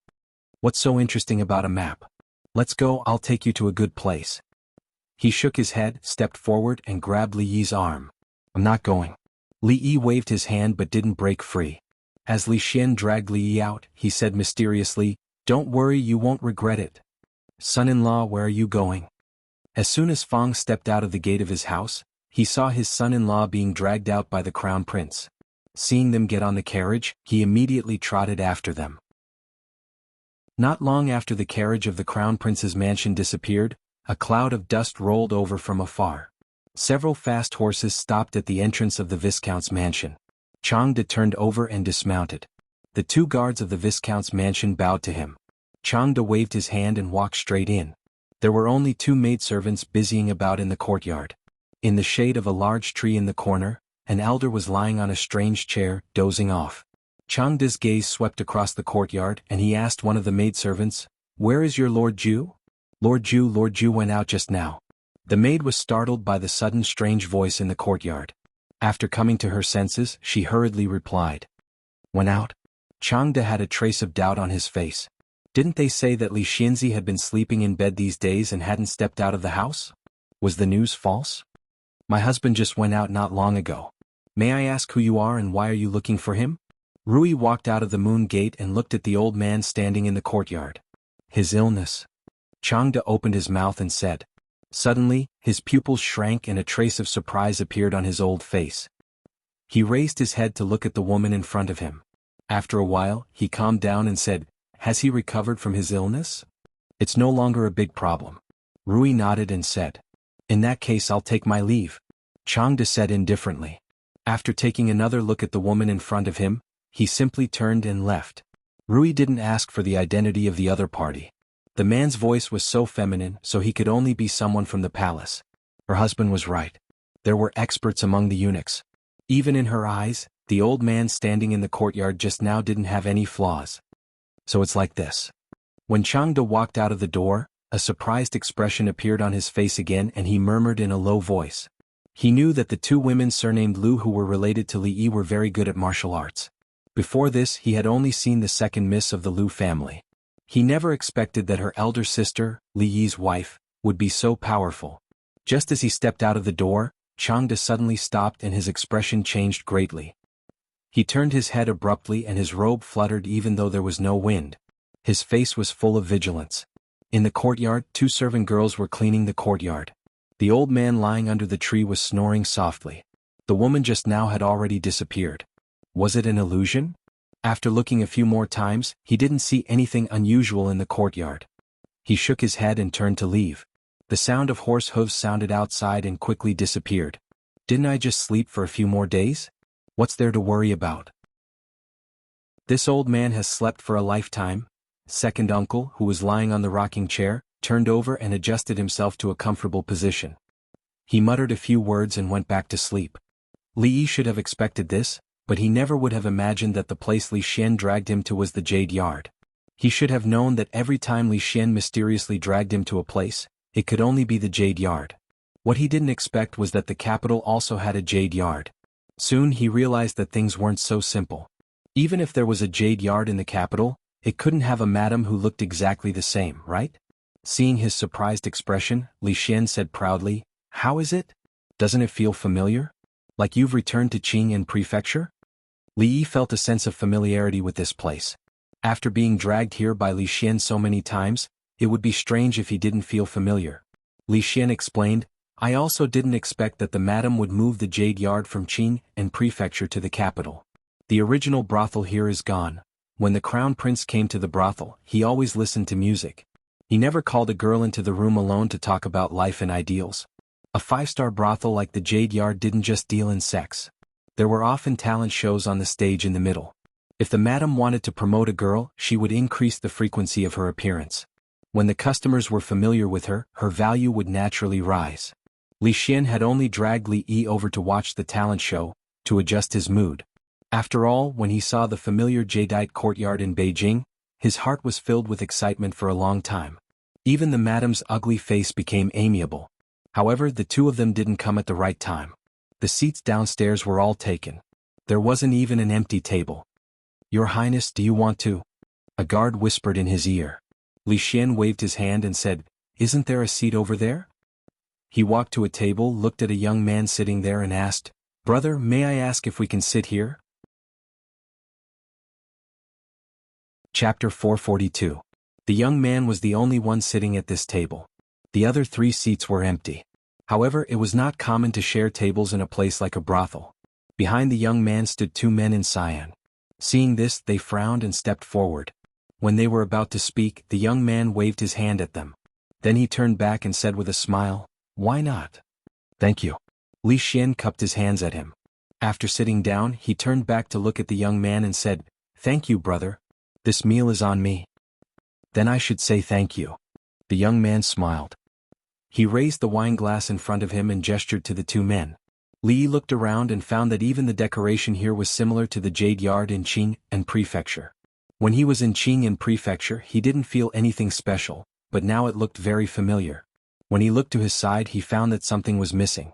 What's so interesting about a map? Let's go, I'll take you to a good place. He shook his head, stepped forward and grabbed Li Yi's arm. I'm not going. Li Yi waved his hand but didn't break free. As Li Xian dragged Li Yi out, he said mysteriously, Don't worry, you won't regret it. Son-in-law, where are you going? As soon as Fang stepped out of the gate of his house, he saw his son-in-law being dragged out by the crown prince. Seeing them get on the carriage, he immediately trotted after them. Not long after the carriage of the crown prince's mansion disappeared, a cloud of dust rolled over from afar. Several fast horses stopped at the entrance of the Viscount's mansion. Changde turned over and dismounted. The 2 guards of the Viscount's mansion bowed to him. Changde waved his hand and walked straight in. There were only 2 maidservants busying about in the courtyard. In the shade of a large tree in the corner, an elder was lying on a strange chair, dozing off. Changda's gaze swept across the courtyard and he asked one of the maidservants, "Where is your Lord Ju?" Lord Ju went out just now." The maid was startled by the sudden strange voice in the courtyard. After coming to her senses, she hurriedly replied, "Went out?" Changda had a trace of doubt on his face. Didn't they say that Li Xianzi had been sleeping in bed these days and hadn't stepped out of the house? Was the news false? "My husband just went out not long ago. May I ask who you are and why are you looking for him?" Rui walked out of the moon gate and looked at the old man standing in the courtyard. "His illness." Changda opened his mouth and said. Suddenly, his pupils shrank and a trace of surprise appeared on his old face. He raised his head to look at the woman in front of him. After a while, he calmed down and said, "Has he recovered from his illness?" "It's no longer a big problem." Rui nodded and said, "In that case I'll take my leave." Changda said indifferently. After taking another look at the woman in front of him, he simply turned and left. Rui didn't ask for the identity of the other party. The man's voice was so feminine, so he could only be someone from the palace. Her husband was right. There were experts among the eunuchs. Even in her eyes, the old man standing in the courtyard just now didn't have any flaws. So it's like this. When Changda walked out of the door, a surprised expression appeared on his face again and he murmured in a low voice. He knew that the two women surnamed Lu who were related to Li Yi were very good at martial arts. Before this he had only seen the second miss of the Lu family. He never expected that her elder sister, Li Yi's wife, would be so powerful. Just as he stepped out of the door, Changda suddenly stopped and his expression changed greatly. He turned his head abruptly and his robe fluttered even though there was no wind. His face was full of vigilance. In the courtyard, two servant girls were cleaning the courtyard. The old man lying under the tree was snoring softly. The woman just now had already disappeared. Was it an illusion? After looking a few more times, he didn't see anything unusual in the courtyard. He shook his head and turned to leave. The sound of horse hooves sounded outside and quickly disappeared. Didn't I just sleep for a few more days? What's there to worry about? This old man has slept for a lifetime. Second uncle, who was lying on the rocking chair, turned over and adjusted himself to a comfortable position. He muttered a few words and went back to sleep. Li Yi should have expected this, but he never would have imagined that the place Li Xian dragged him to was the Jade Yard. He should have known that every time Li Xian mysteriously dragged him to a place, it could only be the Jade Yard. What he didn't expect was that the capital also had a Jade Yard. Soon he realized that things weren't so simple. Even if there was a Jade Yard in the capital, it couldn't have a madam who looked exactly the same, right? Seeing his surprised expression, Li Xian said proudly, "How is it? Doesn't it feel familiar? Like you've returned to Qing'an Prefecture?" Li Yi felt a sense of familiarity with this place. After being dragged here by Li Xian so many times, it would be strange if he didn't feel familiar. Li Xian explained, "I also didn't expect that the madam would move the Jade Yard from Qing'an Prefecture to the capital. The original brothel here is gone. When the crown prince came to the brothel, he always listened to music. He never called a girl into the room alone to talk about life and ideals. A five-star brothel like the Jade Yard didn't just deal in sex. There were often talent shows on the stage in the middle. If the madam wanted to promote a girl, she would increase the frequency of her appearance. When the customers were familiar with her, her value would naturally rise." Li Xian had only dragged Li Yi over to watch the talent show, to adjust his mood. After all, when he saw the familiar jadeite courtyard in Beijing, his heart was filled with excitement for a long time. Even the madam's ugly face became amiable. However, the two of them didn't come at the right time. The seats downstairs were all taken. There wasn't even an empty table. "Your Highness, do you want to?" A guard whispered in his ear. Li Xian waved his hand and said, "Isn't there a seat over there?" He walked to a table, looked at a young man sitting there and asked, "Brother, may I ask if we can sit here?" Chapter 442. The young man was the only one sitting at this table. The other three seats were empty. However, it was not common to share tables in a place like a brothel. Behind the young man stood two men in cyan. Seeing this, they frowned and stepped forward. When they were about to speak, the young man waved his hand at them. Then he turned back and said with a smile, "Why not?" "Thank you." Li Xian cupped his hands at him. After sitting down, he turned back to look at the young man and said, "Thank you, brother. This meal is on me." "Then I should say thank you." The young man smiled. He raised the wine glass in front of him and gestured to the two men. Li looked around and found that even the decoration here was similar to the Jade Yard in Qing and Prefecture. When he was in Qing and Prefecture he didn't feel anything special, but now it looked very familiar. When he looked to his side he found that something was missing.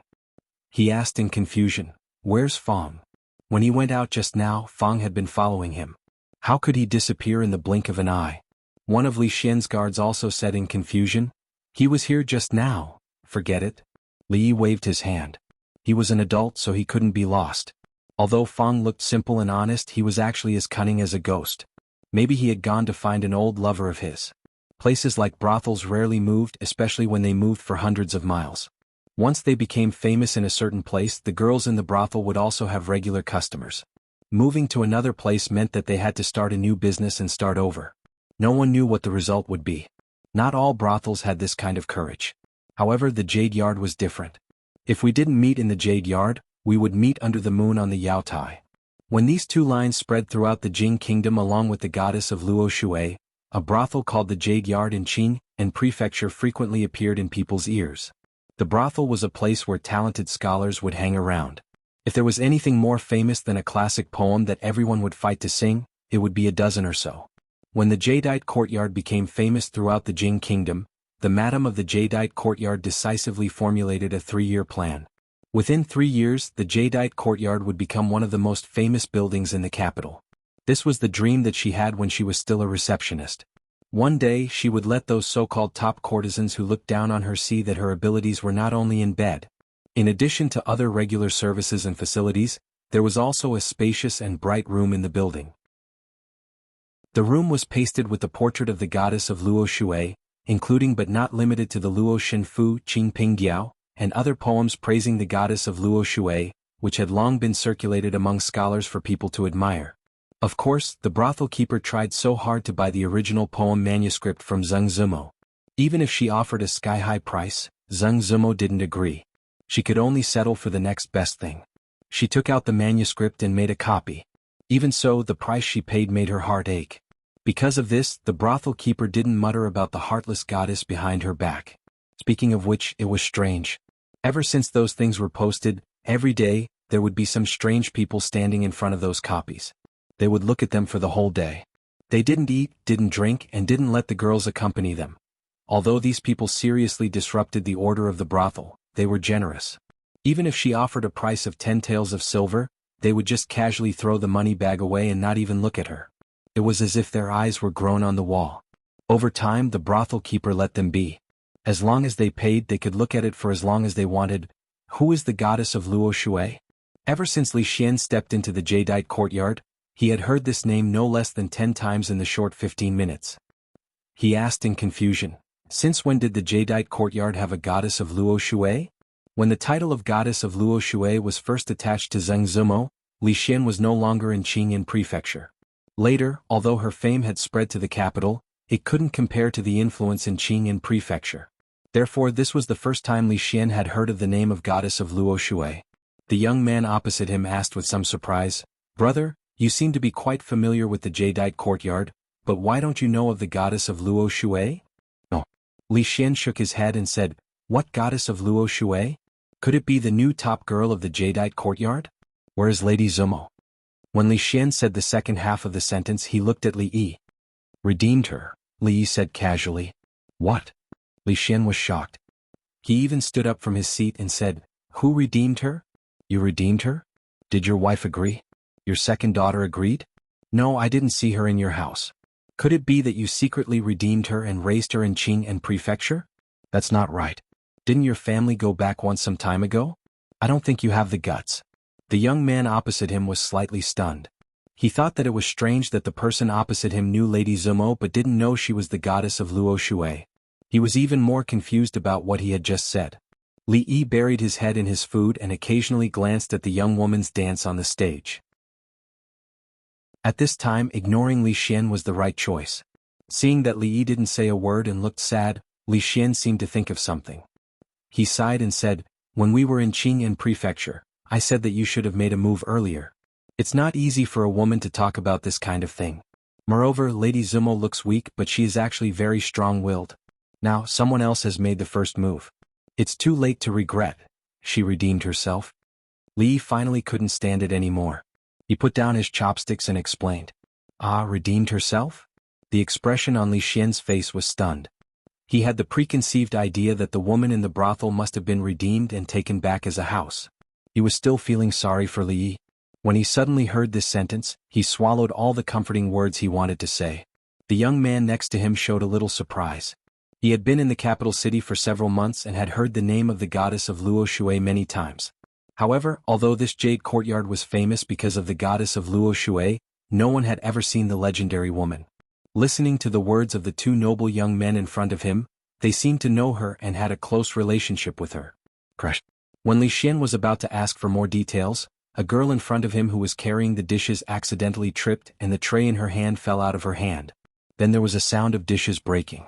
He asked in confusion, "Where's Fong?" When he went out just now, Fong had been following him. How could he disappear in the blink of an eye? One of Li Xian's guards also said in confusion, "He was here just now, forget it." Li waved his hand. He was an adult so he couldn't be lost. Although Fong looked simple and honest, he was actually as cunning as a ghost. Maybe he had gone to find an old lover of his. Places like brothels rarely moved, especially when they moved for hundreds of miles. Once they became famous in a certain place, the girls in the brothel would also have regular customers. Moving to another place meant that they had to start a new business and start over. No one knew what the result would be. Not all brothels had this kind of courage. However, the Jade Yard was different. If we didn't meet in the Jade Yard, we would meet under the moon on the Yao Tai. When these two lines spread throughout the Jing kingdom along with the goddess of Luo Shui, a brothel called the Jade Yard in Qing and Prefecture frequently appeared in people's ears. The brothel was a place where talented scholars would hang around. If there was anything more famous than a classic poem that everyone would fight to sing, it would be a dozen or so. When the Jadeite courtyard became famous throughout the Jing kingdom, the madam of the Jadeite courtyard decisively formulated a 3-year plan. Within 3 years, the Jadeite courtyard would become one of the most famous buildings in the capital. This was the dream that she had when she was still a receptionist. One day she would let those so-called top courtesans who looked down on her see that her abilities were not only in bed. In addition to other regular services and facilities, there was also a spacious and bright room in the building. The room was pasted with the portrait of the goddess of Luo Shui, including but not limited to the Luo Shenfu Qing Ping Diao, and other poems praising the goddess of Luo Shui, which had long been circulated among scholars for people to admire. Of course, the brothel keeper tried so hard to buy the original poem manuscript from Zheng Zimo. Even if she offered a sky-high price, Zheng Zimo didn't agree. She could only settle for the next best thing. She took out the manuscript and made a copy. Even so, the price she paid made her heart ache. Because of this, the brothel keeper didn't mutter about the heartless goddess behind her back. Speaking of which, it was strange. Ever since those things were posted, every day, there would be some strange people standing in front of those copies. They would look at them for the whole day. They didn't eat, didn't drink, and didn't let the girls accompany them. Although these people seriously disrupted the order of the brothel, they were generous. Even if she offered a price of 10 taels of silver, they would just casually throw the money bag away and not even look at her. It was as if their eyes were grown on the wall. Over time, the brothel keeper let them be. As long as they paid, they could look at it for as long as they wanted. Who is the goddess of Luo Shui? Ever since Li Xian stepped into the Jadeite courtyard, he had heard this name no less than 10 times in the short 15 minutes. He asked in confusion, since when did the Jadeite courtyard have a goddess of Luo Shui? When the title of goddess of Luo Shui was first attached to Zheng Zimo, Li Xian was no longer in Qingyan Prefecture. Later, although her fame had spread to the capital, it couldn't compare to the influence in Qingyan Prefecture. Therefore, this was the first time Li Xian had heard of the name of goddess of Luo Shui. The young man opposite him asked with some surprise, "Brother, you seem to be quite familiar with the Jadeite courtyard, but why don't you know of the goddess of Luo Shui?" "No." Li Xian shook his head and said, "What goddess of Luo Shui? Could it be the new top girl of the Jadeite courtyard? Where is Lady Zumo?" When Li Xian said the second half of the sentence, he looked at Li Yi. "Redeemed her," Li Yi said casually. "What?" Li Xian was shocked. He even stood up from his seat and said, "Who redeemed her? You redeemed her? Did your wife agree? Your second daughter agreed?" "No, I didn't see her in your house." "Could it be that you secretly redeemed her and raised her in Qing and Prefecture?" "That's not right. Didn't your family go back once some time ago? I don't think you have the guts." The young man opposite him was slightly stunned. He thought that it was strange that the person opposite him knew Lady Zumo but didn't know she was the goddess of Luo Shui. He was even more confused about what he had just said. Li Yi buried his head in his food and occasionally glanced at the young woman's dance on the stage. At this time, ignoring Li Xian was the right choice. Seeing that Li Yi didn't say a word and looked sad, Li Xian seemed to think of something. He sighed and said, "When we were in Qingyan Prefecture, I said that you should have made a move earlier. It's not easy for a woman to talk about this kind of thing. Moreover, Lady Zumo looks weak but she is actually very strong-willed. Now, someone else has made the first move. It's too late to regret. She redeemed herself." Li finally couldn't stand it anymore. He put down his chopsticks and explained. Ah, redeemed herself? The expression on Li Xian's face was stunned. He had the preconceived idea that the woman in the brothel must have been redeemed and taken back as a house. He was still feeling sorry for Li. When he suddenly heard this sentence, he swallowed all the comforting words he wanted to say. The young man next to him showed a little surprise. He had been in the capital city for several months and had heard the name of the goddess of Luo Shui many times. However, although this jade courtyard was famous because of the goddess of Luo Shui, no one had ever seen the legendary woman. Listening to the words of the two noble young men in front of him, they seemed to know her and had a close relationship with her. When Li Xian was about to ask for more details, a girl in front of him who was carrying the dishes accidentally tripped and the tray in her hand fell out of her hand. Then there was a sound of dishes breaking.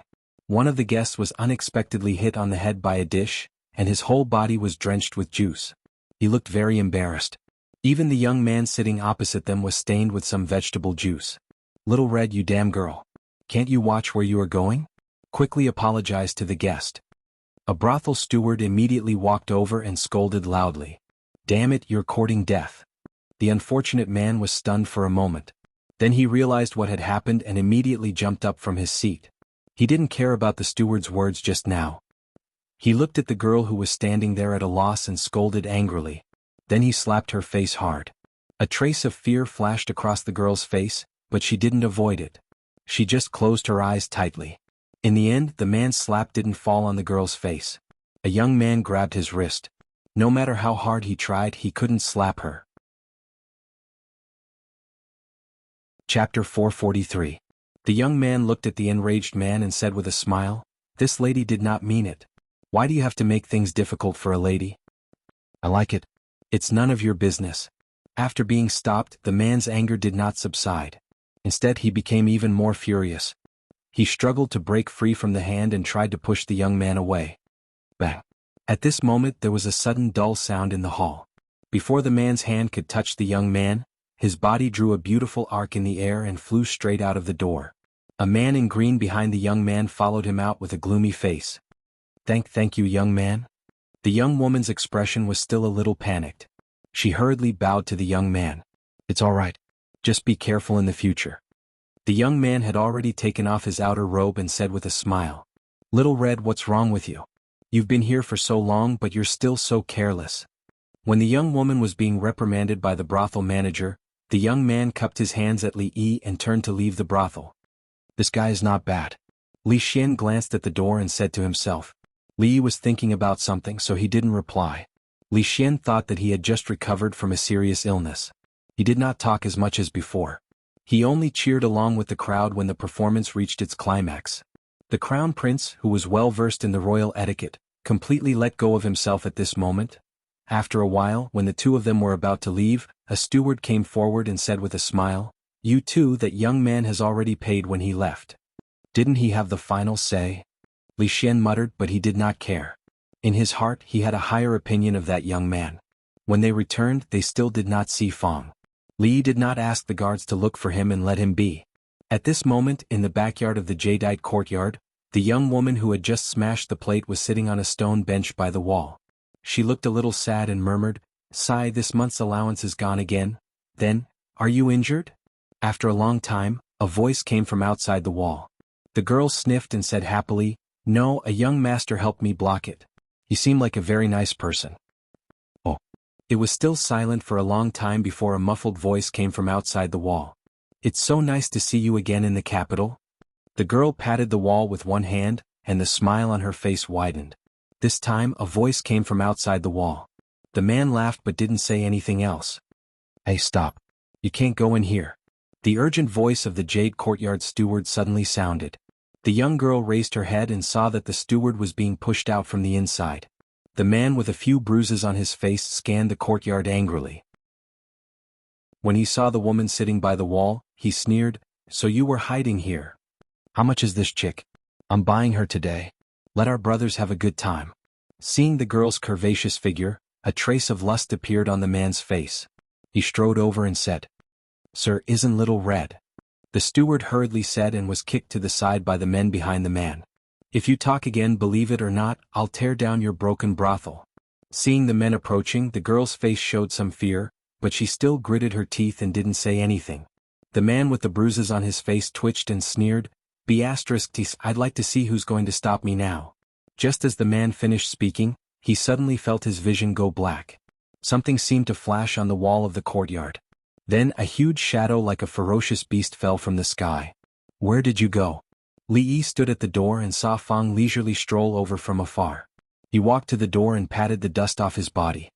One of the guests was unexpectedly hit on the head by a dish, and his whole body was drenched with juice. He looked very embarrassed. Even the young man sitting opposite them was stained with some vegetable juice. Little Red, you damn girl. Can't you watch where you are going? Quickly apologized to the guest. A brothel steward immediately walked over and scolded loudly. Damn it, you're courting death. The unfortunate man was stunned for a moment. Then he realized what had happened and immediately jumped up from his seat. He didn't care about the steward's words just now. He looked at the girl who was standing there at a loss and scolded angrily. Then he slapped her face hard. A trace of fear flashed across the girl's face, but she didn't avoid it. She just closed her eyes tightly. In the end, the man's slap didn't fall on the girl's face. A young man grabbed his wrist. No matter how hard he tried, he couldn't slap her. Chapter 443. The young man looked at the enraged man and said with a smile, "This lady did not mean it. Why do you have to make things difficult for a lady?" "I like it. It's none of your business." After being stopped, the man's anger did not subside. Instead, he became even more furious. He struggled to break free from the hand and tried to push the young man away. Bang! At this moment there was a sudden dull sound in the hall. Before the man's hand could touch the young man, his body drew a beautiful arc in the air and flew straight out of the door. A man in green behind the young man followed him out with a gloomy face. Thank you, young man." The young woman's expression was still a little panicked. She hurriedly bowed to the young man. "It's all right. Just be careful in the future." The young man had already taken off his outer robe and said with a smile, "Little Red, what's wrong with you? You've been here for so long but you're still so careless." When the young woman was being reprimanded by the brothel manager, the young man cupped his hands at Li Yi and turned to leave the brothel. This guy is not bad. Li Xian glanced at the door and said to himself. Li Yi was thinking about something, so he didn't reply. Li Xian thought that he had just recovered from a serious illness. He did not talk as much as before. He only cheered along with the crowd when the performance reached its climax. The crown prince, who was well versed in the royal etiquette, completely let go of himself at this moment. After a while, when the two of them were about to leave, a steward came forward and said with a smile, "You too, that young man has already paid when he left. Didn't he have the final say?" Li Xian muttered, but he did not care. In his heart, he had a higher opinion of that young man. When they returned, they still did not see Fong. Li did not ask the guards to look for him and let him be. At this moment, in the backyard of the jadeite courtyard, the young woman who had just smashed the plate was sitting on a stone bench by the wall. She looked a little sad and murmured, "Sigh, this month's allowance is gone again." Then, "Are you injured?" After a long time, a voice came from outside the wall. The girl sniffed and said happily, "No, a young master helped me block it. He seemed like a very nice person." Oh. It was still silent for a long time before a muffled voice came from outside the wall. "It's so nice to see you again in the capital." The girl patted the wall with one hand, and the smile on her face widened. This time, a voice came from outside the wall. The man laughed but didn't say anything else. "Hey, stop. You can't go in here." The urgent voice of the jade courtyard steward suddenly sounded. The young girl raised her head and saw that the steward was being pushed out from the inside. The man with a few bruises on his face scanned the courtyard angrily. When he saw the woman sitting by the wall, he sneered, "So you were hiding here? How much is this chick? I'm buying her today. Let our brothers have a good time." Seeing the girl's curvaceous figure, a trace of lust appeared on the man's face. He strode over and said, "Sir, isn't Little Red?" The steward hurriedly said and was kicked to the side by the men behind the man. "If you talk again, believe it or not, I'll tear down your broken brothel." Seeing the men approaching, the girl's face showed some fear, but she still gritted her teeth and didn't say anything. The man with the bruises on his face twitched and sneered, I'd like to see who's going to stop me now. Just as the man finished speaking, he suddenly felt his vision go black. Something seemed to flash on the wall of the courtyard. Then a huge shadow like a ferocious beast fell from the sky. Where did you go? Li Yi stood at the door and saw Fang leisurely stroll over from afar. He walked to the door and patted the dust off his body.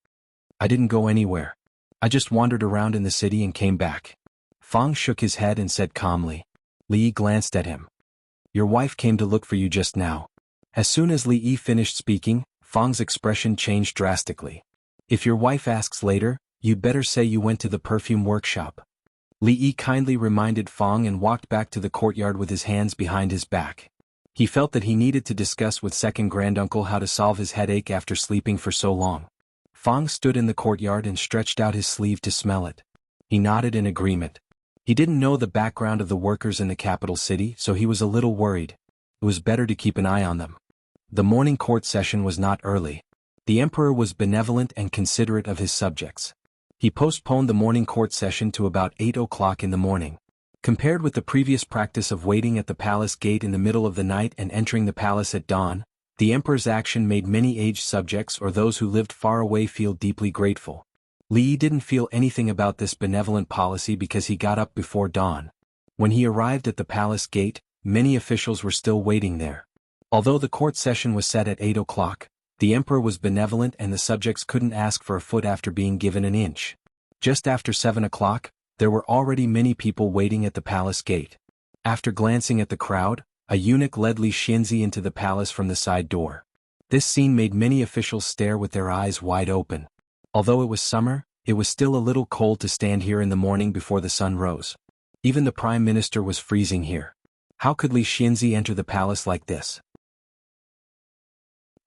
I didn't go anywhere. I just wandered around in the city and came back. Fang shook his head and said calmly. Li Yi glanced at him. Your wife came to look for you just now. As soon as Li Yi finished speaking, Fang's expression changed drastically. If your wife asks later, you'd better say you went to the perfume workshop. Li Yi kindly reminded Fang and walked back to the courtyard with his hands behind his back. He felt that he needed to discuss with second granduncle how to solve his headache after sleeping for so long. Fang stood in the courtyard and stretched out his sleeve to smell it. He nodded in agreement. He didn't know the background of the workers in the capital city, so he was a little worried. It was better to keep an eye on them. The morning court session was not early. The emperor was benevolent and considerate of his subjects. He postponed the morning court session to about 8 o'clock in the morning. Compared with the previous practice of waiting at the palace gate in the middle of the night and entering the palace at dawn, the emperor's action made many aged subjects or those who lived far away feel deeply grateful. Li Yi didn't feel anything about this benevolent policy because he got up before dawn. When he arrived at the palace gate, many officials were still waiting there. Although the court session was set at 8 o'clock, the emperor was benevolent and the subjects couldn't ask for a foot after being given an inch. Just after 7 o'clock, there were already many people waiting at the palace gate. After glancing at the crowd, a eunuch led Li Xianzi into the palace from the side door. This scene made many officials stare with their eyes wide open. Although it was summer, it was still a little cold to stand here in the morning before the sun rose. Even the prime minister was freezing here. How could Li Xianzi enter the palace like this?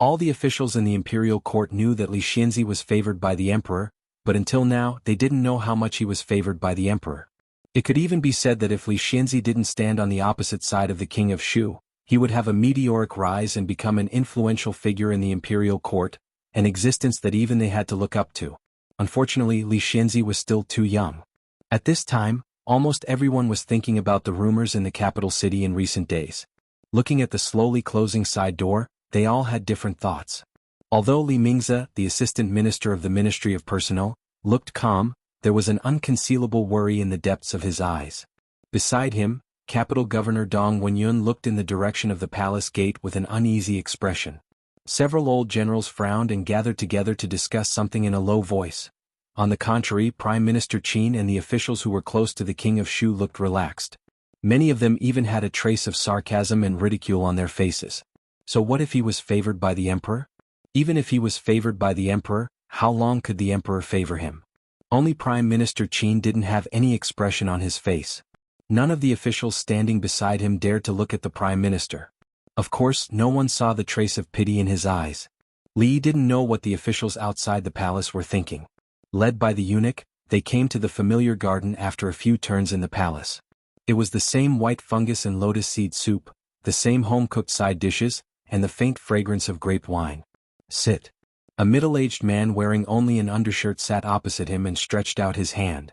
All the officials in the imperial court knew that Li Xianzi was favored by the emperor, but until now they didn't know how much he was favored by the emperor. It could even be said that if Li Xianzi didn't stand on the opposite side of the king of Shu, he would have a meteoric rise and become an influential figure in the imperial court, an existence that even they had to look up to. Unfortunately, Li Xianzi was still too young. At this time, almost everyone was thinking about the rumors in the capital city in recent days. Looking at the slowly closing side door, they all had different thoughts. Although Li Mingze, the assistant minister of the Ministry of Personnel, looked calm, there was an unconcealable worry in the depths of his eyes. Beside him, capital governor Dong Wenyun looked in the direction of the palace gate with an uneasy expression. Several old generals frowned and gathered together to discuss something in a low voice. On the contrary, Prime Minister Qin and the officials who were close to the king of Shu looked relaxed. Many of them even had a trace of sarcasm and ridicule on their faces. So what if he was favored by the emperor? Even if he was favored by the emperor, how long could the emperor favor him? Only Prime Minister Qin didn't have any expression on his face. None of the officials standing beside him dared to look at the prime minister. Of course, no one saw the trace of pity in his eyes. Li didn't know what the officials outside the palace were thinking. Led by the eunuch, they came to the familiar garden after a few turns in the palace. It was the same white fungus and lotus seed soup, the same home-cooked side dishes, and the faint fragrance of grape wine. Sit. A middle-aged man wearing only an undershirt sat opposite him and stretched out his hand.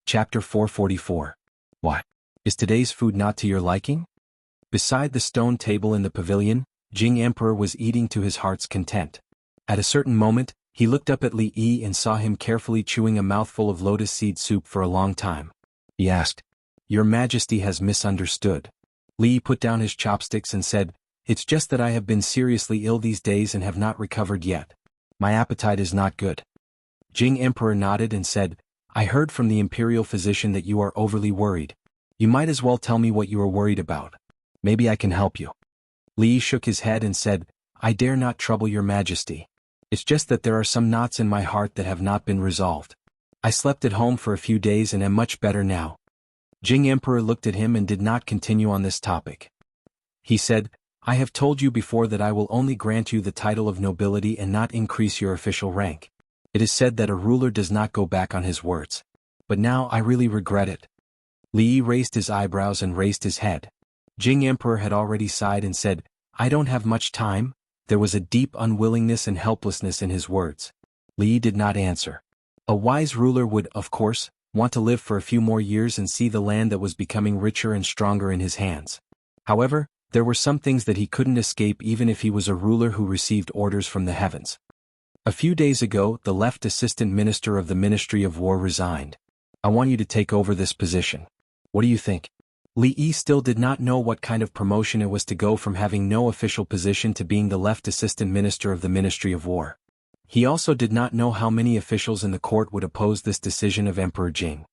Chapter 444. What? Is today's food not to your liking? Beside the stone table in the pavilion, Jing Emperor was eating to his heart's content. At a certain moment, he looked up at Li Yi and saw him carefully chewing a mouthful of lotus seed soup for a long time. He asked, "Your Majesty has misunderstood." Li Yi put down his chopsticks and said, "It's just that I have been seriously ill these days and have not recovered yet. My appetite is not good." Jing Emperor nodded and said, "I heard from the imperial physician that you are overly worried. You might as well tell me what you are worried about. Maybe I can help you." Li Yi shook his head and said, "I dare not trouble your Majesty. It's just that there are some knots in my heart that have not been resolved. I slept at home for a few days and am much better now." Jing Emperor looked at him and did not continue on this topic. He said, "I have told you before that I will only grant you the title of nobility and not increase your official rank. It is said that a ruler does not go back on his words. But now I really regret it." Li Yi raised his eyebrows and raised his head. Jing Emperor had already sighed and said, I don't have much time. There was a deep unwillingness and helplessness in his words. Li Yi did not answer. A wise ruler would, of course, want to live for a few more years and see the land that was becoming richer and stronger in his hands. However, there were some things that he couldn't escape even if he was a ruler who received orders from the heavens. A few days ago, the left assistant minister of the Ministry of War resigned. I want you to take over this position. What do you think? Li Yi still did not know what kind of promotion it was to go from having no official position to being the left assistant minister of the Ministry of War. He also did not know how many officials in the court would oppose this decision of Emperor Jing.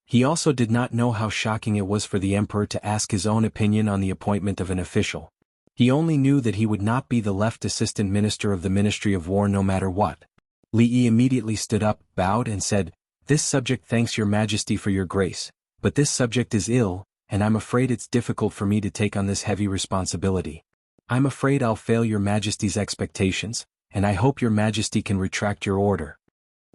He also did not know how shocking it was for the emperor to ask his own opinion on the appointment of an official. He only knew that he would not be the left assistant minister of the Ministry of War no matter what. Li Yi immediately stood up, bowed and said, "This subject thanks your majesty for your grace, but this subject is ill, and I'm afraid it's difficult for me to take on this heavy responsibility. I'm afraid I'll fail your majesty's expectations, and I hope your majesty can retract your order."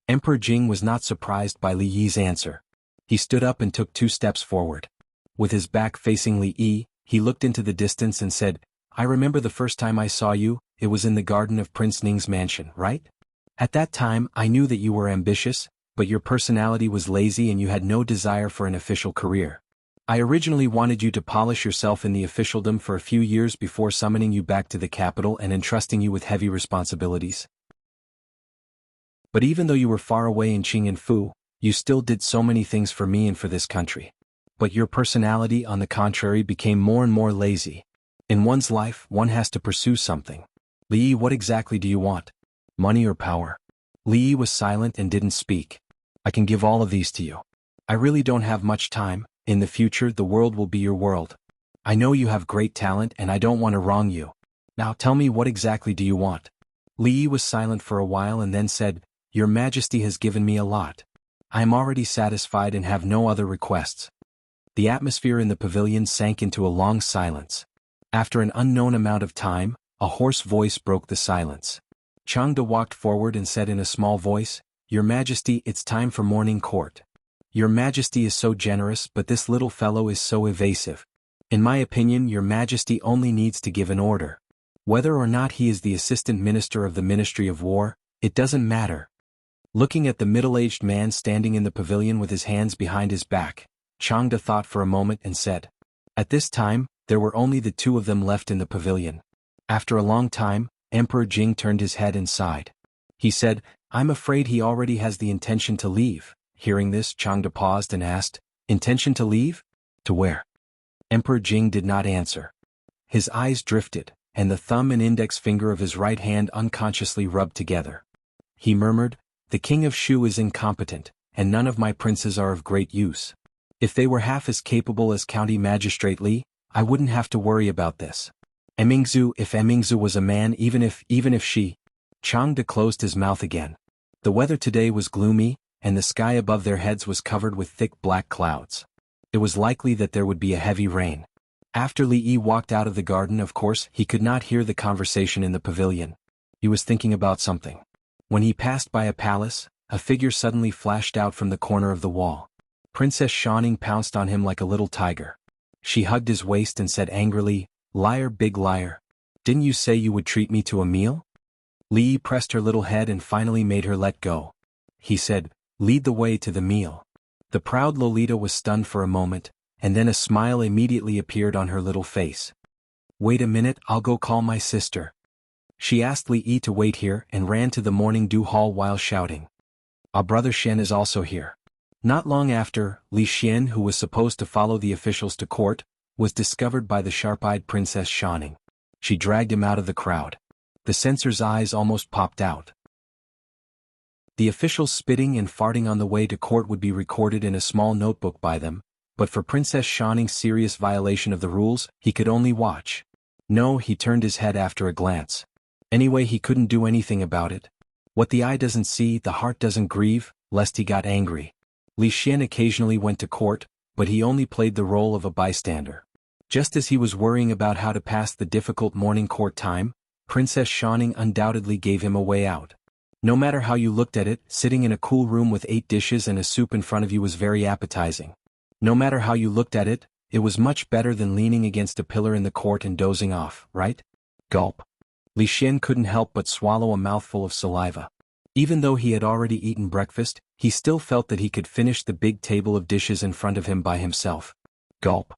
Emperor Jing was not surprised by Li Yi's answer. He stood up and took 2 steps forward. With his back facing Li Yi, he looked into the distance and said, "I remember the first time I saw you, it was in the garden of Prince Ning's mansion, right? At that time I knew that you were ambitious, but your personality was lazy and you had no desire for an official career. I originally wanted you to polish yourself in the officialdom for a few years before summoning you back to the capital and entrusting you with heavy responsibilities. But even though you were far away in Qing and Fu, you still did so many things for me and for this country. But your personality, on the contrary, became more and more lazy. In one's life, one has to pursue something. Li Yi, what exactly do you want? Money or power?" Li Yi was silent and didn't speak. "I can give all of these to you. I really don't have much time. In the future, the world will be your world. I know you have great talent and I don't want to wrong you. Now tell me, what exactly do you want?" Li Yi was silent for a while and then said, "Your Majesty has given me a lot. I am already satisfied and have no other requests." The atmosphere in the pavilion sank into a long silence. After an unknown amount of time, a hoarse voice broke the silence. Changde walked forward and said in a small voice, "Your Majesty, it's time for morning court. Your Majesty is so generous, but this little fellow is so evasive. In my opinion, your Majesty only needs to give an order. Whether or not he is the assistant minister of the Ministry of War, it doesn't matter." Looking at the middle-aged man standing in the pavilion with his hands behind his back, Changde thought for a moment and said. At this time, there were only the 2 of them left in the pavilion. After a long time, Emperor Jing turned his head and sighed. He said, "I'm afraid he already has the intention to leave." Hearing this, Changde paused and asked, "Intention to leave? To where?" Emperor Jing did not answer. His eyes drifted, and the thumb and index finger of his right hand unconsciously rubbed together. He murmured, "The king of Shu is incompetent, and none of my princes are of great use. If they were half as capable as County Magistrate Li, I wouldn't have to worry about this. If Emingzu was a man, even if she..." Changde closed his mouth again. The weather today was gloomy, and the sky above their heads was covered with thick black clouds. It was likely that there would be a heavy rain. After Li Yi walked out of the garden, of course, he could not hear the conversation in the pavilion. He was thinking about something. When he passed by a palace, a figure suddenly flashed out from the corner of the wall. Princess Shaning pounced on him like a little tiger. She hugged his waist and said angrily, "Liar, big liar. Didn't you say you would treat me to a meal?" Li Yi pressed her little head and finally made her let go. He said, "Lead the way to the meal." The proud Lolita was stunned for a moment, and then a smile immediately appeared on her little face. "Wait a minute, I'll go call my sister." She asked Li Yi to wait here and ran to the morning dew hall while shouting, "Our brother Xian is also here." Not long after, Li Xian, who was supposed to follow the officials to court, was discovered by the sharp-eyed Princess Shaning. She dragged him out of the crowd. The censor's eyes almost popped out. The officials spitting and farting on the way to court would be recorded in a small notebook by them, but for Princess Shaning's serious violation of the rules, he could only watch. No, he turned his head after a glance. Anyway, he couldn't do anything about it. What the eye doesn't see, the heart doesn't grieve, lest he got angry. Li Xian occasionally went to court, but he only played the role of a bystander. Just as he was worrying about how to pass the difficult morning court time, Princess Shaning undoubtedly gave him a way out. No matter how you looked at it, sitting in a cool room with 8 dishes and a soup in front of you was very appetizing. No matter how you looked at it, it was much better than leaning against a pillar in the court and dozing off, right? Gulp. Li Xian couldn't help but swallow a mouthful of saliva. Even though he had already eaten breakfast, he still felt that he could finish the big table of dishes in front of him by himself. Gulp.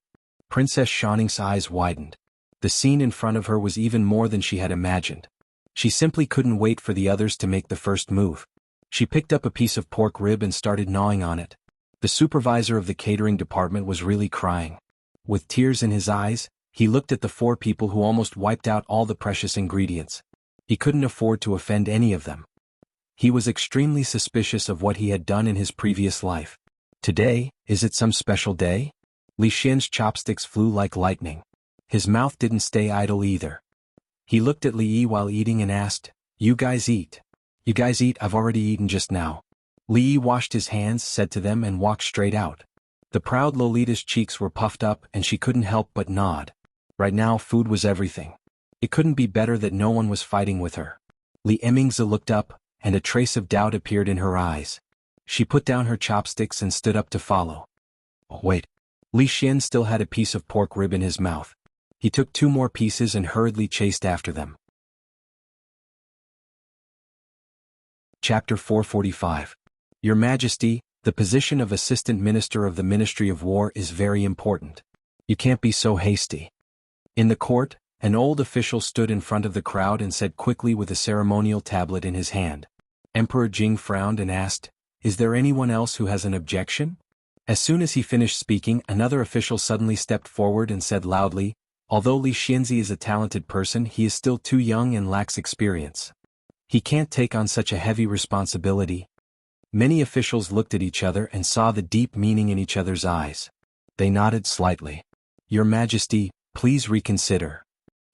Princess Shanning's eyes widened. The scene in front of her was even more than she had imagined. She simply couldn't wait for the others to make the first move. She picked up a piece of pork rib and started gnawing on it. The supervisor of the catering department was really crying. With tears in his eyes, he looked at the 4 people who almost wiped out all the precious ingredients. He couldn't afford to offend any of them. He was extremely suspicious of what he had done in his previous life. Today, is it some special day? Li Xian's chopsticks flew like lightning. His mouth didn't stay idle either. He looked at Li Yi while eating and asked, "You guys eat. You guys eat, I've already eaten just now." Li Yi washed his hands, said to them and walked straight out. The proud Lolita's cheeks were puffed up and she couldn't help but nod. Right now food was everything. It couldn't be better that no one was fighting with her. Li Emingzi looked up, and a trace of doubt appeared in her eyes. She put down her chopsticks and stood up to follow. Oh, wait. Li Xian still had a piece of pork rib in his mouth. He took 2 more pieces and hurriedly chased after them. Chapter 445. Your Majesty, the position of Assistant Minister of the Ministry of War is very important. You can't be so hasty. In the court, an old official stood in front of the crowd and said quickly with a ceremonial tablet in his hand. Emperor Jing frowned and asked, "Is there anyone else who has an objection?" As soon as he finished speaking, another official suddenly stepped forward and said loudly, "Although Li Xianzi is a talented person, he is still too young and lacks experience. He can't take on such a heavy responsibility." Many officials looked at each other and saw the deep meaning in each other's eyes. They nodded slightly. "Your Majesty, please reconsider.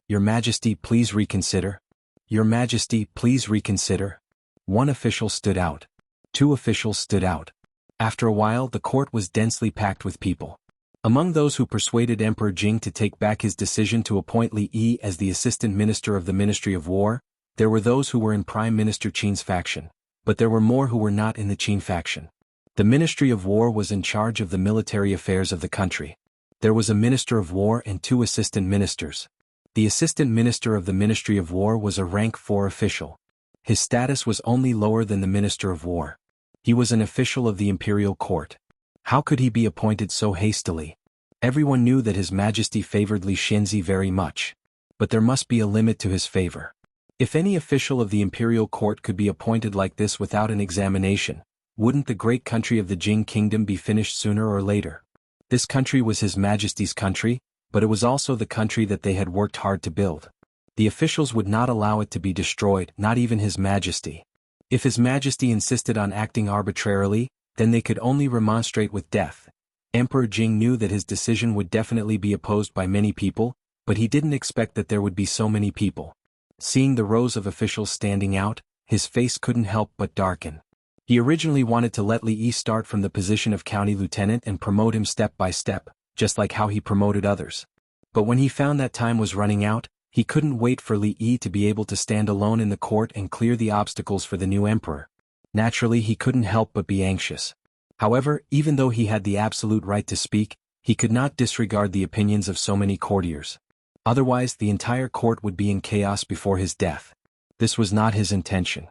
Your Majesty, please reconsider. Your Majesty, please reconsider." One official stood out. 2 officials stood out. After a while, the court was densely packed with people. Among those who persuaded Emperor Jing to take back his decision to appoint Li Yi as the Assistant Minister of the Ministry of War, there were those who were in Prime Minister Qin's faction, but there were more who were not in the Qin faction. The Ministry of War was in charge of the military affairs of the country. There was a Minister of War and 2 assistant ministers. The Assistant Minister of the Ministry of War was a rank 4 official. His status was only lower than the Minister of War. He was an official of the imperial court. How could he be appointed so hastily? Everyone knew that His Majesty favored Li Xianzi very much. But there must be a limit to his favor. If any official of the imperial court could be appointed like this without an examination, wouldn't the great country of the Jing kingdom be finished sooner or later? This country was His Majesty's country, but it was also the country that they had worked hard to build. The officials would not allow it to be destroyed, not even His Majesty. If His Majesty insisted on acting arbitrarily, then they could only remonstrate with death. Emperor Jing knew that his decision would definitely be opposed by many people, but he didn't expect that there would be so many people. Seeing the rows of officials standing out, his face couldn't help but darken. He originally wanted to let Li Yi start from the position of county lieutenant and promote him step by step, just like how he promoted others. But when he found that time was running out, he couldn't wait for Li Yi to be able to stand alone in the court and clear the obstacles for the new emperor. Naturally, he couldn't help but be anxious. However, even though he had the absolute right to speak, he could not disregard the opinions of so many courtiers. Otherwise, the entire court would be in chaos before his death. This was not his intention.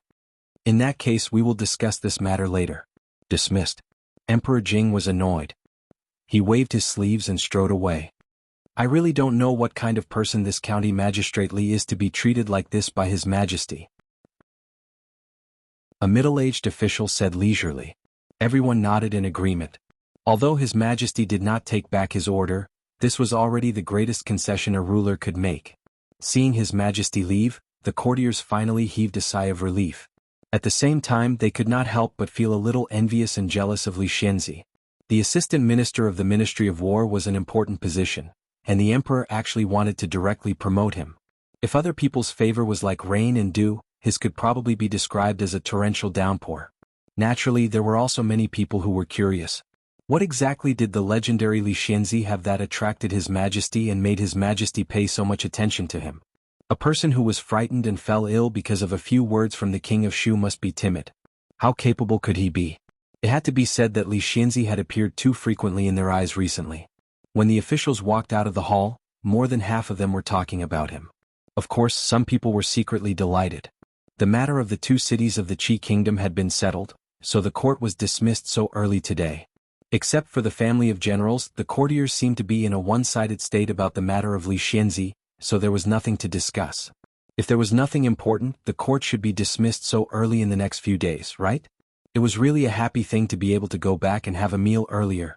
In that case, we will discuss this matter later. Dismissed. Emperor Jing was annoyed. He waved his sleeves and strode away. I really don't know what kind of person this county magistrate Li is to be treated like this by His Majesty. A middle-aged official said leisurely. Everyone nodded in agreement. Although His Majesty did not take back his order, this was already the greatest concession a ruler could make. Seeing His Majesty leave, the courtiers finally heaved a sigh of relief. At the same time, they could not help but feel a little envious and jealous of Li Xianzi. The Assistant Minister of the Ministry of War was an important position, and the Emperor actually wanted to directly promote him. If other people's favor was like rain and dew, his could probably be described as a torrential downpour. Naturally, there were also many people who were curious. What exactly did the legendary Li Xianzi have that attracted His Majesty and made His Majesty pay so much attention to him? A person who was frightened and fell ill because of a few words from the King of Shu must be timid. How capable could he be? It had to be said that Li Xianzi had appeared too frequently in their eyes recently. When the officials walked out of the hall, more than half of them were talking about him. Of course, some people were secretly delighted. The matter of the two cities of the Qi kingdom had been settled, so the court was dismissed so early today. Except for the family of generals, the courtiers seemed to be in a one-sided state about the matter of Li Xianzi, so there was nothing to discuss. If there was nothing important, the court should be dismissed so early in the next few days, right? It was really a happy thing to be able to go back and have a meal earlier.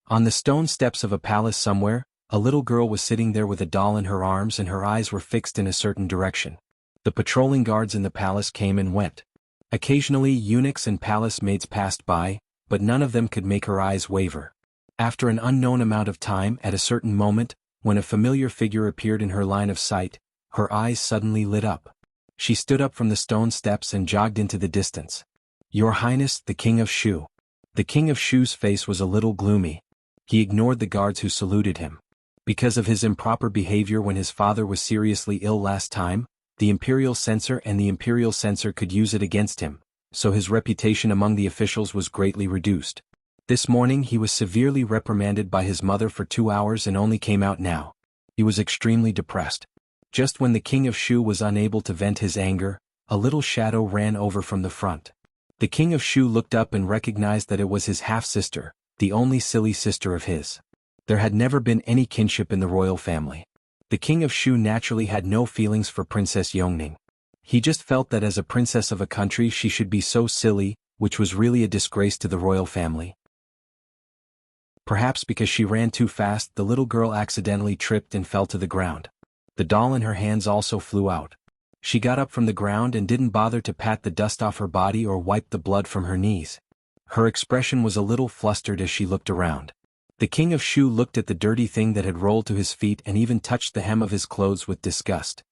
On the stone steps of a palace somewhere, a little girl was sitting there with a doll in her arms and her eyes were fixed in a certain direction. The patrolling guards in the palace came and went. Occasionally eunuchs and palace maids passed by, but none of them could make her eyes waver. After an unknown amount of time, at a certain moment, when a familiar figure appeared in her line of sight, her eyes suddenly lit up. She stood up from the stone steps and jogged into the distance. "Your Highness, the King of Shu." The King of Shu's face was a little gloomy. He ignored the guards who saluted him. Because of his improper behavior when his father was seriously ill last time, the imperial censor could use it against him, so his reputation among the officials was greatly reduced. This morning he was severely reprimanded by his mother for 2 hours and only came out now. He was extremely depressed. Just when the King of Shu was unable to vent his anger, a little shadow ran over from the front. The King of Shu looked up and recognized that it was his half-sister, the only silly sister of his. There had never been any kinship in the royal family. The King of Shu naturally had no feelings for Princess Yongning. He just felt that as a princess of a country she should be so silly, which was really a disgrace to the royal family. Perhaps because she ran too fast, the little girl accidentally tripped and fell to the ground. The doll in her hands also flew out. She got up from the ground and didn't bother to pat the dust off her body or wipe the blood from her knees. Her expression was a little flustered as she looked around. The King of Shu looked at the dirty thing that had rolled to his feet and even touched the hem of his clothes with disgust.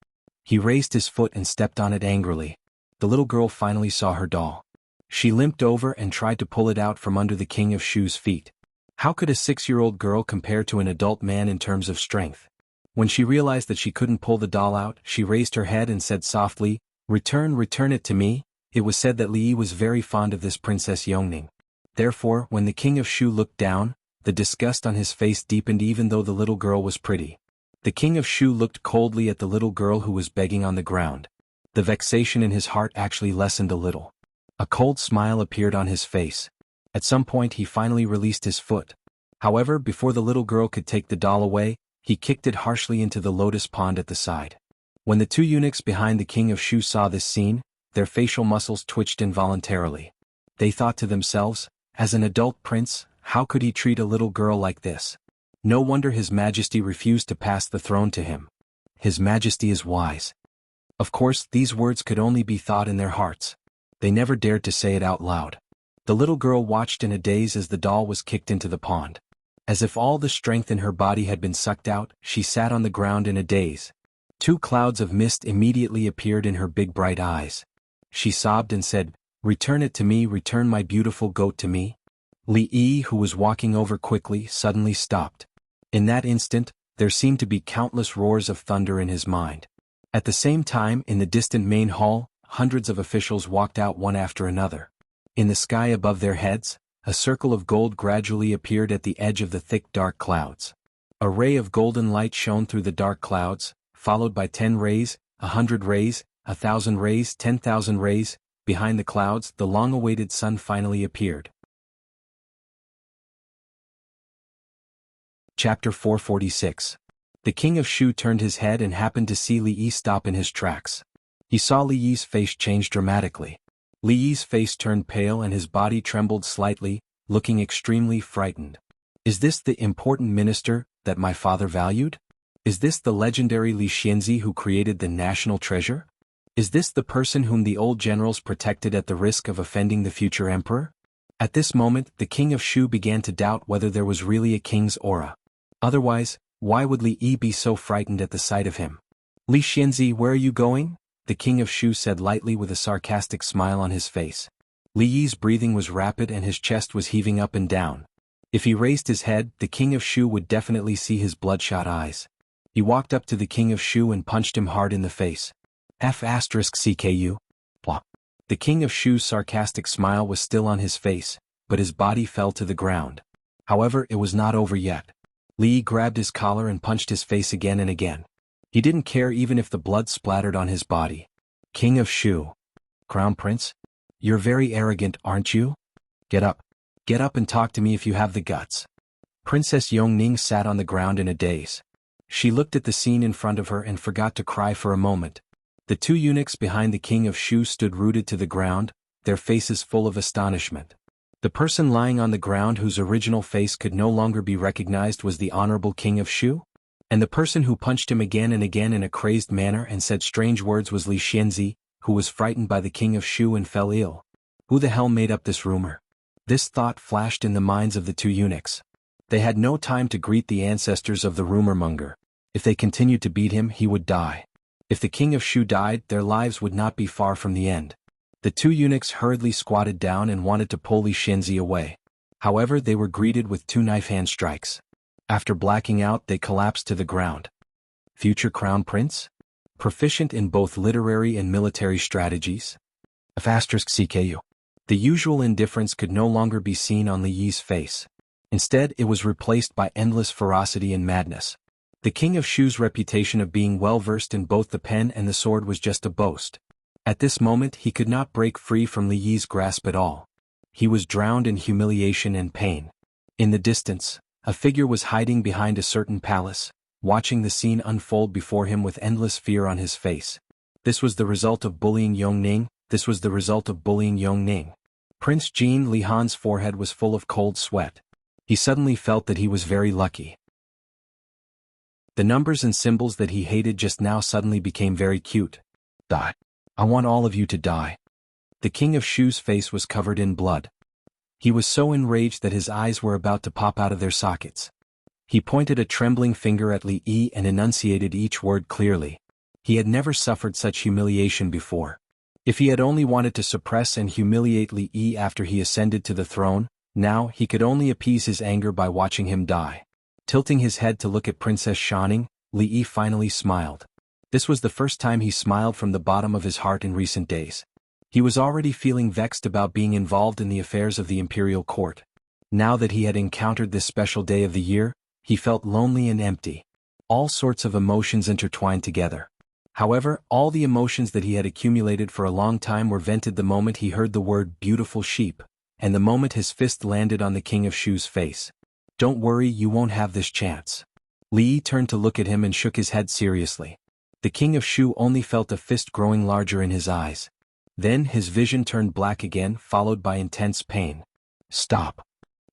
He raised his foot and stepped on it angrily. The little girl finally saw her doll. She limped over and tried to pull it out from under the King of Shu's feet. How could a 6-year-old girl compare to an adult man in terms of strength? When she realized that she couldn't pull the doll out, she raised her head and said softly, return it to me." It was said that Li Yi was very fond of this Princess Yongning. Therefore, when the King of Shu looked down, the disgust on his face deepened even though the little girl was pretty. The King of Shu looked coldly at the little girl who was begging on the ground. The vexation in his heart actually lessened a little. A cold smile appeared on his face. At some point he finally released his foot. However, before the little girl could take the doll away, he kicked it harshly into the lotus pond at the side. When the two eunuchs behind the King of Shu saw this scene, their facial muscles twitched involuntarily. They thought to themselves, as an adult prince, how could he treat a little girl like this? No wonder His Majesty refused to pass the throne to him. His Majesty is wise. Of course, these words could only be thought in their hearts. They never dared to say it out loud. The little girl watched in a daze as the doll was kicked into the pond. As if all the strength in her body had been sucked out, she sat on the ground in a daze. 2 clouds of mist immediately appeared in her big bright eyes. She sobbed and said, "Return it to me, return my beautiful goat to me." Li Yi, who was walking over quickly, suddenly stopped. In that instant, there seemed to be countless roars of thunder in his mind. At the same time, in the distant main hall, hundreds of officials walked out one after another. In the sky above their heads, a circle of gold gradually appeared at the edge of the thick dark clouds. A ray of golden light shone through the dark clouds, followed by 10 rays, 100 rays, 1,000 rays, 10,000 rays. Behind the clouds, the long-awaited sun finally appeared. Chapter 446. The King of Shu turned his head and happened to see Li Yi stop in his tracks. He saw Li Yi's face change dramatically. Li Yi's face turned pale and his body trembled slightly, looking extremely frightened. Is this the important minister that my father valued? Is this the legendary Li Xianzi who created the national treasure? Is this the person whom the old generals protected at the risk of offending the future emperor? At this moment, the King of Shu began to doubt whether there was really a king's aura. Otherwise, why would Li Yi be so frightened at the sight of him? "Li Xianzi, where are you going?" the King of Shu said lightly with a sarcastic smile on his face. Li Yi's breathing was rapid and his chest was heaving up and down. If he raised his head, the King of Shu would definitely see his bloodshot eyes. He walked up to the King of Shu and punched him hard in the face. F***CKU. Plop. The King of Shu's sarcastic smile was still on his face, but his body fell to the ground. However, it was not over yet. Li Yi grabbed his collar and punched his face again and again. He didn't care even if the blood splattered on his body. King of Shu. Crown Prince? You're very arrogant, aren't you? Get up. Get up and talk to me if you have the guts. Princess Yongning sat on the ground in a daze. She looked at the scene in front of her and forgot to cry for a moment. The two eunuchs behind the King of Shu stood rooted to the ground, their faces full of astonishment. The person lying on the ground whose original face could no longer be recognized was the Honorable King of Shu? And the person who punched him again and again in a crazed manner and said strange words was Li Xianzi, who was frightened by the King of Shu and fell ill. Who the hell made up this rumor? This thought flashed in the minds of the two eunuchs. They had no time to greet the ancestors of the rumor-monger. If they continued to beat him, he would die. If the King of Shu died, their lives would not be far from the end. The two eunuchs hurriedly squatted down and wanted to pull Li Xianzi away. However, they were greeted with two knife-hand strikes. After blacking out, they collapsed to the ground. Future Crown Prince? Proficient in both literary and military strategies? *CKU. The usual indifference could no longer be seen on Li Yi's face. Instead, it was replaced by endless ferocity and madness. The King of Shu's reputation of being well-versed in both the pen and the sword was just a boast. At this moment he could not break free from Li Yi's grasp at all. He was drowned in humiliation and pain. In the distance, a figure was hiding behind a certain palace, watching the scene unfold before him with endless fear on his face. This was the result of bullying Yongning. Prince Jin Li Han's forehead was full of cold sweat. He suddenly felt that he was very lucky. The numbers and symbols that he hated just now suddenly became very cute. Die. I want all of you to die. The King of Shu's face was covered in blood. He was so enraged that his eyes were about to pop out of their sockets. He pointed a trembling finger at Li Yi and enunciated each word clearly. He had never suffered such humiliation before. If he had only wanted to suppress and humiliate Li Yi after he ascended to the throne, now he could only appease his anger by watching him die. Tilting his head to look at Princess Shining, Li Yi finally smiled. This was the first time he smiled from the bottom of his heart in recent days. He was already feeling vexed about being involved in the affairs of the imperial court. Now that he had encountered this special day of the year, he felt lonely and empty. All sorts of emotions intertwined together. However, all the emotions that he had accumulated for a long time were vented the moment he heard the word beautiful sheep, and the moment his fist landed on the King of Shu's face. Don't worry, you won't have this chance. Li Yi turned to look at him and shook his head seriously. The King of Shu only felt a fist growing larger in his eyes. Then his vision turned black again, followed by intense pain. Stop.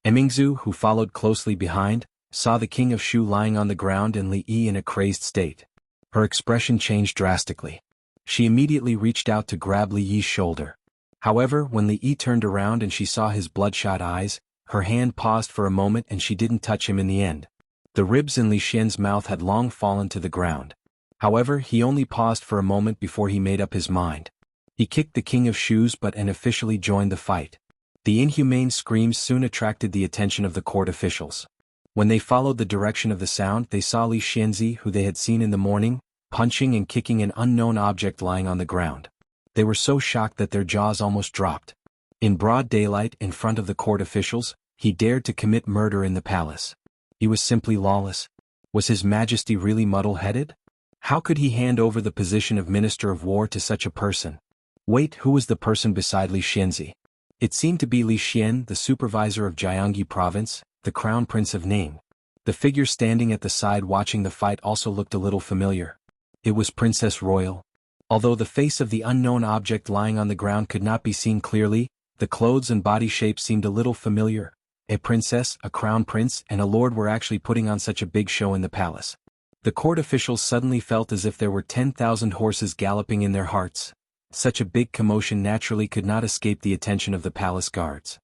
Emingzu, who followed closely behind, saw the King of Shu lying on the ground and Li Yi in a crazed state. Her expression changed drastically. She immediately reached out to grab Li Yi's shoulder. However, when Li Yi turned around and she saw his bloodshot eyes, her hand paused for a moment and she didn't touch him in the end. The ribs in Li Xian's mouth had long fallen to the ground. However, he only paused for a moment before he made up his mind. He kicked the King of Shu's butt and officially joined the fight. The inhumane screams soon attracted the attention of the court officials. When they followed the direction of the sound, they saw Li Xianzi, who they had seen in the morning, punching and kicking an unknown object lying on the ground. They were so shocked that their jaws almost dropped. In broad daylight, in front of the court officials, he dared to commit murder in the palace. He was simply lawless. Was His Majesty really muddle-headed? How could he hand over the position of Minister of War to such a person? Wait, who was the person beside Li Xianzi? It seemed to be Li Xian, the supervisor of Jiangyi province, the crown prince of Ning. The figure standing at the side watching the fight also looked a little familiar. It was Princess Royal. Although the face of the unknown object lying on the ground could not be seen clearly, the clothes and body shape seemed a little familiar. A princess, a crown prince, and a lord were actually putting on such a big show in the palace. The court officials suddenly felt as if there were 10,000 horses galloping in their hearts. Such a big commotion naturally could not escape the attention of the palace guards.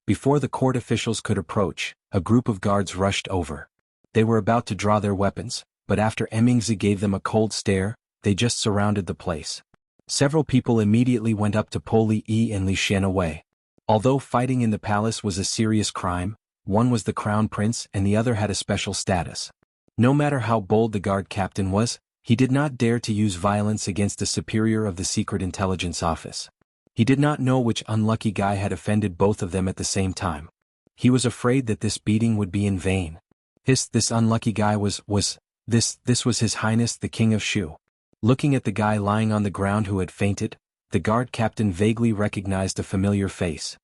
Before the court officials could approach, a group of guards rushed over. They were about to draw their weapons, but after Emingzi gave them a cold stare, they just surrounded the place. Several people immediately went up to pull Li Yi and Li Xian away. Although fighting in the palace was a serious crime, one was the crown prince and the other had a special status. No matter how bold the guard captain was, he did not dare to use violence against a superior of the Secret Intelligence Office. He did not know which unlucky guy had offended both of them at the same time. He was afraid that this beating would be in vain. This unlucky guy was This was His Highness the King of Shu. Looking at the guy lying on the ground who had fainted, the guard captain vaguely recognized a familiar face.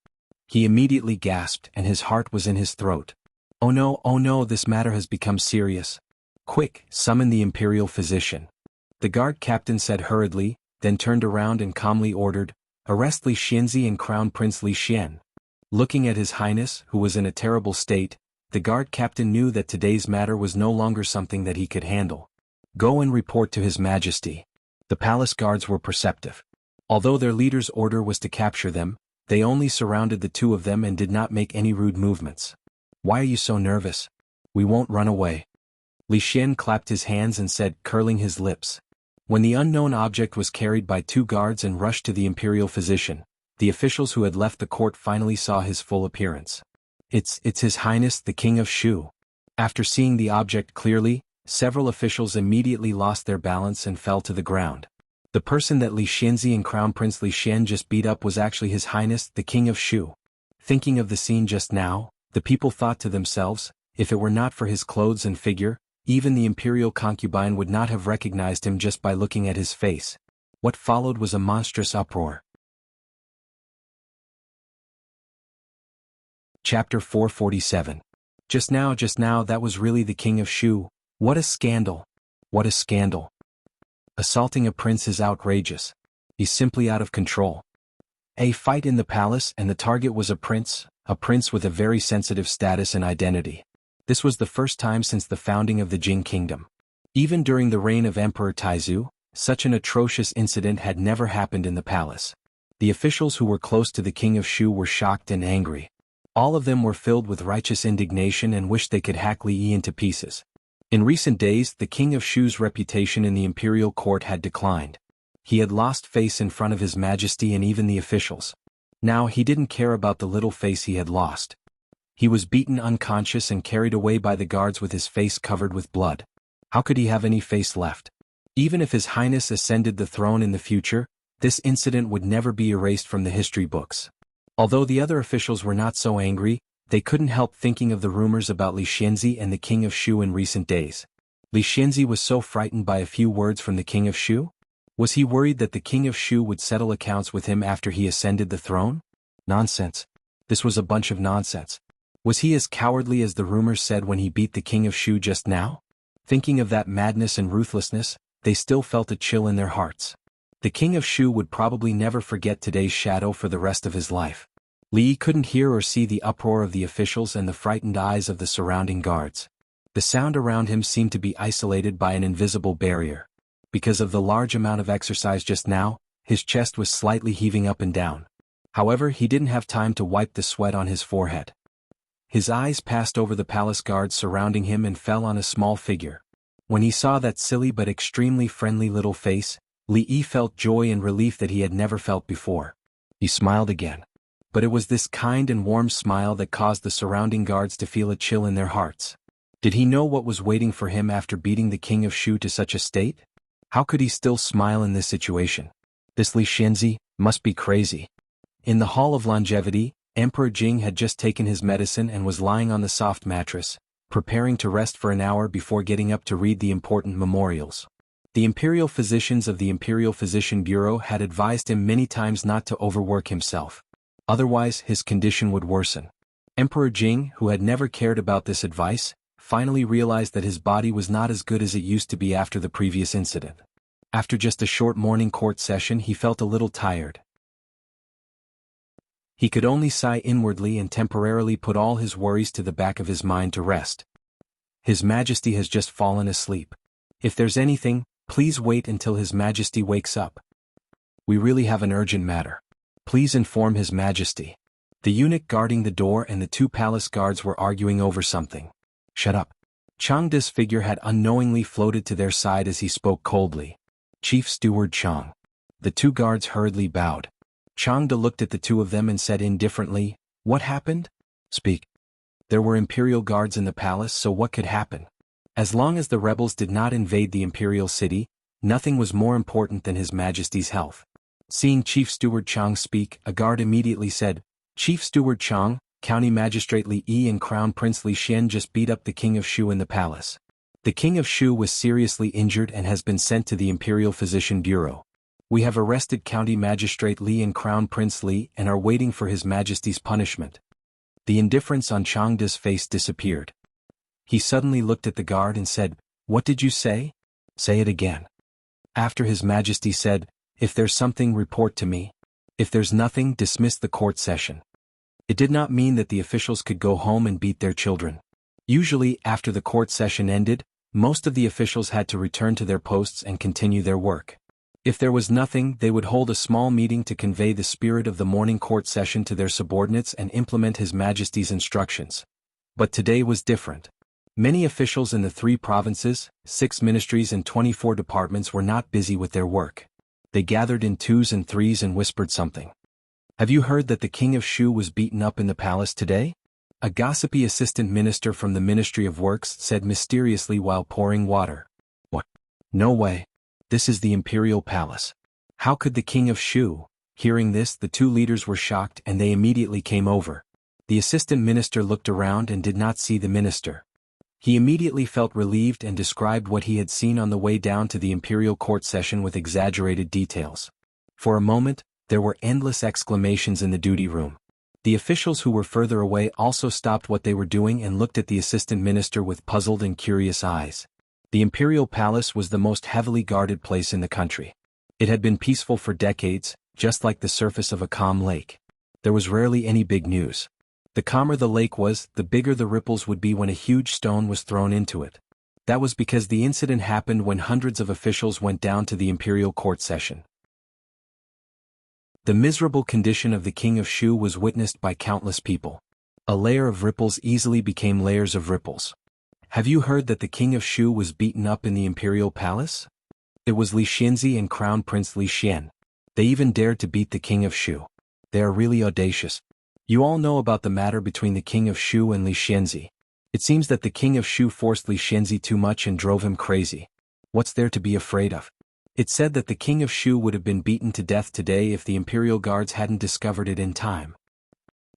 He immediately gasped and his heart was in his throat. Oh no, this matter has become serious. Quick, summon the imperial physician. The guard captain said hurriedly, then turned around and calmly ordered, arrest Li Xianzi and Crown Prince Li Xian. Looking at His Highness, who was in a terrible state, the guard captain knew that today's matter was no longer something that he could handle. Go and report to His Majesty. The palace guards were perceptive. Although their leader's order was to capture them, they only surrounded the two of them and did not make any rude movements. Why are you so nervous? We won't run away. Li Xian clapped his hands and said, curling his lips. When the unknown object was carried by two guards and rushed to the imperial physician, the officials who had left the court finally saw his full appearance. It's His Highness the King of Shu. After seeing the object clearly, several officials immediately lost their balance and fell to the ground. The person that Li Xianzi and Crown Prince Li Xian just beat up was actually His Highness the King of Shu. Thinking of the scene just now, the people thought to themselves, if it were not for his clothes and figure, even the imperial concubine would not have recognized him just by looking at his face. What followed was a monstrous uproar. Chapter 447. Just now, that was really the King of Shu. What a scandal! What a scandal! Assaulting a prince is outrageous. He's simply out of control. A fight in the palace and the target was a prince with a very sensitive status and identity. This was the first time since the founding of the Jing Kingdom. Even during the reign of Emperor Taizu, such an atrocious incident had never happened in the palace. The officials who were close to the King of Shu were shocked and angry. All of them were filled with righteous indignation and wished they could hack Li Yi into pieces. In recent days, the King of Shu's reputation in the imperial court had declined. He had lost face in front of His Majesty and even the officials. Now he didn't care about the little face he had lost. He was beaten unconscious and carried away by the guards with his face covered with blood. How could he have any face left? Even if His Highness ascended the throne in the future, this incident would never be erased from the history books. Although the other officials were not so angry, they couldn't help thinking of the rumors about Li Xianzi and the King of Shu in recent days. Li Xianzi was so frightened by a few words from the King of Shu? Was he worried that the King of Shu would settle accounts with him after he ascended the throne? Nonsense. This was a bunch of nonsense. Was he as cowardly as the rumors said when he beat the King of Shu just now? Thinking of that madness and ruthlessness, they still felt a chill in their hearts. The King of Shu would probably never forget today's shadow for the rest of his life. Li Yi couldn't hear or see the uproar of the officials and the frightened eyes of the surrounding guards. The sound around him seemed to be isolated by an invisible barrier. Because of the large amount of exercise just now, his chest was slightly heaving up and down. However, he didn't have time to wipe the sweat on his forehead. His eyes passed over the palace guards surrounding him and fell on a small figure. When he saw that silly but extremely friendly little face, Li Yi felt joy and relief that he had never felt before. He smiled again. But it was this kind and warm smile that caused the surrounding guards to feel a chill in their hearts. Did he know what was waiting for him after beating the King of Shu to such a state? How could he still smile in this situation? This Li Xianzi must be crazy. In the Hall of Longevity, Emperor Jing had just taken his medicine and was lying on the soft mattress, preparing to rest for an hour before getting up to read the important memorials. The imperial physicians of the Imperial Physician Bureau had advised him many times not to overwork himself. Otherwise, his condition would worsen. Emperor Jing, who had never cared about this advice, finally realized that his body was not as good as it used to be after the previous incident. After just a short morning court session, he felt a little tired. He could only sigh inwardly and temporarily put all his worries to the back of his mind to rest. His Majesty has just fallen asleep. If there's anything, please wait until His Majesty wakes up. We really have an urgent matter. Please inform His Majesty. The eunuch guarding the door and the two palace guards were arguing over something. Shut up. Changda's figure had unknowingly floated to their side as he spoke coldly. Chief Steward Chang. The two guards hurriedly bowed. Changda looked at the two of them and said indifferently, "What happened? Speak." There were imperial guards in the palace, so what could happen? As long as the rebels did not invade the imperial city, nothing was more important than His Majesty's health. Seeing Chief Steward Chang speak, a guard immediately said, "Chief Steward Chang, County Magistrate Li Yi and Crown Prince Li Xian just beat up the King of Shu in the palace. The king of Shu was seriously injured and has been sent to the Imperial Physician Bureau. We have arrested County Magistrate Li and Crown Prince Li and are waiting for His Majesty's punishment. The indifference on Changda's face disappeared. He suddenly looked at the guard and said, "What did you say? Say it again." After His Majesty said, "If there's something, report to me. If there's nothing, dismiss the court session." It did not mean that the officials could go home and beat their children. Usually, after the court session ended, most of the officials had to return to their posts and continue their work. If there was nothing, they would hold a small meeting to convey the spirit of the morning court session to their subordinates and implement His Majesty's instructions. But today was different. Many officials in the 3 provinces, 6 ministries and 24 departments were not busy with their work. They gathered in 2s and 3s and whispered something. "Have you heard that the king of Shu was beaten up in the palace today?" A gossipy assistant minister from the Ministry of Works said mysteriously while pouring water. "What? No way. This is the imperial palace. How could the king of Shu?" Hearing this, the 2 leaders were shocked and they immediately came over. The assistant minister looked around and did not see the minister. He immediately felt relieved and described what he had seen on the way down to the imperial court session with exaggerated details. For a moment, there were endless exclamations in the duty room. The officials who were further away also stopped what they were doing and looked at the assistant minister with puzzled and curious eyes. The imperial palace was the most heavily guarded place in the country. It had been peaceful for decades, just like the surface of a calm lake. There was rarely any big news. The calmer the lake was, the bigger the ripples would be when a huge stone was thrown into it. That was because the incident happened when hundreds of officials went down to the imperial court session. The miserable condition of the king of Shu was witnessed by countless people. A layer of ripples easily became layers of ripples. "Have you heard that the king of Shu was beaten up in the imperial palace?" It was Li Xianzi and Crown Prince Li Xian. They even dared to beat the king of Shu. They are really audacious. You all know about the matter between the king of Shu and Li Xianzi. It seems that the king of Shu forced Li Xianzi too much and drove him crazy. What's there to be afraid of? It said that the king of Shu would have been beaten to death today if the imperial guards hadn't discovered it in time.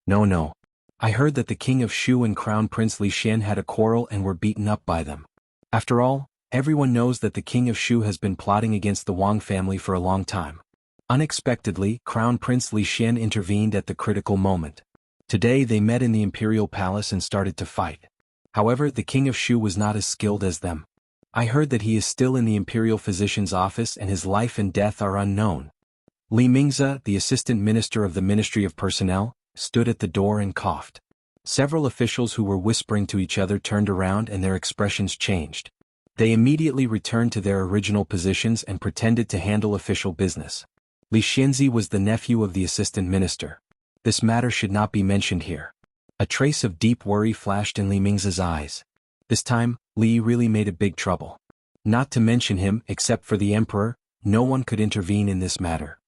No. I heard that the king of Shu and Crown Prince Li Xian had a quarrel and were beaten up by them. After all, everyone knows that the king of Shu has been plotting against the Wang family for a long time. Unexpectedly, Crown Prince Li Xian intervened at the critical moment. Today they met in the imperial palace and started to fight. However, the king of Shu was not as skilled as them. I heard that he is still in the imperial physician's office and his life and death are unknown. Li Mingzi, the assistant minister of the Ministry of Personnel, stood at the door and coughed. Several officials who were whispering to each other turned around and their expressions changed. They immediately returned to their original positions and pretended to handle official business. Li Xianzi was the nephew of the assistant minister. This matter should not be mentioned here. A trace of deep worry flashed in Li Mingzi's eyes. This time, Li really made a big trouble. Not to mention him, except for the emperor, no one could intervene in this matter.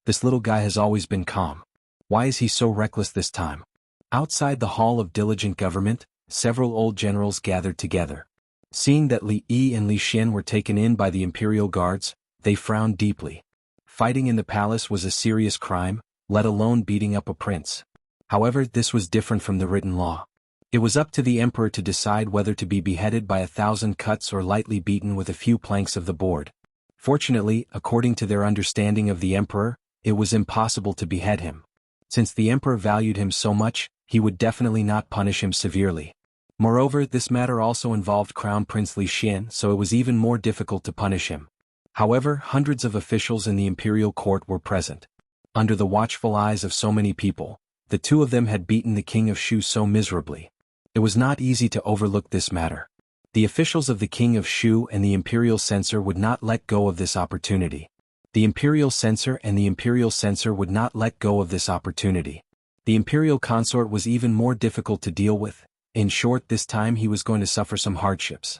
This little guy has always been calm. Why is he so reckless this time? Outside the hall of diligent government, several old generals gathered together. Seeing that Li Yi and Li Xian were taken in by the imperial guards, they frowned deeply. Fighting in the palace was a serious crime, let alone beating up a prince. However, this was different from the written law. It was up to the emperor to decide whether to be beheaded by 1,000 cuts or lightly beaten with a few planks of the board. Fortunately, according to their understanding of the emperor, it was impossible to behead him. Since the emperor valued him so much, he would definitely not punish him severely. Moreover, this matter also involved Crown Prince Li Xian, so it was even more difficult to punish him. However, hundreds of officials in the imperial court were present. Under the watchful eyes of so many people, the 2 of them had beaten the king of Shu so miserably. It was not easy to overlook this matter. The officials of the king of Shu and the imperial censor would not let go of this opportunity. The imperial censor and the imperial censor would not let go of this opportunity. The imperial consort was even more difficult to deal with. In short, this time he was going to suffer some hardships.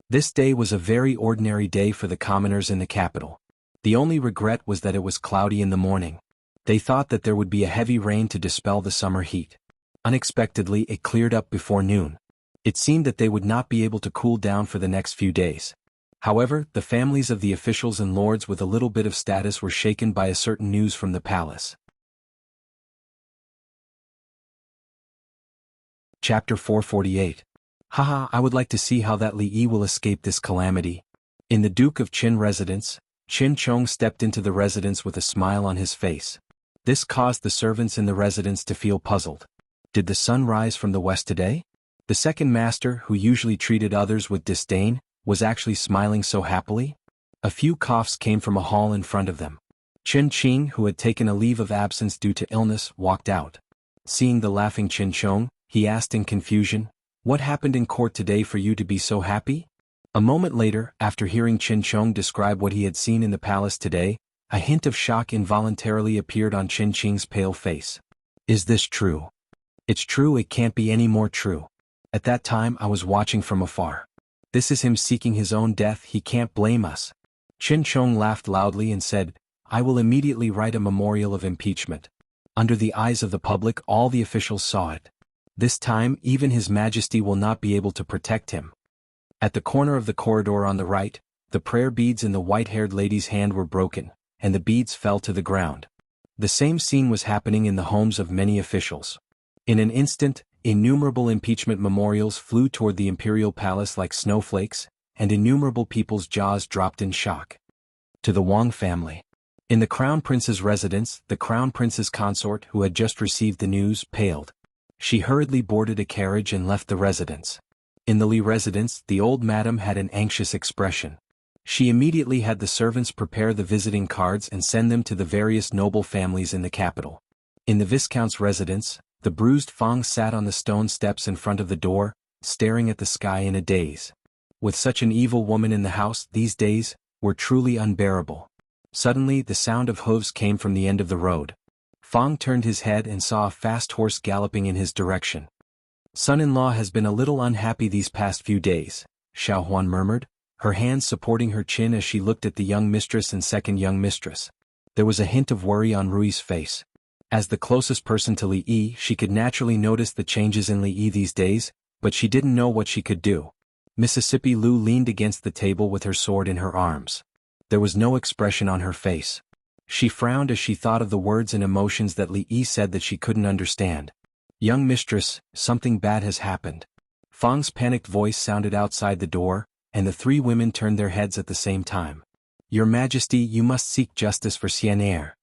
This day was a very ordinary day for the commoners in the capital. The only regret was that it was cloudy in the morning. They thought that there would be a heavy rain to dispel the summer heat. Unexpectedly, it cleared up before noon. It seemed that they would not be able to cool down for the next few days. However, the families of the officials and lords with a little bit of status were shaken by a certain news from the palace. Chapter 448. Haha, I would like to see how that Li Yi will escape this calamity. In the Duke of Qin residence, Qin Chong stepped into the residence with a smile on his face. This caused the servants in the residence to feel puzzled. Did the sun rise from the west today? The second master, who usually treated others with disdain, was actually smiling so happily. A few coughs came from a hall in front of them. Qin Qing, who had taken a leave of absence due to illness, walked out. Seeing the laughing Qin Chong, he asked in confusion, "What happened in court today for you to be so happy?" A moment later, after hearing Qin Chong describe what he had seen in the palace today, a hint of shock involuntarily appeared on Qin Qing's pale face. Is this true? It's true, it can't be any more true. At that time I was watching from afar. This is him seeking his own death, he can't blame us. Qin Chong laughed loudly and said, I will immediately write a memorial of impeachment. Under the eyes of the public, all the officials saw it. This time, even His Majesty will not be able to protect him. At the corner of the corridor on the right, the prayer beads in the white-haired lady's hand were broken, and the beads fell to the ground. The same scene was happening in the homes of many officials. In an instant, innumerable impeachment memorials flew toward the imperial palace like snowflakes, and innumerable people's jaws dropped in shock. To the Wang family. In the Crown Prince's residence, the Crown Prince's consort, who had just received the news, paled. She hurriedly boarded a carriage and left the residence. In the Li residence, the old madam had an anxious expression. She immediately had the servants prepare the visiting cards and send them to the various noble families in the capital. In the Viscount's residence, the bruised Fang sat on the stone steps in front of the door, staring at the sky in a daze. With such an evil woman in the house, these days were truly unbearable. Suddenly, the sound of hooves came from the end of the road. Fang turned his head and saw a fast horse galloping in his direction. Son-in-law has been a little unhappy these past few days, Xiao Huan murmured, her hands supporting her chin as she looked at the young mistress and second young mistress. There was a hint of worry on Rui's face. As the closest person to Li Yi, she could naturally notice the changes in Li Yi these days, but she didn't know what she could do. Mississippi Lu leaned against the table with her sword in her arms. There was no expression on her face. She frowned as she thought of the words and emotions that Li Yi said that she couldn't understand. Young mistress, something bad has happened. Fang's panicked voice sounded outside the door, and the three women turned their heads at the same time. Your Majesty, you must seek justice for Xian'er.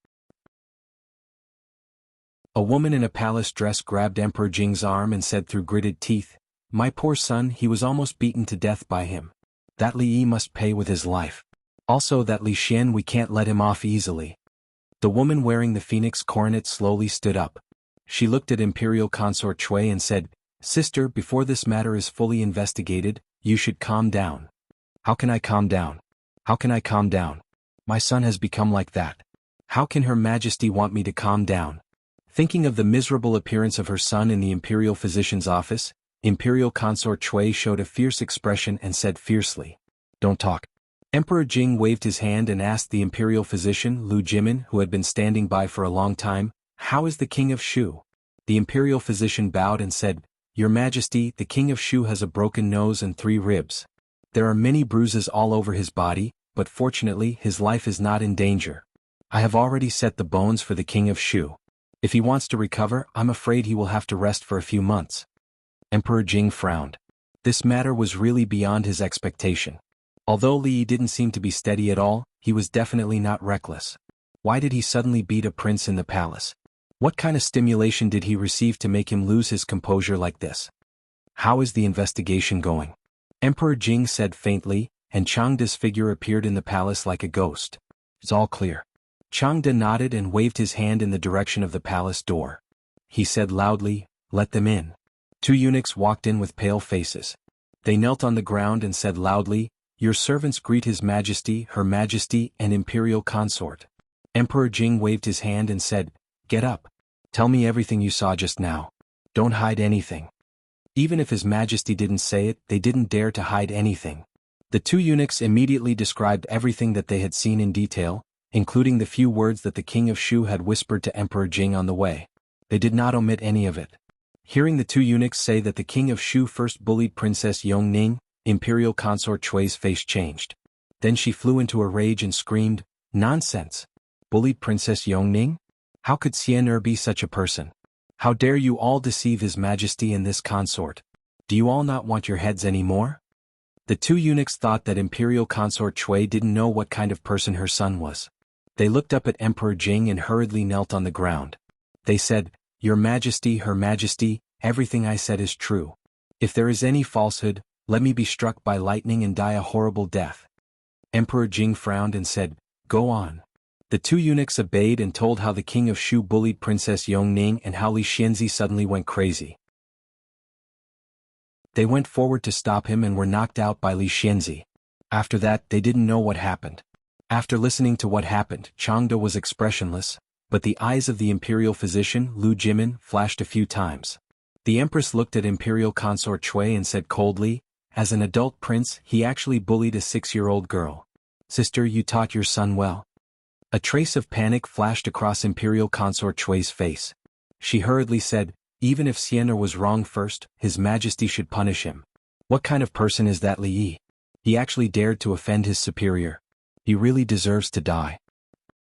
A woman in a palace dress grabbed Emperor Jing's arm and said through gritted teeth, My poor son, he was almost beaten to death by him. That Li Yi must pay with his life. Also that Li Xian, we can't let him off easily. The woman wearing the phoenix coronet slowly stood up. She looked at Imperial Consort Chui and said, Sister, before this matter is fully investigated, you should calm down. How can I calm down? How can I calm down? My son has become like that. How can Her Majesty want me to calm down? Thinking of the miserable appearance of her son in the Imperial Physician's office, Imperial Consort Chui showed a fierce expression and said fiercely, Don't talk. Emperor Jing waved his hand and asked the Imperial Physician Lu Jimin, who had been standing by for a long time, How is the King of Shu? The Imperial Physician bowed and said, Your Majesty, the King of Shu has a broken nose and 3 ribs. There are many bruises all over his body, but fortunately his life is not in danger. I have already set the bones for the King of Shu. If he wants to recover, I'm afraid he will have to rest for a few months. Emperor Jing frowned. This matter was really beyond his expectation. Although Li Yi didn't seem to be steady at all, he was definitely not reckless. Why did he suddenly beat a prince in the palace? What kind of stimulation did he receive to make him lose his composure like this? How is the investigation going? Emperor Jing said faintly, and Changde's figure appeared in the palace like a ghost. It's all clear. Changde nodded and waved his hand in the direction of the palace door. He said loudly, Let them in. 2 eunuchs walked in with pale faces. They knelt on the ground and said loudly, Your servants greet His Majesty, Her Majesty, and Imperial Consort. Emperor Jing waved his hand and said, Get up. Tell me everything you saw just now. Don't hide anything. Even if His Majesty didn't say it, they didn't dare to hide anything. The 2 eunuchs immediately described everything that they had seen in detail, including the few words that the King of Shu had whispered to Emperor Jing on the way. They did not omit any of it. Hearing the 2 eunuchs say that the King of Shu first bullied Princess Yongning, Imperial Consort Chui's face changed. Then she flew into a rage and screamed, Nonsense! Bullied Princess Yongning? How could Xian'er be such a person? How dare you all deceive His Majesty and this consort? Do you all not want your heads anymore? The two eunuchs thought that Imperial Consort Shui didn't know what kind of person her son was. They looked up at Emperor Jing and hurriedly knelt on the ground. They said, "Your Majesty, Her Majesty, everything I said is true. If there is any falsehood, let me be struck by lightning and die a horrible death." Emperor Jing frowned and said, "Go on." The two eunuchs obeyed and told how the king of Shu bullied Princess Yongning and how Li Xianzi suddenly went crazy. They went forward to stop him and were knocked out by Li Xianzi. After that, they didn't know what happened. After listening to what happened, Changde was expressionless, but the eyes of the imperial physician, Lu Jimin, flashed a few times. The empress looked at Imperial Consort Shui and said coldly, "As an adult prince, he actually bullied a 6-year-old girl. Sister, you taught your son well." A trace of panic flashed across Imperial Consort Shui's face. She hurriedly said, "Even if Sienna was wrong first, His Majesty should punish him. What kind of person is that Li Yi? He actually dared to offend his superior. He really deserves to die."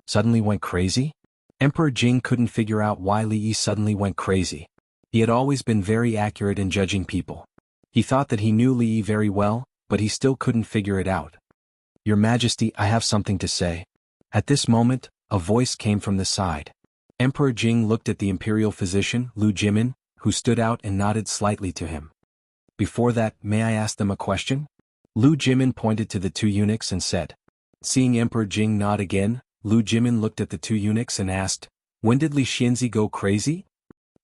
Suddenly went crazy? Emperor Jing couldn't figure out why Li Yi suddenly went crazy. He had always been very accurate in judging people. He thought that he knew Li Yi very well, but he still couldn't figure it out. "Your Majesty, I have something to say." At this moment, a voice came from the side. Emperor Jing looked at the imperial physician, Lu Jimin, who stood out and nodded slightly to him. "Before that, may I ask them a question?" Lu Jimin pointed to the two eunuchs and said. Seeing Emperor Jing nod again, Lu Jimin looked at the two eunuchs and asked, "When did Li Xianzi go crazy?"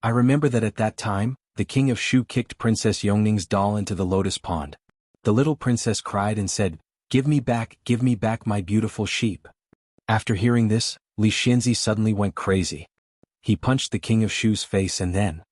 "I remember that at that time, the king of Shu kicked Princess Yongning's doll into the lotus pond. The little princess cried and said, 'Give me back my beautiful sheep.' After hearing this, Li Xianzi suddenly went crazy. He punched the king of Shu's face and then."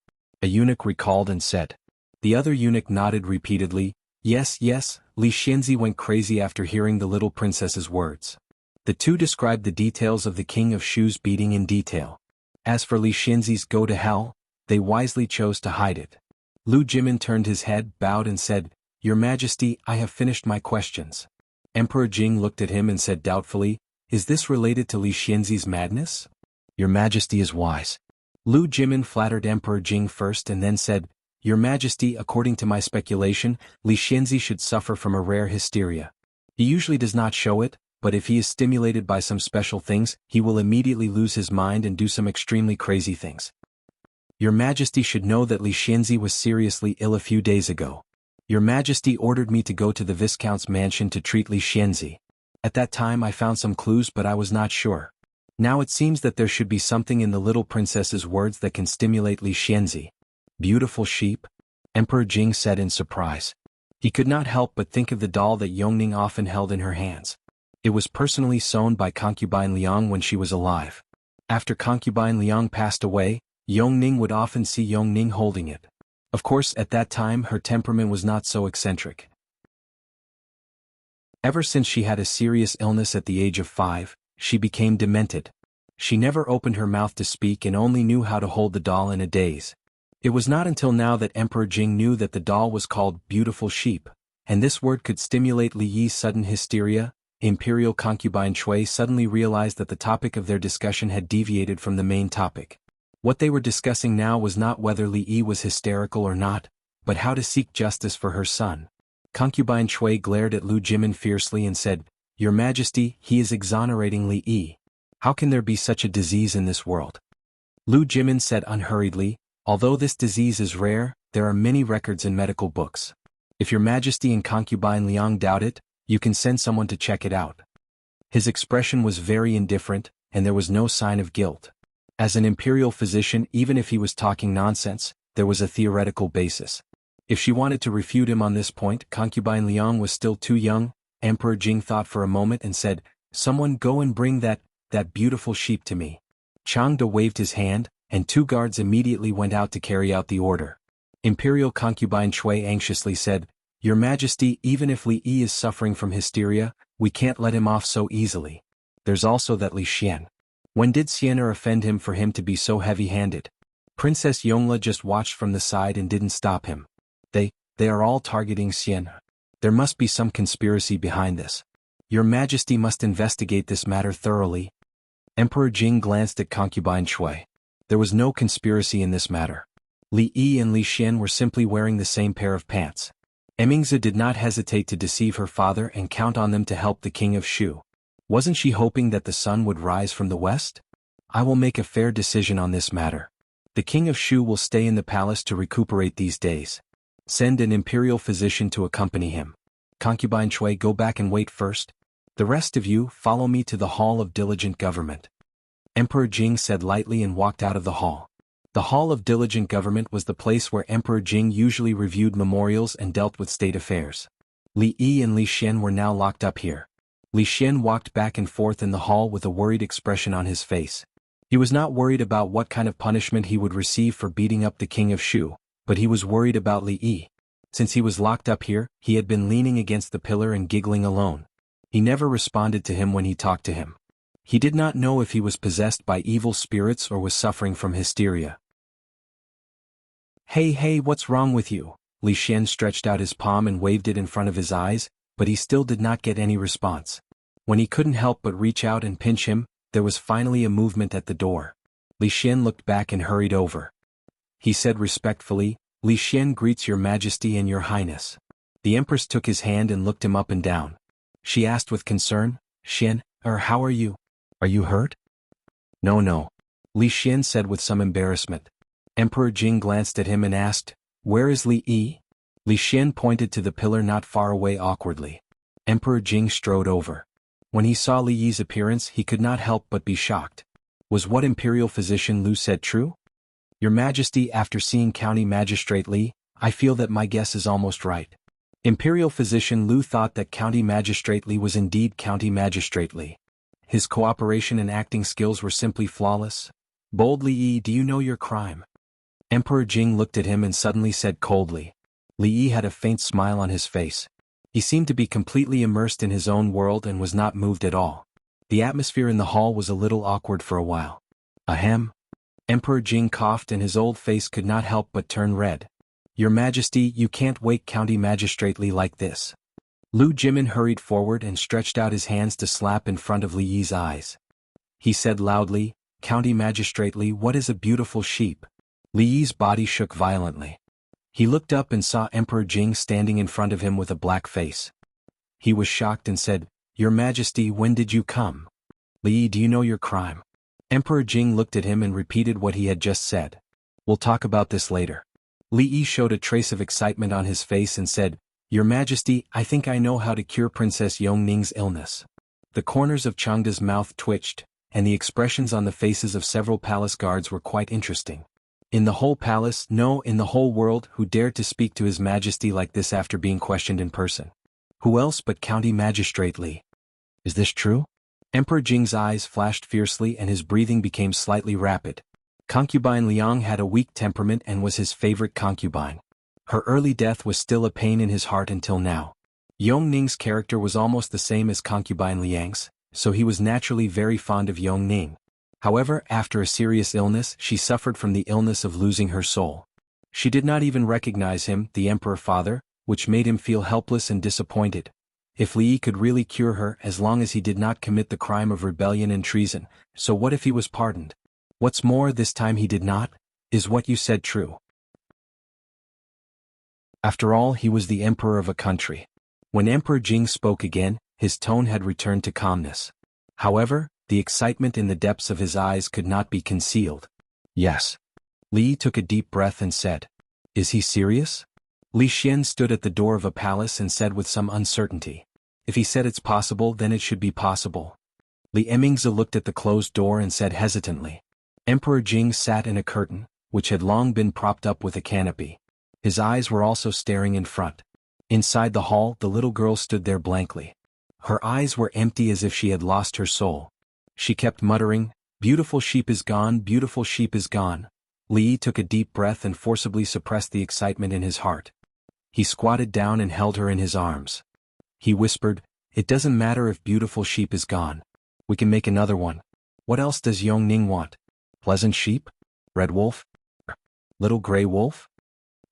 A eunuch recalled and said. The other eunuch nodded repeatedly, Yes, Li Xianzi went crazy after hearing the little princess's words." The two described the details of the king of Shu's beating in detail. As for Li Xianzi's "go to hell," they wisely chose to hide it. Lu Jimin turned his head, bowed and said, "Your Majesty, I have finished my questions." Emperor Jing looked at him and said doubtfully, "Is this related to Li Xianzi's madness?" "Your Majesty is wise." Lu Jimin flattered Emperor Jing first and then said, "Your Majesty, according to my speculation, Li Xianzi should suffer from a rare hysteria. He usually does not show it, but if he is stimulated by some special things, he will immediately lose his mind and do some extremely crazy things. Your Majesty should know that Li Xianzi was seriously ill a few days ago. Your Majesty ordered me to go to the Viscount's mansion to treat Li Xianzi. At that time I found some clues but I was not sure. Now it seems that there should be something in the little princess's words that can stimulate Li Xianzi." "Beautiful sheep?" Emperor Jing said in surprise. He could not help but think of the doll that Yongning often held in her hands. It was personally sewn by concubine Liang when she was alive. After concubine Liang passed away, Yongning would often see Yongning holding it. Of course, at that time her temperament was not so eccentric. Ever since she had a serious illness at the age of 5, she became demented. She never opened her mouth to speak and only knew how to hold the doll in a daze. It was not until now that Emperor Jing knew that the doll was called Beautiful Sheep, and this word could stimulate Li Yi's sudden hysteria. Imperial concubine Shui suddenly realized that the topic of their discussion had deviated from the main topic. What they were discussing now was not whether Li Yi was hysterical or not, but how to seek justice for her son. Concubine Shui glared at Lu Jimin fiercely and said, "Your Majesty, he is exonerating Li Yi. How can there be such a disease in this world?" Lu Jimin said unhurriedly, "Although this disease is rare, there are many records in medical books. If Your Majesty and concubine Liang doubt it, you can send someone to check it out." His expression was very indifferent, and there was no sign of guilt. As an imperial physician, even if he was talking nonsense, there was a theoretical basis. If she wanted to refute him on this point, concubine Liang was still too young. Emperor Jing thought for a moment and said, "Someone go and bring that beautiful sheep to me." Changde waved his hand, and 2 guards immediately went out to carry out the order. Imperial concubine Shui anxiously said, "Your Majesty, even if Li Yi is suffering from hysteria, we can't let him off so easily. There's also that Li Xian. When did Sienna offend him for him to be so heavy-handed? Princess Yongla just watched from the side and didn't stop him. They are all targeting Sienna. There must be some conspiracy behind this. Your Majesty must investigate this matter thoroughly." Emperor Jing glanced at concubine Shui. There was no conspiracy in this matter. Li Yi and Li Xian were simply wearing the same pair of pants. Emingzi did not hesitate to deceive her father and count on them to help the king of Shu. Wasn't she hoping that the sun would rise from the west? I will make a fair decision on this matter. The king of Shu will stay in the palace to recuperate these days. Send an imperial physician to accompany him. Concubine Shui, go back and wait first. The rest of you, follow me to the Hall of Diligent Government. Emperor Jing said lightly and walked out of the hall. The Hall of Diligent Government was the place where Emperor Jing usually reviewed memorials and dealt with state affairs. Li Yi and Li Xian were now locked up here. Li Xian walked back and forth in the hall with a worried expression on his face. He was not worried about what kind of punishment he would receive for beating up the king of Shu, but he was worried about Li Yi. Since he was locked up here, he had been leaning against the pillar and giggling alone. He never responded to him when he talked to him. He did not know if he was possessed by evil spirits or was suffering from hysteria. Hey, what's wrong with you? Li Xian stretched out his palm and waved it in front of his eyes, but he still did not get any response. When he couldn't help but reach out and pinch him, there was finally a movement at the door. Li Xian looked back and hurried over. He said respectfully, Li Xian greets your majesty and your highness. The empress took his hand and looked him up and down. She asked with concern, Xian, how are you? Are you hurt? No. Li Xian said with some embarrassment. Emperor Jing glanced at him and asked, where is Li Yi? Li Xian pointed to the pillar not far away awkwardly. Emperor Jing strode over. When he saw Li Yi's appearance, he could not help but be shocked. Was what Imperial Physician Lu said true? Your Majesty, after seeing County Magistrate Li, I feel that my guess is almost right. Imperial Physician Lu thought that County Magistrate Li was indeed County Magistrate Li. His cooperation and acting skills were simply flawless. Bold Li Yi, do you know your crime? Emperor Jing looked at him and suddenly said coldly. Li Yi had a faint smile on his face. He seemed to be completely immersed in his own world and was not moved at all. The atmosphere in the hall was a little awkward for a while. Ahem. Emperor Jing coughed and his old face could not help but turn red. Your Majesty, you can't wake County Magistrate Li like this. Lu Jimin hurried forward and stretched out his hands to slap in front of Li Yi's eyes. He said loudly, County Magistrate Li, what is a beautiful sheep? Li Yi's body shook violently. He looked up and saw Emperor Jing standing in front of him with a black face. He was shocked and said, Your Majesty, when did you come? Li Yi, do you know your crime? Emperor Jing looked at him and repeated what he had just said. We'll talk about this later. Li Yi showed a trace of excitement on his face and said, Your Majesty, I think I know how to cure Princess Yongning's illness. The corners of Changda's mouth twitched, and the expressions on the faces of several palace guards were quite interesting. In the whole palace, no, in the whole world, who dared to speak to His Majesty like this after being questioned in person? Who else but County Magistrate Li? Is this true? Emperor Jing's eyes flashed fiercely and his breathing became slightly rapid. Concubine Liang had a weak temperament and was his favorite concubine. Her early death was still a pain in his heart until now. Yongning's character was almost the same as concubine Liang's, so he was naturally very fond of Yongning. However, after a serious illness, she suffered from the illness of losing her soul. She did not even recognize him, the emperor father, which made him feel helpless and disappointed. If Li Yi could really cure her as long as he did not commit the crime of rebellion and treason, so what if he was pardoned? What's more, this time he did not? Is what you said true? After all, he was the emperor of a country. When Emperor Jing spoke again, his tone had returned to calmness. However, the excitement in the depths of his eyes could not be concealed. Yes. Li Yi took a deep breath and said, Is he serious? Li Xian stood at the door of a palace and said with some uncertainty, If he said it's possible, then it should be possible. Li Emingzi looked at the closed door and said hesitantly. Emperor Jing sat in a curtain, which had long been propped up with a canopy. His eyes were also staring in front. Inside the hall, the little girl stood there blankly. Her eyes were empty as if she had lost her soul. She kept muttering, Beautiful sheep is gone, beautiful sheep is gone. Li Yi took a deep breath and forcibly suppressed the excitement in his heart. He squatted down and held her in his arms. He whispered, It doesn't matter if beautiful sheep is gone. We can make another one. What else does Yongning want? Pleasant sheep? Red wolf? Little gray wolf?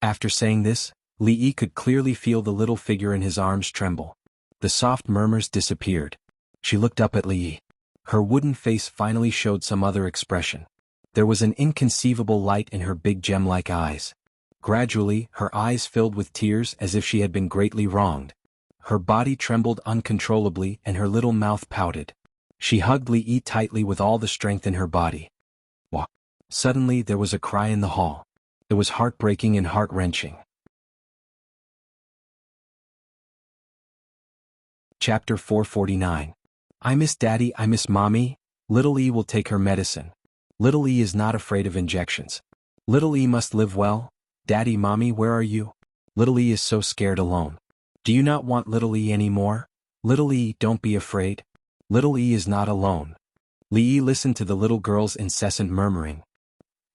After saying this, Li Yi could clearly feel the little figure in his arms tremble. The soft murmurs disappeared. She looked up at Li Yi. Her wooden face finally showed some other expression. There was an inconceivable light in her big gem-like eyes. Gradually, her eyes filled with tears as if she had been greatly wronged. Her body trembled uncontrollably and her little mouth pouted. She hugged Li Yi tightly with all the strength in her body. Wah! Suddenly there was a cry in the hall. It was heartbreaking and heart-wrenching. Chapter 449. I miss Daddy, I miss Mommy. Little E will take her medicine. Little E is not afraid of injections. Little E must live well. Daddy, Mommy, where are you? Little E is so scared alone. Do you not want Little E anymore? Little E, don't be afraid. Little E is not alone. Li Yi listened to the little girl's incessant murmuring.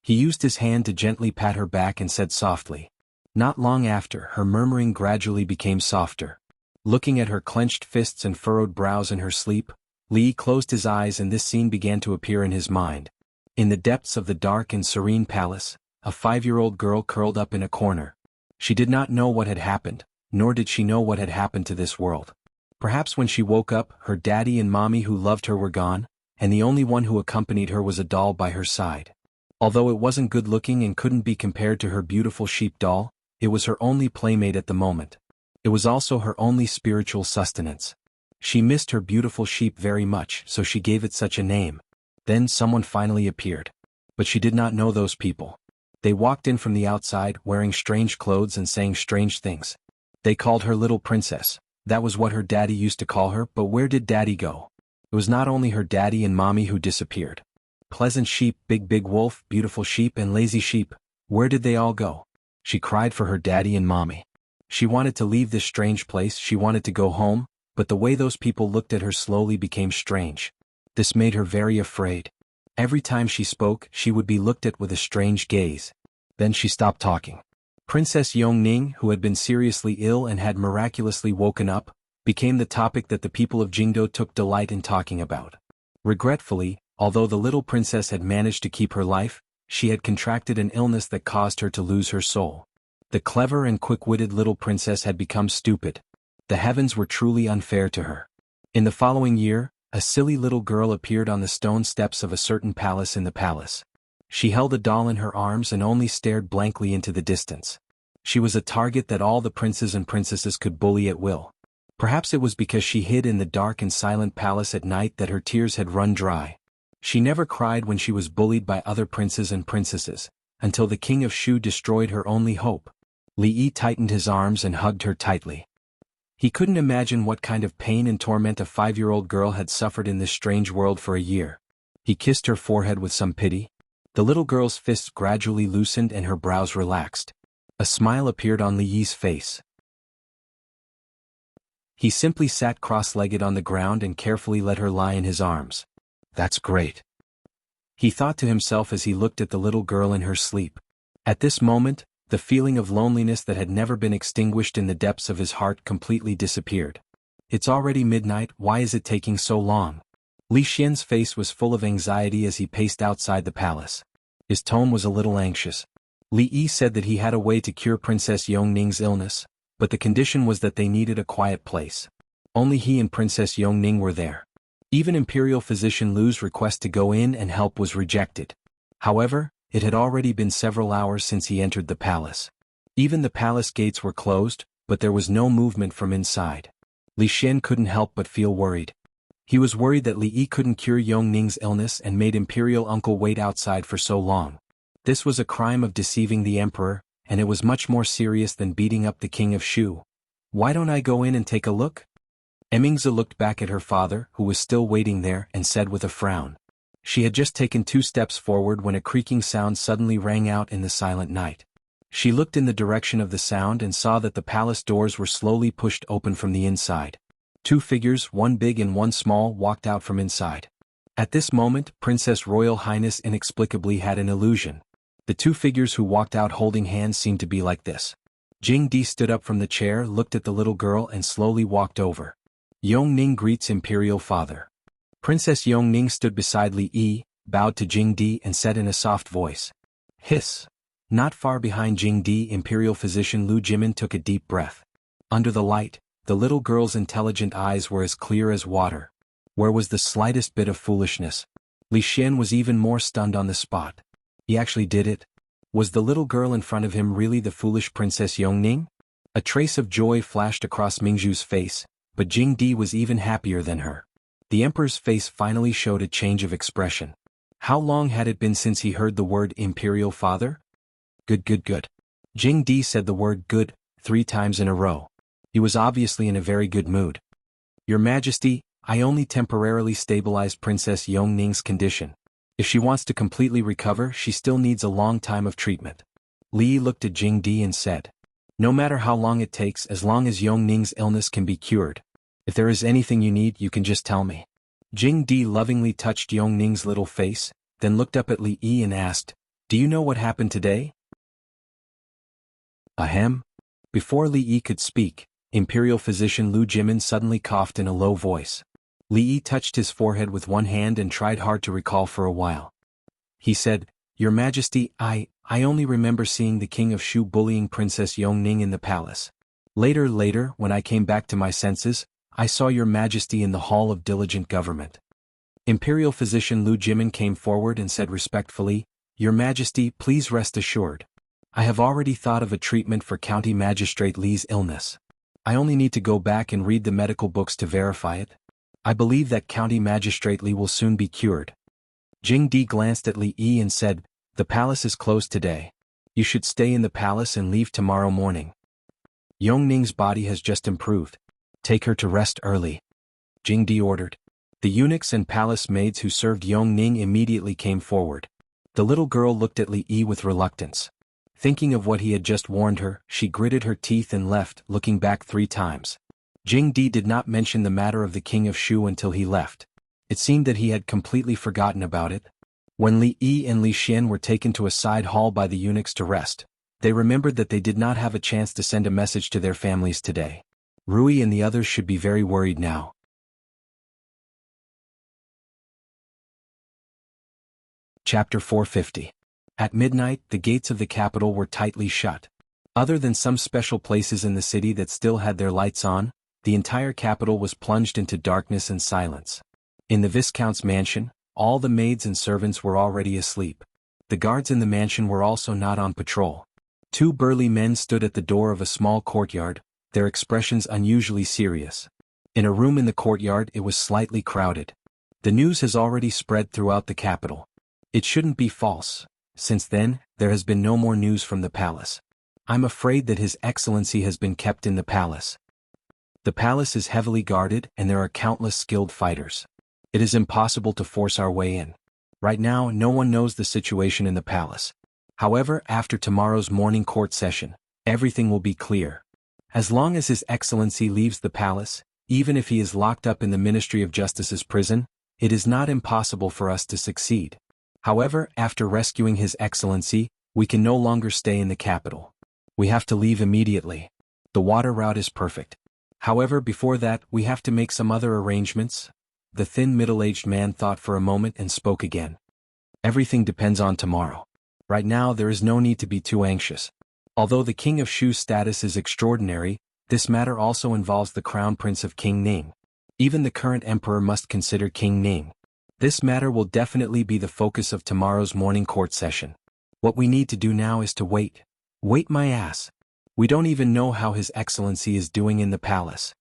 He used his hand to gently pat her back and said softly. Not long after, her murmuring gradually became softer. Looking at her clenched fists and furrowed brows in her sleep, Li Yi closed his eyes and this scene began to appear in his mind. In the depths of the dark and serene palace, a 5-year-old girl curled up in a corner. She did not know what had happened, nor did she know what had happened to this world. Perhaps when she woke up, her daddy and mommy who loved her were gone, and the only one who accompanied her was a doll by her side. Although it wasn't good-looking and couldn't be compared to her beautiful sheep doll, it was her only playmate at the moment. It was also her only spiritual sustenance. She missed her beautiful sheep very much, so she gave it such a name. Then someone finally appeared. But she did not know those people. They walked in from the outside, wearing strange clothes and saying strange things. They called her Little Princess. That was what her daddy used to call her, but where did Daddy go? It was not only her daddy and mommy who disappeared. Pleasant sheep, big wolf, beautiful sheep and lazy sheep, where did they all go? She cried for her daddy and mommy. She wanted to leave this strange place, she wanted to go home, but the way those people looked at her slowly became strange. This made her very afraid. Every time she spoke, she would be looked at with a strange gaze. Then she stopped talking. Princess Yongning, who had been seriously ill and had miraculously woken up, became the topic that the people of Jingdo took delight in talking about. Regretfully, although the little princess had managed to keep her life, she had contracted an illness that caused her to lose her soul. The clever and quick-witted little princess had become stupid. The heavens were truly unfair to her. In the following year, a silly little girl appeared on the stone steps of a certain palace in the palace. She held a doll in her arms and only stared blankly into the distance. She was a target that all the princes and princesses could bully at will. Perhaps it was because she hid in the dark and silent palace at night that her tears had run dry. She never cried when she was bullied by other princes and princesses, until the king of Shu destroyed her only hope. Li Yi tightened his arms and hugged her tightly. He couldn't imagine what kind of pain and torment a 5-year-old girl had suffered in this strange world for a year. He kissed her forehead with some pity. The little girl's fists gradually loosened and her brows relaxed. A smile appeared on Li Yi's face. He simply sat cross-legged on the ground and carefully let her lie in his arms. That's great, he thought to himself as he looked at the little girl in her sleep. At this moment, the feeling of loneliness that had never been extinguished in the depths of his heart completely disappeared. It's already midnight, why is it taking so long? Li Xian's face was full of anxiety as he paced outside the palace. His tone was a little anxious. Li Yi said that he had a way to cure Princess Yongning's illness, but the condition was that they needed a quiet place. Only he and Princess Yongning were there. Even Imperial Physician Lu's request to go in and help was rejected. However, it had already been several hours since he entered the palace. Even the palace gates were closed, but there was no movement from inside. Li Xian couldn't help but feel worried. He was worried that Li Yi couldn't cure Yongning's illness and made Imperial Uncle wait outside for so long. This was a crime of deceiving the emperor, and it was much more serious than beating up the king of Shu. Why don't I go in and take a look? Emingzi looked back at her father, who was still waiting there, and said with a frown. She had just taken 2 steps forward when a creaking sound suddenly rang out in the silent night. She looked in the direction of the sound and saw that the palace doors were slowly pushed open from the inside. 2 figures, one big and one small, walked out from inside. At this moment, Princess Royal Highness inexplicably had an illusion. The 2 figures who walked out holding hands seemed to be like this. Jing Di stood up from the chair, looked at the little girl and slowly walked over. Yongning greets Imperial Father. Princess Yongning stood beside Li Yi, bowed to Jing Di and said in a soft voice. Hiss. Not far behind Jing Di, Imperial Physician Lu Jimin took a deep breath. Under the light, the little girl's intelligent eyes were as clear as water. Where was the slightest bit of foolishness? Li Xian was even more stunned on the spot. He actually did it? Was the little girl in front of him really the foolish Princess Yongning? A trace of joy flashed across Mingzhu's face, but Jing Di was even happier than her. The emperor's face finally showed a change of expression. How long had it been since he heard the word imperial father? Good. Jing Di said the word good 3 times in a row. He was obviously in a very good mood. Your Majesty, I only temporarily stabilized Princess Yongning's condition. If she wants to completely recover, she still needs a long time of treatment. Li looked at Jing Di and said, no matter how long it takes, as long as Yongning's illness can be cured. If there is anything you need, you can just tell me. Jing Di lovingly touched Yongning's little face, then looked up at Li Yi and asked, do you know what happened today? Ahem. Before Li Yi could speak, Imperial physician Lu Jimin suddenly coughed in a low voice. Li Yi touched his forehead with one hand and tried hard to recall for a while. He said, Your Majesty, I only remember seeing the King of Shu bullying Princess Yongning in the palace. Later, when I came back to my senses, I saw Your Majesty in the Hall of Diligent Government. Imperial physician Lu Jimin came forward and said respectfully, Your Majesty, please rest assured. I have already thought of a treatment for County Magistrate Li's illness. I only need to go back and read the medical books to verify it. I believe that County Magistrate Li will soon be cured. Jing Di glanced at Li Yi and said, The palace is closed today. You should stay in the palace and leave tomorrow morning. Yongning's body has just improved. Take her to rest early. Jing Di ordered. The eunuchs and palace maids who served Yongning immediately came forward. The little girl looked at Li Yi with reluctance. Thinking of what he had just warned her, she gritted her teeth and left, looking back 3 times. Jing Di did not mention the matter of the King of Shu until he left. It seemed that he had completely forgotten about it. When Li Yi and Li Xian were taken to a side hall by the eunuchs to rest, they remembered that they did not have a chance to send a message to their families today. Rui and the others should be very worried now. Chapter 450. At midnight, the gates of the capital were tightly shut. Other than some special places in the city that still had their lights on, the entire capital was plunged into darkness and silence. In the Viscount's mansion, all the maids and servants were already asleep. The guards in the mansion were also not on patrol. 2 burly men stood at the door of a small courtyard, their expressions unusually serious. In a room in the courtyard, it was slightly crowded. The news has already spread throughout the capital. It shouldn't be false. Since then, there has been no more news from the palace. I'm afraid that His Excellency has been kept in the palace. The palace is heavily guarded and there are countless skilled fighters. It is impossible to force our way in. Right now, no one knows the situation in the palace. However, after tomorrow's morning court session, everything will be clear. As long as His Excellency leaves the palace, even if he is locked up in the Ministry of Justice's prison, it is not impossible for us to succeed. However, after rescuing His Excellency, we can no longer stay in the capital. We have to leave immediately. The water route is perfect. However, before that, we have to make some other arrangements. The thin middle-aged man thought for a moment and spoke again. Everything depends on tomorrow. Right now, there is no need to be too anxious. Although the King of Shu's status is extraordinary, this matter also involves the Crown Prince of King Ning. Even the current emperor must consider King Ning. This matter will definitely be the focus of tomorrow's morning court session. What we need to do now is to wait. Wait my ass. We don't even know how His Excellency is doing in the palace.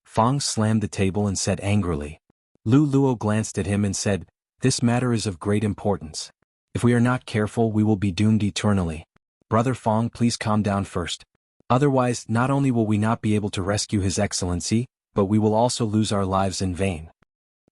Fong slammed the table and said angrily. Lu Luo glanced at him and said, This matter is of great importance. If we are not careful, we will be doomed eternally. Brother Fong, please calm down first. Otherwise, not only will we not be able to rescue His Excellency, but we will also lose our lives in vain.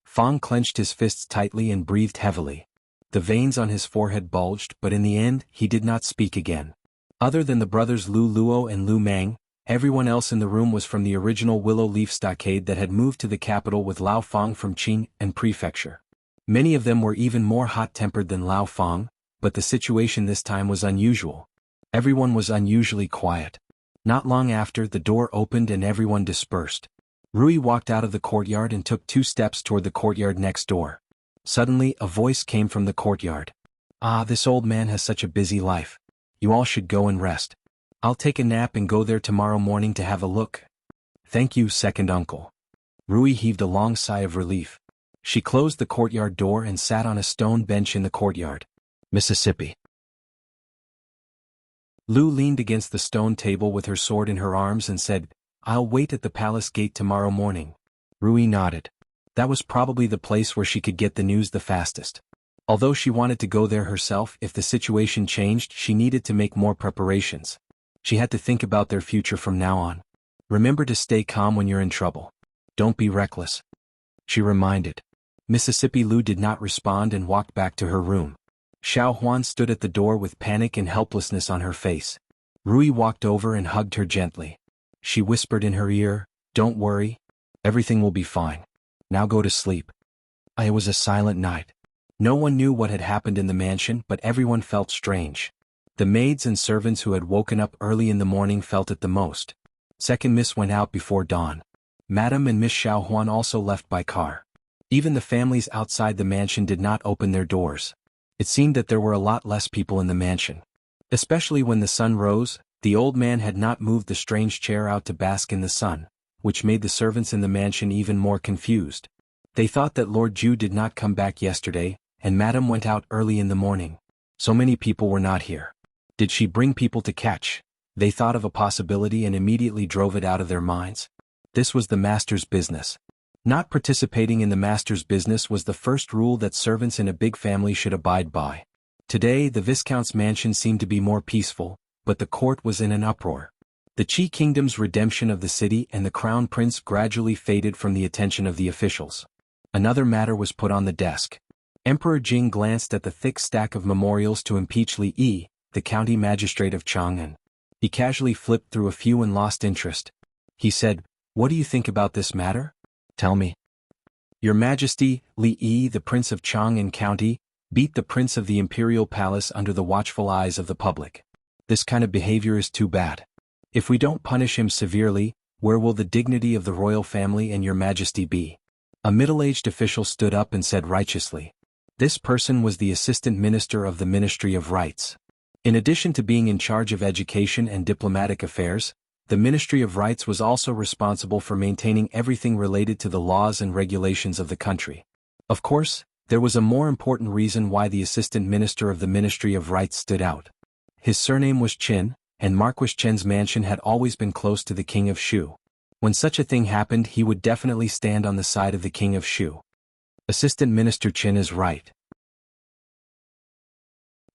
Fong clenched his fists tightly and breathed heavily. The veins on his forehead bulged, but in the end, he did not speak again. Other than the brothers Lu Luo and Lu Mang, everyone else in the room was from the original Willow Leaf Stockade that had moved to the capital with Lao Fong from Qing and Prefecture. Many of them were even more hot-tempered than Lao Fong, but the situation this time was unusual. Everyone was unusually quiet. Not long after, the door opened and everyone dispersed. Rui walked out of the courtyard and took 2 steps toward the courtyard next door. Suddenly, a voice came from the courtyard. This old man has such a busy life. You all should go and rest. I'll take a nap and go there tomorrow morning to have a look. Thank you, second uncle. Rui heaved a long sigh of relief. She closed the courtyard door and sat on a stone bench in the courtyard. Mississippi. Lu leaned against the stone table with her sword in her arms and said, "I'll wait at the palace gate tomorrow morning." Rui nodded. That was probably the place where she could get the news the fastest. Although she wanted to go there herself, if the situation changed, she needed to make more preparations. She had to think about their future from now on. Remember to stay calm when you're in trouble. Don't be reckless, she reminded. Mississippi Lu did not respond and walked back to her room. Xiao Huan stood at the door with panic and helplessness on her face. Rui walked over and hugged her gently. She whispered in her ear, "Don't worry. Everything will be fine. Now go to sleep." It was a silent night. No one knew what had happened in the mansion, but everyone felt strange. The maids and servants who had woken up early in the morning felt it the most. Second Miss went out before dawn. Madame and Miss Xiao Huan also left by car. Even the families outside the mansion did not open their doors. It seemed that there were a lot less people in the mansion. Especially when the sun rose, the old man had not moved the strange chair out to bask in the sun, which made the servants in the mansion even more confused. They thought that Lord Ju did not come back yesterday, and Madame went out early in the morning. So many people were not here. Did she bring people to catch? They thought of a possibility and immediately drove it out of their minds. This was the master's business. Not participating in the master's business was the first rule that servants in a big family should abide by. Today the Viscount's mansion seemed to be more peaceful, but the court was in an uproar. The Qi Kingdom's redemption of the city and the crown prince gradually faded from the attention of the officials. Another matter was put on the desk. Emperor Jing glanced at the thick stack of memorials to impeach Li Yi, the county magistrate of Chang'an. He casually flipped through a few and lost interest. He said, "What do you think about this matter? Tell me." "Your Majesty, Li Yi, the Prince of Chang'an County, beat the Prince of the Imperial Palace under the watchful eyes of the public. This kind of behavior is too bad. If we don't punish him severely, where will the dignity of the royal family and your Majesty be?" A middle-aged official stood up and said righteously. This person was the Assistant Minister of the Ministry of Rights. In addition to being in charge of education and diplomatic affairs, the Ministry of Rights was also responsible for maintaining everything related to the laws and regulations of the country. Of course, there was a more important reason why the Assistant Minister of the Ministry of Rights stood out. His surname was Qin, and Marquis Chen's mansion had always been close to the King of Shu. When such a thing happened, he would definitely stand on the side of the King of Shu. Assistant Minister Qin is right.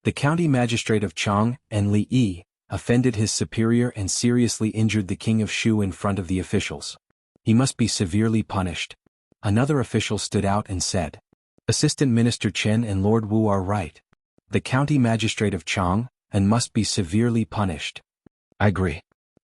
The county magistrate of Chang and Li Yi offended his superior and seriously injured the King of Shu in front of the officials. He must be severely punished. Another official stood out and said, "Assistant Minister Chen and Lord Wu are right. The county magistrate of Chang and must be severely punished." "I agree."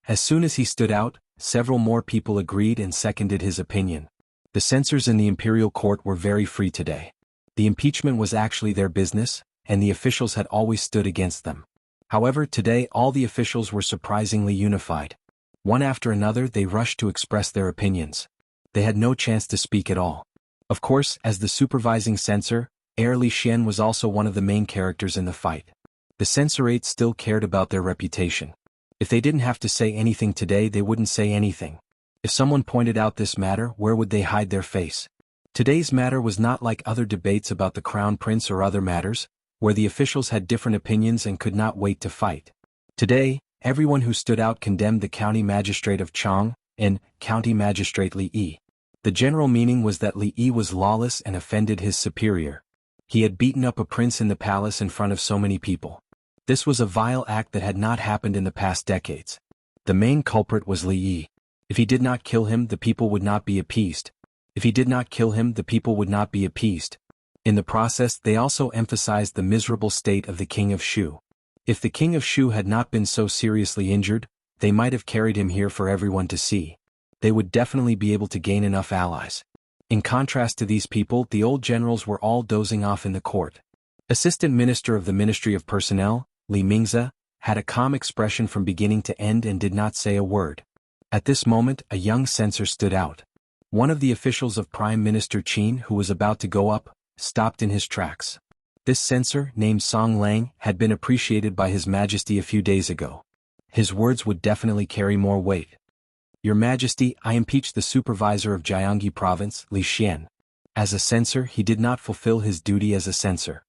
As soon as he stood out, several more people agreed and seconded his opinion. The censors in the imperial court were very free today. The impeachment was actually their business, and the officials had always stood against them. However, today all the officials were surprisingly unified. One after another they rushed to express their opinions. They had no chance to speak at all. Of course, as the supervising censor, Heir Li Xian was also one of the main characters in the fight. The censorate still cared about their reputation. If they didn't have to say anything today, they wouldn't say anything. If someone pointed out this matter, where would they hide their face? Today's matter was not like other debates about the crown prince or other matters, where the officials had different opinions and could not wait to fight. Today, everyone who stood out condemned the county magistrate of Chang and county magistrate Li Yi. The general meaning was that Li Yi was lawless and offended his superior. He had beaten up a prince in the palace in front of so many people. This was a vile act that had not happened in the past decades. The main culprit was Li Yi. If he did not kill him, the people would not be appeased. If he did not kill him, the people would not be appeased. In the process, they also emphasized the miserable state of the King of Shu. If the King of Shu had not been so seriously injured, they might have carried him here for everyone to see. They would definitely be able to gain enough allies. In contrast to these people, the old generals were all dozing off in the court. Assistant Minister of the Ministry of Personnel, Li Mingze, had a calm expression from beginning to end and did not say a word. At this moment, a young censor stood out. One of the officials of Prime Minister Qin, who was about to go up, stopped in his tracks. This censor, named Song Lang, had been appreciated by His Majesty a few days ago. His words would definitely carry more weight. "Your Majesty, I impeach the supervisor of Jiangyi Province, Li Xian. As a censor, he did not fulfill his duty as a censor.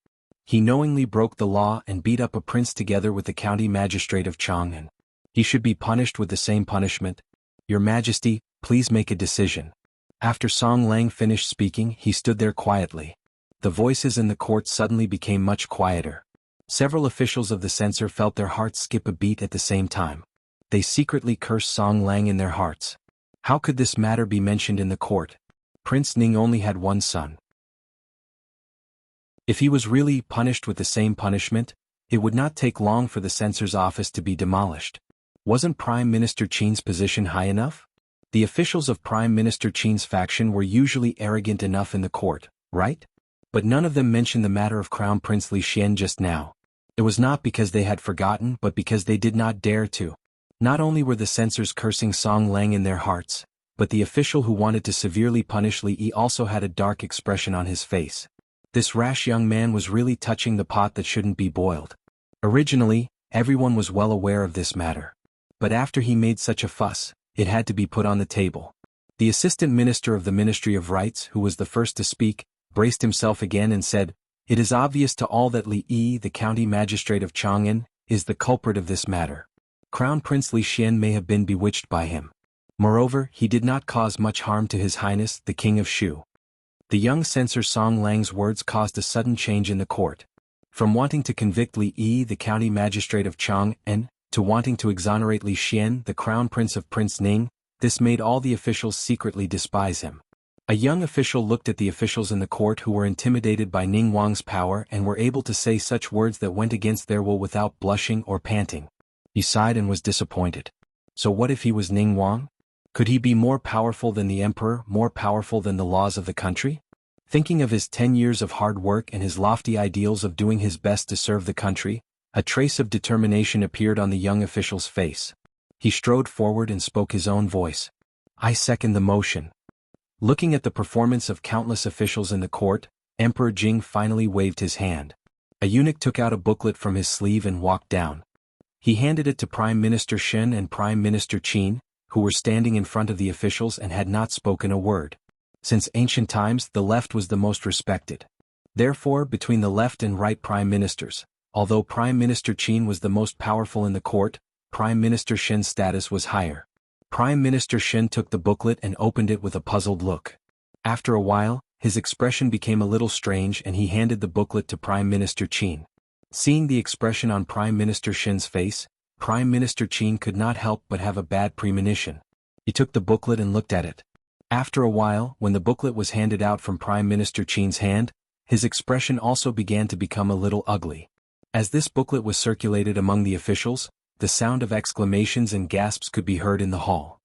He knowingly broke the law and beat up a prince together with the county magistrate of Chang'an. He should be punished with the same punishment. Your Majesty, please make a decision. After Song Lang finished speaking, he stood there quietly. The voices in the court suddenly became much quieter. Several officials of the censor felt their hearts skip a beat at the same time. They secretly cursed Song Lang in their hearts. How could this matter be mentioned in the court? Prince Ning only had one son. If he was really punished with the same punishment, it would not take long for the censor's office to be demolished. Wasn't Prime Minister Qin's position high enough? The officials of Prime Minister Qin's faction were usually arrogant enough in the court, right? But none of them mentioned the matter of Crown Prince Li Xian just now. It was not because they had forgotten but because they did not dare to. Not only were the censors cursing Song Lang in their hearts, but the official who wanted to severely punish Li Yi also had a dark expression on his face. This rash young man was really touching the pot that shouldn't be boiled. Originally, everyone was well aware of this matter. But after he made such a fuss, it had to be put on the table. The assistant minister of the Ministry of Rights, who was the first to speak, braced himself again and said, "It is obvious to all that Li Yi, the county magistrate of Chang'an, is the culprit of this matter. Crown Prince Li Xian may have been bewitched by him. Moreover, he did not cause much harm to His Highness, the King of Shu." The young censor Song Lang's words caused a sudden change in the court. From wanting to convict Li Yi, the county magistrate of Chang'an, to wanting to exonerate Li Xian, the crown prince of Prince Ning, this made all the officials secretly despise him. A young official looked at the officials in the court who were intimidated by Ning Wang's power and were able to say such words that went against their will without blushing or panting. He sighed and was disappointed. So what if he was Ning Wang? Could he be more powerful than the emperor, more powerful than the laws of the country? Thinking of his 10 years of hard work and his lofty ideals of doing his best to serve the country, a trace of determination appeared on the young official's face. He strode forward and spoke his own voice. "I second the motion." Looking at the performance of countless officials in the court, Emperor Jing finally waved his hand. A eunuch took out a booklet from his sleeve and walked down. He handed it to Prime Minister Shen and Prime Minister Qin, who were standing in front of the officials and had not spoken a word. Since ancient times, the left was the most respected. Therefore, between the left and right prime ministers, although Prime Minister Qin was the most powerful in the court, Prime Minister Shen's status was higher. Prime Minister Shen took the booklet and opened it with a puzzled look. After a while, his expression became a little strange and he handed the booklet to Prime Minister Qin. Seeing the expression on Prime Minister Shen's face, Prime Minister Qin could not help but have a bad premonition. He took the booklet and looked at it. After a while, when the booklet was handed out from Prime Minister Qin's hand, his expression also began to become a little ugly. As this booklet was circulated among the officials, the sound of exclamations and gasps could be heard in the hall.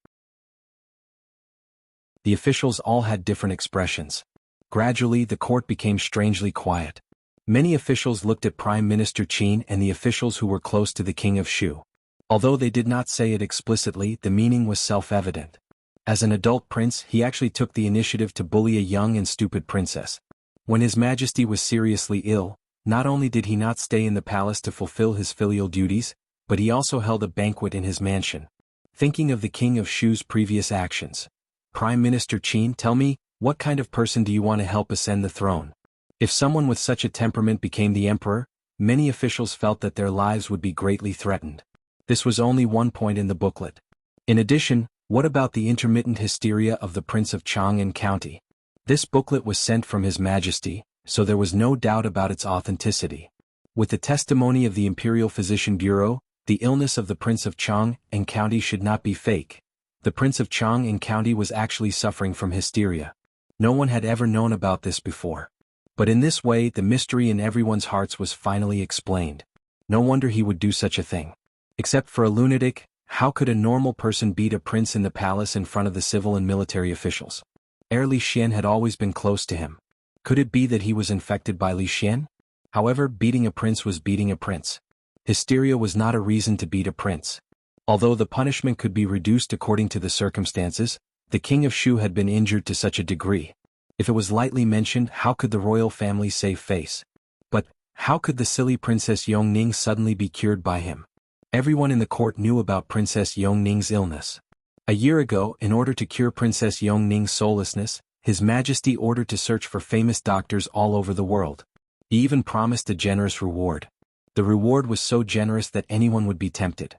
The officials all had different expressions. Gradually, the court became strangely quiet. Many officials looked at Prime Minister Qin and the officials who were close to the King of Shu. Although they did not say it explicitly, the meaning was self-evident. As an adult prince, he actually took the initiative to bully a young and stupid princess. When His Majesty was seriously ill, not only did he not stay in the palace to fulfill his filial duties, but he also held a banquet in his mansion. Thinking of the King of Shu's previous actions, Prime Minister Qin, tell me, what kind of person do you want to help ascend the throne? If someone with such a temperament became the emperor, many officials felt that their lives would be greatly threatened. This was only one point in the booklet. In addition, what about the intermittent hysteria of the Prince of Chang'an County? This booklet was sent from His Majesty, so there was no doubt about its authenticity. With the testimony of the Imperial Physician Bureau, the illness of the Prince of Chang'an County should not be fake. The Prince of Chang'an County was actually suffering from hysteria. No one had ever known about this before. But in this way, the mystery in everyone's hearts was finally explained. No wonder he would do such a thing. Except for a lunatic, how could a normal person beat a prince in the palace in front of the civil and military officials? Li Xian had always been close to him. Could it be that he was infected by Li Xian? However, beating a prince was beating a prince. Hysteria was not a reason to beat a prince. Although the punishment could be reduced according to the circumstances, the King of Shu had been injured to such a degree. If it was lightly mentioned, how could the royal family save face? But, how could the silly Princess Yongning suddenly be cured by him? Everyone in the court knew about Princess Yongning's illness. A year ago, in order to cure Princess Yongning's soullessness, His Majesty ordered to search for famous doctors all over the world. He even promised a generous reward. The reward was so generous that anyone would be tempted.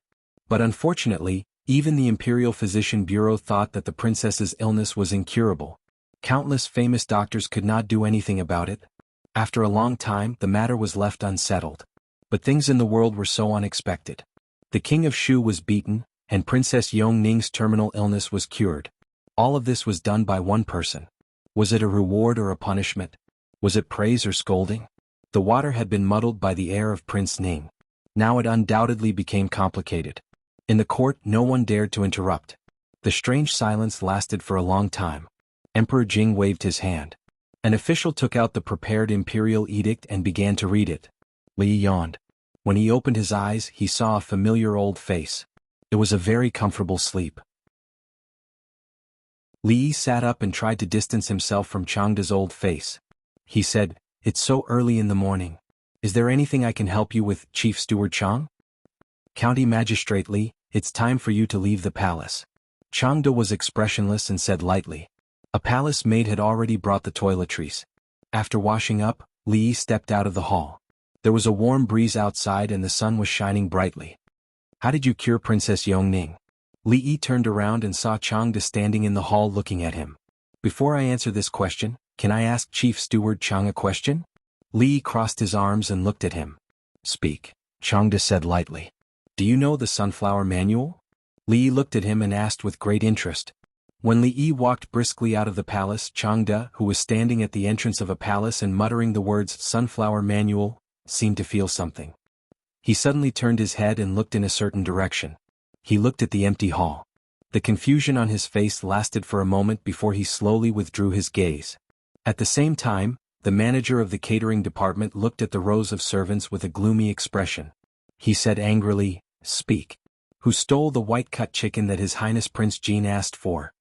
But unfortunately, even the Imperial Physician Bureau thought that the princess's illness was incurable. Countless famous doctors could not do anything about it. After a long time, the matter was left unsettled. But things in the world were so unexpected. The king of Shu was beaten, and Princess Yongning's terminal illness was cured. All of this was done by one person. Was it a reward or a punishment? Was it praise or scolding? The water had been muddled by the heir of Prince Ning. Now it undoubtedly became complicated. In the court, no one dared to interrupt. The strange silence lasted for a long time. Emperor Jing waved his hand. An official took out the prepared imperial edict and began to read it. Li yawned. When he opened his eyes, he saw a familiar old face. It was a very comfortable sleep. Li sat up and tried to distance himself from Changda's old face. He said, "It's so early in the morning. Is there anything I can help you with, Chief Steward Chang?" "County Magistrate Li, it's time for you to leave the palace." Changda was expressionless and said lightly. A palace maid had already brought the toiletries. After washing up, Li stepped out of the hall. There was a warm breeze outside and the sun was shining brightly. "How did you cure Princess Yongning?" Li turned around and saw Changda standing in the hall looking at him. "Before I answer this question, can I ask Chief Steward Chang a question?" Li crossed his arms and looked at him. "Speak," Changda said lightly. "Do you know the Sunflower Manual?" Li looked at him and asked with great interest. When Li walked briskly out of the palace, Changda, who was standing at the entrance of a palace and muttering the words Sunflower Manual, seemed to feel something. He suddenly turned his head and looked in a certain direction. He looked at the empty hall. The confusion on his face lasted for a moment before he slowly withdrew his gaze. At the same time, the manager of the catering department looked at the rows of servants with a gloomy expression. He said angrily, "Speak. Who stole the white-cut chicken that His Highness Prince Jean asked for?"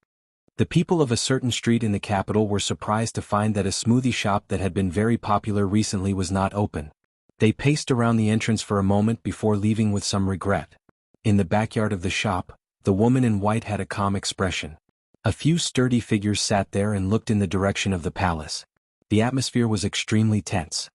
The people of a certain street in the capital were surprised to find that a smoothie shop that had been very popular recently was not open. They paced around the entrance for a moment before leaving with some regret. In the backyard of the shop, the woman in white had a calm expression. A few sturdy figures sat there and looked in the direction of the palace. The atmosphere was extremely tense.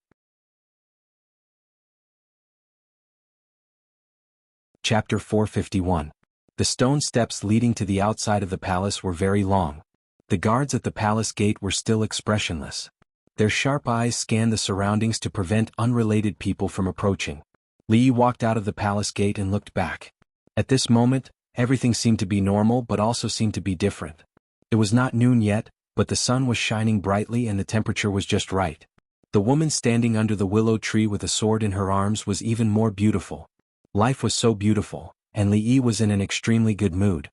Chapter 451. The stone steps leading to the outside of the palace were very long. The guards at the palace gate were still expressionless. Their sharp eyes scanned the surroundings to prevent unrelated people from approaching. Li walked out of the palace gate and looked back. At this moment, everything seemed to be normal but also seemed to be different. It was not noon yet, but the sun was shining brightly and the temperature was just right. The woman standing under the willow tree with a sword in her arms was even more beautiful. Life was so beautiful, and Li was in an extremely good mood.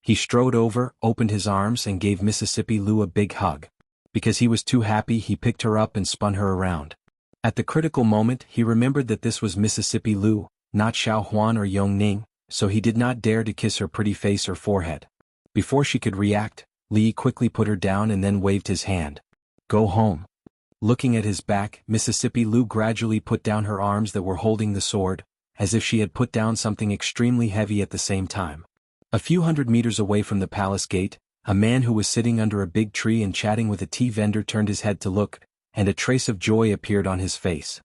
He strode over, opened his arms and gave Mississippi Lu a big hug. Because he was too happy, he picked her up and spun her around. At the critical moment, he remembered that this was Mississippi Lu, not Xiao Huan or Yongning, so he did not dare to kiss her pretty face or forehead. Before she could react, Li quickly put her down and then waved his hand. "Go home." Looking at his back, Mississippi Lu gradually put down her arms that were holding the sword, as if she had put down something extremely heavy at the same time. A few hundred meters away from the palace gate, a man who was sitting under a big tree and chatting with a tea vendor turned his head to look, and a trace of joy appeared on his face.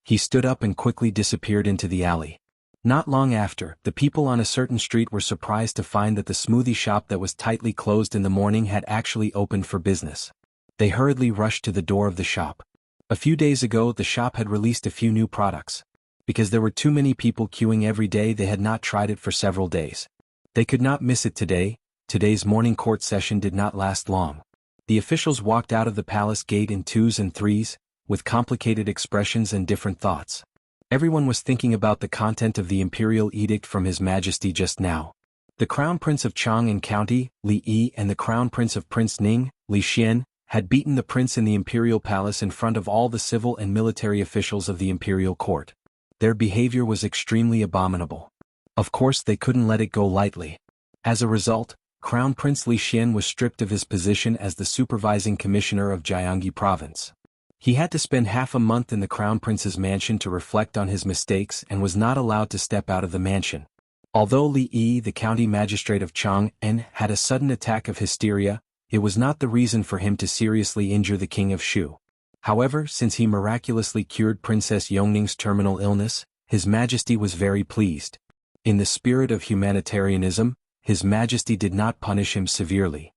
He stood up and quickly disappeared into the alley. Not long after, the people on a certain street were surprised to find that the smoothie shop that was tightly closed in the morning had actually opened for business. They hurriedly rushed to the door of the shop. A few days ago, the shop had released a few new products. Because there were too many people queuing every day, they had not tried it for several days. They could not miss it today. Today's morning court session did not last long. The officials walked out of the palace gate in twos and threes, with complicated expressions and different thoughts. Everyone was thinking about the content of the imperial edict from His Majesty just now. The Crown Prince of Chang'an County, Li Yi, and the Crown Prince of Prince Ning, Li Xian, had beaten the prince in the imperial palace in front of all the civil and military officials of the imperial court. Their behavior was extremely abominable. Of course, they couldn't let it go lightly. As a result, Crown Prince Li Xian was stripped of his position as the supervising commissioner of Jiangxi province. He had to spend half a month in the Crown Prince's mansion to reflect on his mistakes and was not allowed to step out of the mansion. Although Li Yi, the county magistrate of Chang'an, had a sudden attack of hysteria, it was not the reason for him to seriously injure the king of Shu. However, since he miraculously cured Princess Yongning's terminal illness, His Majesty was very pleased. In the spirit of humanitarianism, His Majesty did not punish him severely.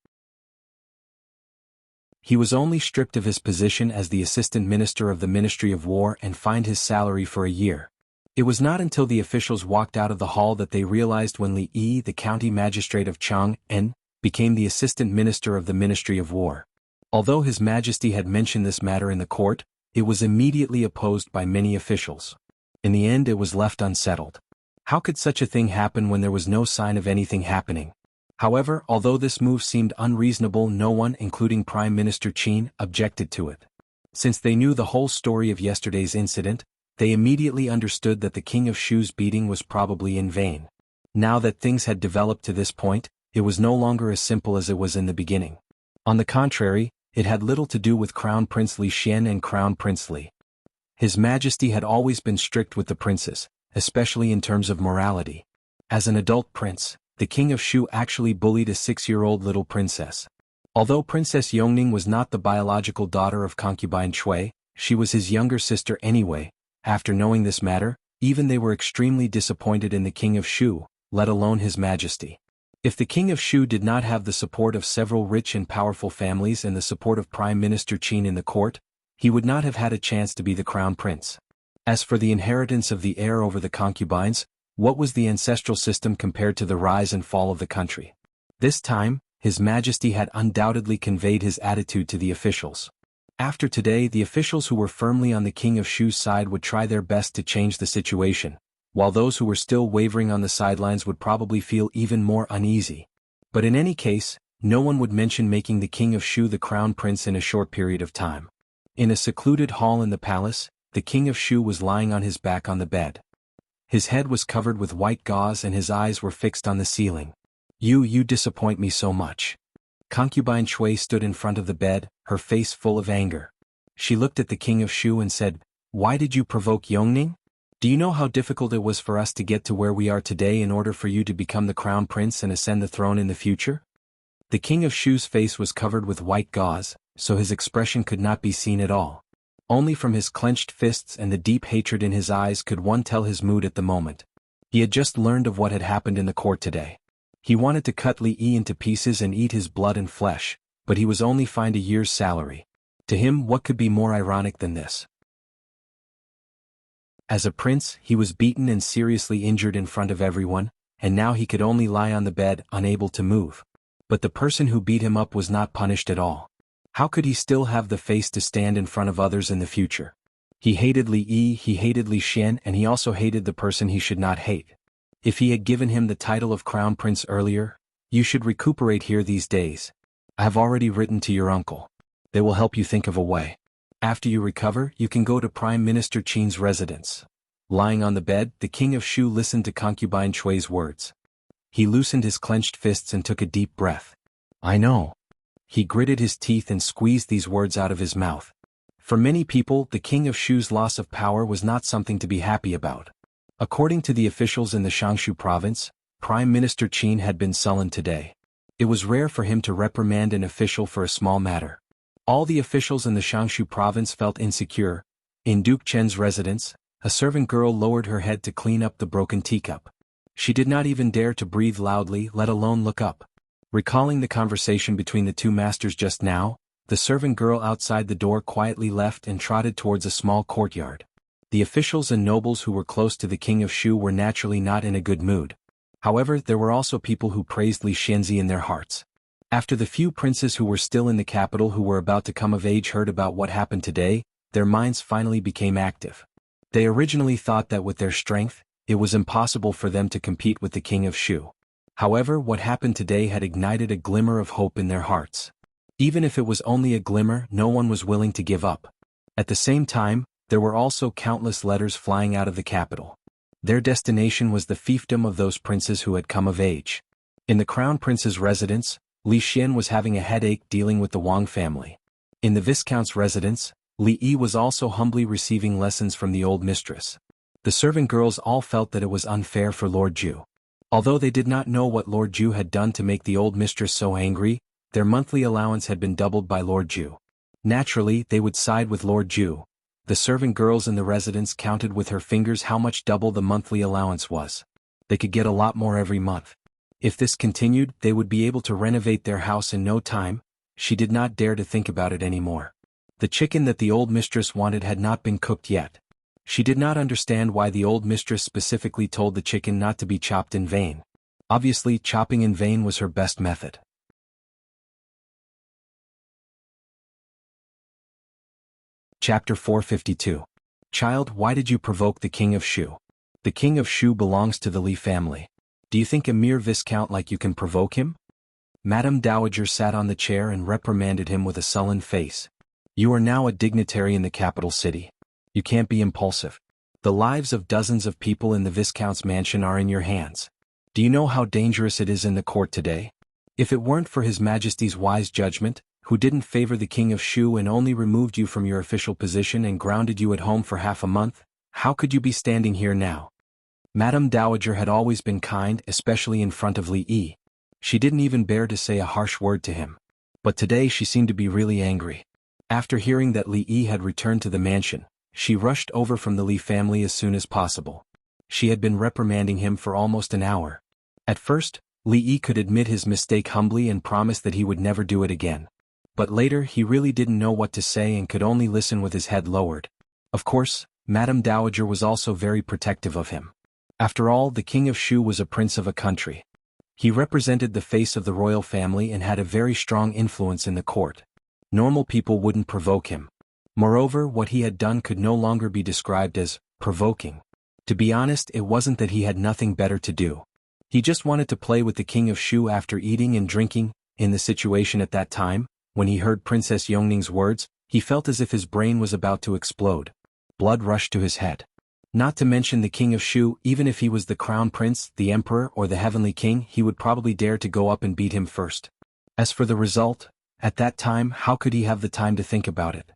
He was only stripped of his position as the Assistant Minister of the Ministry of War and fined his salary for a year. It was not until the officials walked out of the hall that they realized when Li Yi, the county magistrate of Chang'an, became the Assistant Minister of the Ministry of War. Although His Majesty had mentioned this matter in the court, it was immediately opposed by many officials. In the end, it was left unsettled. How could such a thing happen when there was no sign of anything happening? However, although this move seemed unreasonable, no one, including Prime Minister Qin, objected to it. Since they knew the whole story of yesterday's incident, they immediately understood that the King of Shu's beating was probably in vain. Now that things had developed to this point, it was no longer as simple as it was in the beginning. On the contrary, it had little to do with Crown Prince Li Xian and Crown Prince Li. His Majesty had always been strict with the princes, especially in terms of morality. As an adult prince, the King of Shu actually bullied a 6-year-old little princess. Although Princess Yongning was not the biological daughter of concubine Cui, she was his younger sister anyway. After knowing this matter, even they were extremely disappointed in the King of Shu, let alone His Majesty. If the King of Shu did not have the support of several rich and powerful families and the support of Prime Minister Qin in the court, he would not have had a chance to be the crown prince. As for the inheritance of the heir over the concubines, what was the ancestral system compared to the rise and fall of the country? This time, His Majesty had undoubtedly conveyed his attitude to the officials. After today, the officials who were firmly on the King of Shu's side would try their best to change the situation, while those who were still wavering on the sidelines would probably feel even more uneasy. But in any case, no one would mention making the King of Shu the crown prince in a short period of time. In a secluded hall in the palace, the King of Shu was lying on his back on the bed. His head was covered with white gauze and his eyes were fixed on the ceiling. You disappoint me so much." Concubine Cui stood in front of the bed, her face full of anger. She looked at the King of Shu and said, "Why did you provoke Yongning? Do you know how difficult it was for us to get to where we are today in order for you to become the crown prince and ascend the throne in the future?" The King of Shu's face was covered with white gauze, so his expression could not be seen at all. Only from his clenched fists and the deep hatred in his eyes could one tell his mood at the moment. He had just learned of what had happened in the court today. He wanted to cut Li Yi into pieces and eat his blood and flesh, but he was only fined a year's salary. To him, what could be more ironic than this? As a prince, he was beaten and seriously injured in front of everyone, and now he could only lie on the bed, unable to move. But the person who beat him up was not punished at all. How could he still have the face to stand in front of others in the future? He hated Li Yi, he hated Li Xian, and he also hated the person he should not hate. If he had given him the title of Crown Prince earlier, "You should recuperate here these days. I have already written to your uncle. They will help you think of a way. After you recover, you can go to Prime Minister Qin's residence." Lying on the bed, the King of Shu listened to Concubine Cui's words. He loosened his clenched fists and took a deep breath. "I know." He gritted his teeth and squeezed these words out of his mouth. For many people, the King of Shu's loss of power was not something to be happy about. According to the officials in the Shangshu province, Prime Minister Qin had been sullen today. It was rare for him to reprimand an official for a small matter. All the officials in the Shangshu province felt insecure. In Duke Chen's residence, a servant girl lowered her head to clean up the broken teacup. She did not even dare to breathe loudly, let alone look up. Recalling the conversation between the two masters just now, the servant girl outside the door quietly left and trotted towards a small courtyard. The officials and nobles who were close to the King of Shu were naturally not in a good mood. However, there were also people who praised Li Xianzi in their hearts. After the few princes who were still in the capital who were about to come of age heard about what happened today, their minds finally became active. They originally thought that with their strength, it was impossible for them to compete with the King of Shu. However, what happened today had ignited a glimmer of hope in their hearts. Even if it was only a glimmer, no one was willing to give up. At the same time, there were also countless letters flying out of the capital. Their destination was the fiefdom of those princes who had come of age. In the crown prince's residence, Li Xian was having a headache dealing with the Wang family. In the viscount's residence, Li Yi was also humbly receiving lessons from the old mistress. The servant girls all felt that it was unfair for Lord Ju. Although they did not know what Lord Ju had done to make the old mistress so angry, Their monthly allowance had been doubled by Lord Ju. Naturally, they would side with Lord Ju. The servant girls in the residence counted with her fingers how much double the monthly allowance was. They could get a lot more every month. If this continued, they would be able to renovate their house in no time. She did not dare to think about it anymore. The chicken that the old mistress wanted had not been cooked yet. She did not understand why the old mistress specifically told the chicken not to be chopped in vain. Obviously, chopping in vain was her best method. Chapter 452. Child, why did you provoke the King of Shu? The King of Shu belongs to the Li family. Do you think a mere viscount like you can provoke him? Madame Dowager sat on the chair and reprimanded him with a sullen face. You are now a dignitary in the capital city. You can't be impulsive. The lives of dozens of people in the Viscount's mansion are in your hands. Do you know how dangerous it is in the court today? If it weren't for His Majesty's wise judgment, who didn't favor the King of Shu and only removed you from your official position and grounded you at home for half a month, how could you be standing here now? Madame Dowager had always been kind, especially in front of Li Yi. She didn't even bear to say a harsh word to him. But today she seemed to be really angry. After hearing that Li Yi had returned to the mansion, she rushed over from the Li family as soon as possible. She had been reprimanding him for almost an hour. At first, Li Yi could admit his mistake humbly and promise that he would never do it again. But later he really didn't know what to say and could only listen with his head lowered. Of course, Madame Dowager was also very protective of him. After all, the King of Shu was a prince of a country. He represented the face of the royal family and had a very strong influence in the court. Normal people wouldn't provoke him. Moreover, what he had done could no longer be described as provoking. To be honest, it wasn't that he had nothing better to do. He just wanted to play with the King of Shu after eating and drinking. In the situation at that time, when he heard Princess Yongning's words, he felt as if his brain was about to explode. Blood rushed to his head. Not to mention the King of Shu, even if he was the crown prince, the emperor, or the heavenly king, he would probably dare to go up and beat him first. As for the result, at that time, how could he have the time to think about it?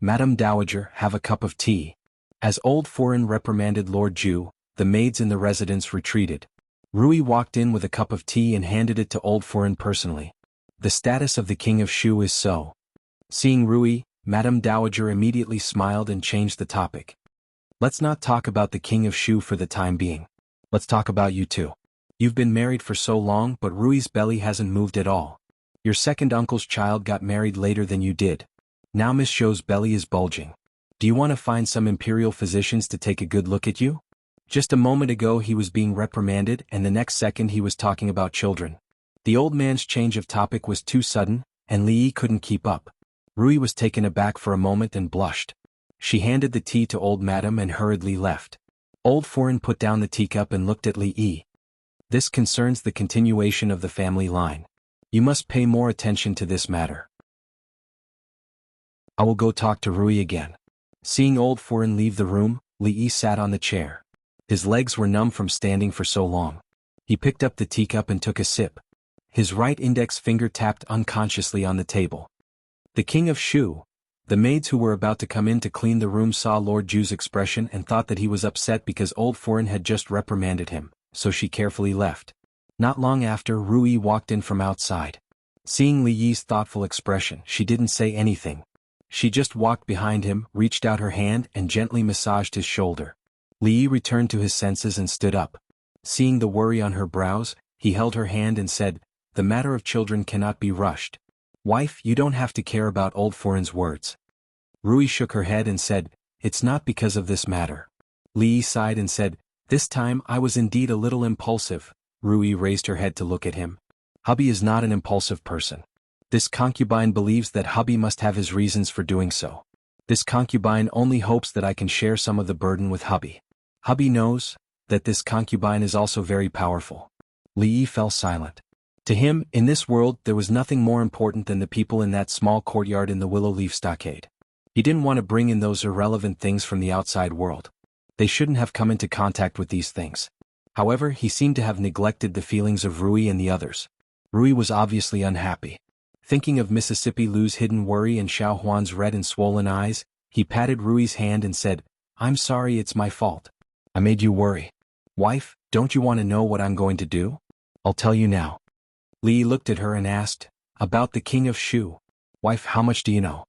Madame Dowager, have a cup of tea. As old Foreign reprimanded Lord Ju, the maids in the residence retreated. Rui walked in with a cup of tea and handed it to old Foreign personally. The status of the King of Shu is so. Seeing Rui, Madame Dowager immediately smiled and changed the topic. Let's not talk about the King of Shu for the time being. Let's talk about you two. You've been married for so long, but Rui's belly hasn't moved at all. Your second uncle's child got married later than you did. Now Miss Shou's belly is bulging. Do you want to find some imperial physicians to take a good look at you? Just a moment ago he was being reprimanded and the next second he was talking about children. The old man's change of topic was too sudden, and Li Yi couldn't keep up. Rui was taken aback for a moment and blushed. She handed the tea to old madam and hurriedly left. Old Foreign put down the teacup and looked at Li Yi. This concerns the continuation of the family line. You must pay more attention to this matter. I will go talk to Rui again. Seeing old Foreign leave the room, Li Yi sat on the chair. His legs were numb from standing for so long. He picked up the teacup and took a sip. His right index finger tapped unconsciously on the table. The King of Shu. The maids who were about to come in to clean the room saw Lord Ju's expression and thought that he was upset because old Foreign had just reprimanded him, so she carefully left. Not long after, Rui walked in from outside. Seeing Li Yi's thoughtful expression, she didn't say anything. She just walked behind him, reached out her hand and gently massaged his shoulder. Li Yi returned to his senses and stood up. Seeing the worry on her brows, he held her hand and said, "The matter of children cannot be rushed. Wife, you don't have to care about old Foreign's words." Rui shook her head and said, "It's not because of this matter." Li Yi sighed and said, "This time I was indeed a little impulsive." Rui raised her head to look at him. "Hubby is not an impulsive person. This concubine believes that hubby must have his reasons for doing so. This concubine only hopes that I can share some of the burden with hubby. Hubby knows that this concubine is also very powerful." Li Yi fell silent. To him, in this world, there was nothing more important than the people in that small courtyard in the willow leaf stockade. He didn't want to bring in those irrelevant things from the outside world. They shouldn't have come into contact with these things. However, he seemed to have neglected the feelings of Rui and the others. Rui was obviously unhappy. Thinking of Mississippi Lu's hidden worry and Xiao Huan's red and swollen eyes, he patted Rui's hand and said, "I'm sorry, it's my fault. I made you worry. Wife, don't you want to know what I'm going to do? I'll tell you now." Li looked at her and asked, About the king of Shu. Wife, how much do you know?